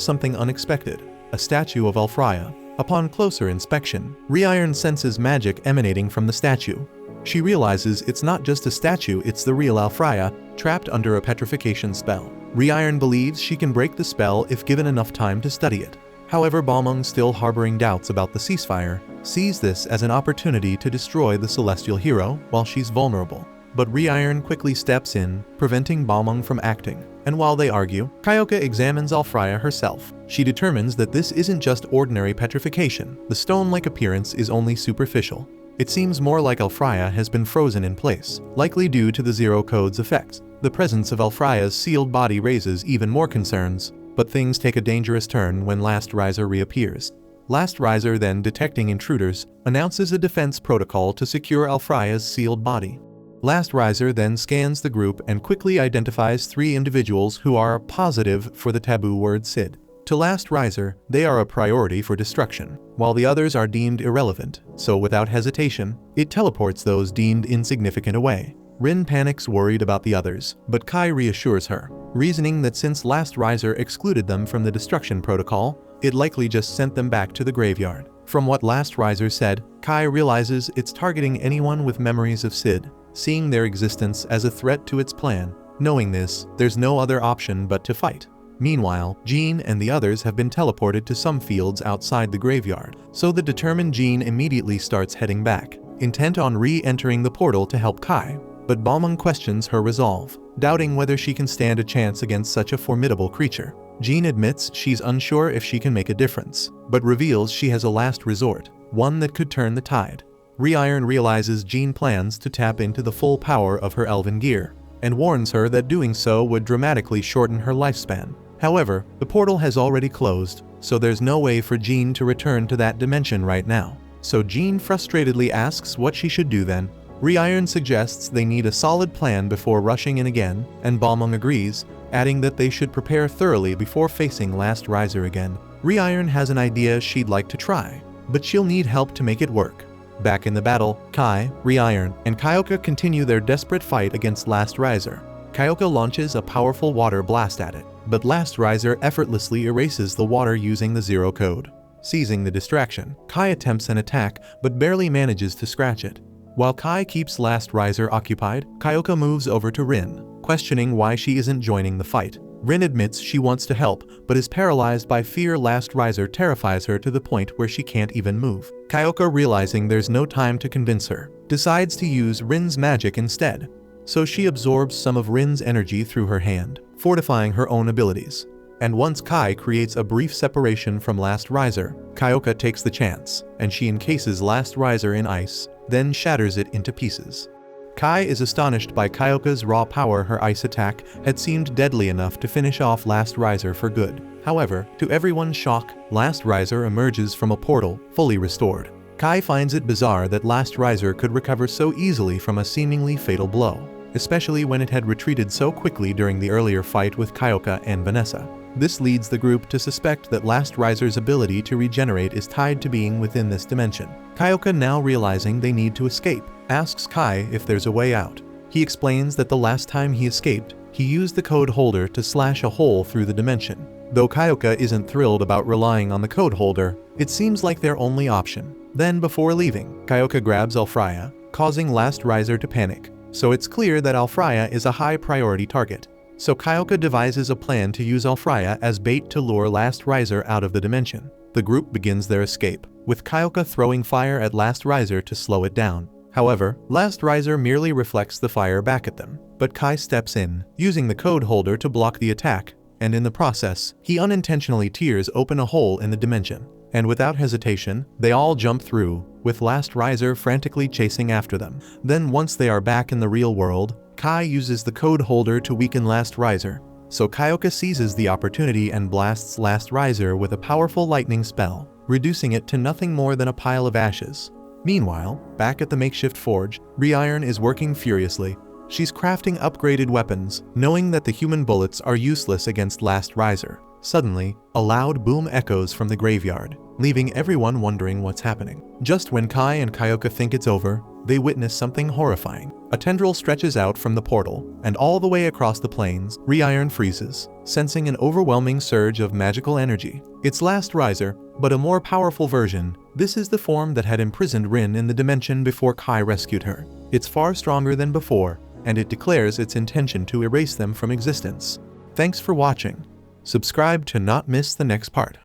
something unexpected, a statue of Alfraya. Upon closer inspection, Reiron senses magic emanating from the statue. She realizes it's not just a statue, it's the real Alfraya, trapped under a petrification spell. Reiron believes she can break the spell if given enough time to study it. However, Balmung, still harboring doubts about the ceasefire, sees this as an opportunity to destroy the celestial hero while she's vulnerable. But Reiron quickly steps in, preventing Balmung from acting. And while they argue, Kyoka examines Alfraya herself. She determines that this isn't just ordinary petrification. The stone-like appearance is only superficial. It seems more like Alfraya has been frozen in place, likely due to the Zero Code's effects. The presence of Alfraya's sealed body raises even more concerns, but things take a dangerous turn when Last Riser reappears. Last Riser, then detecting intruders, announces a defense protocol to secure Alfraya's sealed body. Last Riser then scans the group and quickly identifies 3 individuals who are positive for the taboo word Sid. To Last Riser, they are a priority for destruction, while the others are deemed irrelevant, so without hesitation, it teleports those deemed insignificant away. Rin panics, worried about the others, but Kai reassures her, reasoning that since Last Riser excluded them from the destruction protocol, it likely just sent them back to the graveyard. From what Last Riser said, Kai realizes it's targeting anyone with memories of Sid, seeing their existence as a threat to its plan. Knowing this, there's no other option but to fight. Meanwhile, Jean and the others have been teleported to some fields outside the graveyard, so the determined Jean immediately starts heading back, intent on re-entering the portal to help Kai. But Balmung questions her resolve, doubting whether she can stand a chance against such a formidable creature. Jean admits she's unsure if she can make a difference, but reveals she has a last resort, one that could turn the tide. Reiron realizes Jean plans to tap into the full power of her elven gear, and warns her that doing so would dramatically shorten her lifespan. However, the portal has already closed, so there's no way for Jean to return to that dimension right now. So Jean frustratedly asks what she should do then. Reiron suggests they need a solid plan before rushing in again, and Balmung agrees, adding that they should prepare thoroughly before facing Last Riser again. Reiron has an idea she'd like to try, but she'll need help to make it work. Back in the battle, Kai, Reiron, and Kyoka continue their desperate fight against Last Riser. Kyoka launches a powerful water blast at it, but Last Riser effortlessly erases the water using the Zero Code. Seizing the distraction, Kai attempts an attack but barely manages to scratch it. While Kai keeps Last Riser occupied, Kyoka moves over to Rin, questioning why she isn't joining the fight. Rin admits she wants to help, but is paralyzed by fear. Last Riser terrifies her to the point where she can't even move. Kyoka, realizing there's no time to convince her, decides to use Rin's magic instead. So she absorbs some of Rin's energy through her hand, fortifying her own abilities. And once Kai creates a brief separation from Last Riser, Kyoka takes the chance, and she encases Last Riser in ice, then shatters it into pieces. Kai is astonished by Kyoka's raw power. Her ice attack had seemed deadly enough to finish off Last Riser for good. However, to everyone's shock, Last Riser emerges from a portal, fully restored. Kai finds it bizarre that Last Riser could recover so easily from a seemingly fatal blow, especially when it had retreated so quickly during the earlier fight with Kyoka and Vanessa. This leads the group to suspect that Last Riser's ability to regenerate is tied to being within this dimension. Kyoka, now realizing they need to escape, asks Kai if there's a way out. He explains that the last time he escaped, he used the code holder to slash a hole through the dimension. Though Kyoka isn't thrilled about relying on the code holder, it seems like their only option. Then before leaving, Kyoka grabs Alfraya, causing Last Riser to panic. So it's clear that Alfraya is a high priority target. So Kyoka devises a plan to use Alfraya as bait to lure Last Riser out of the dimension. The group begins their escape, with Kyoka throwing fire at Last Riser to slow it down. However, Last Riser merely reflects the fire back at them, but Kai steps in, using the code holder to block the attack, and in the process, he unintentionally tears open a hole in the dimension. And without hesitation, they all jump through, with Last Riser frantically chasing after them. Then once they are back in the real world, Kai uses the code holder to weaken Last Riser. So Kyoka seizes the opportunity and blasts Last Riser with a powerful lightning spell, reducing it to nothing more than a pile of ashes. Meanwhile, back at the makeshift forge, Reiron is working furiously. She's crafting upgraded weapons, knowing that the human bullets are useless against Last Riser. Suddenly, a loud boom echoes from the graveyard, leaving everyone wondering what's happening. Just when Kai and Kyoka think it's over, they witness something horrifying. A tendril stretches out from the portal, and all the way across the plains, Reiron freezes, sensing an overwhelming surge of magical energy. It's Last Riser, but a more powerful version. This is the form that had imprisoned Rin in the dimension before Kai rescued her. It's far stronger than before, and it declares its intention to erase them from existence. Thanks for watching. Subscribe to not miss the next part.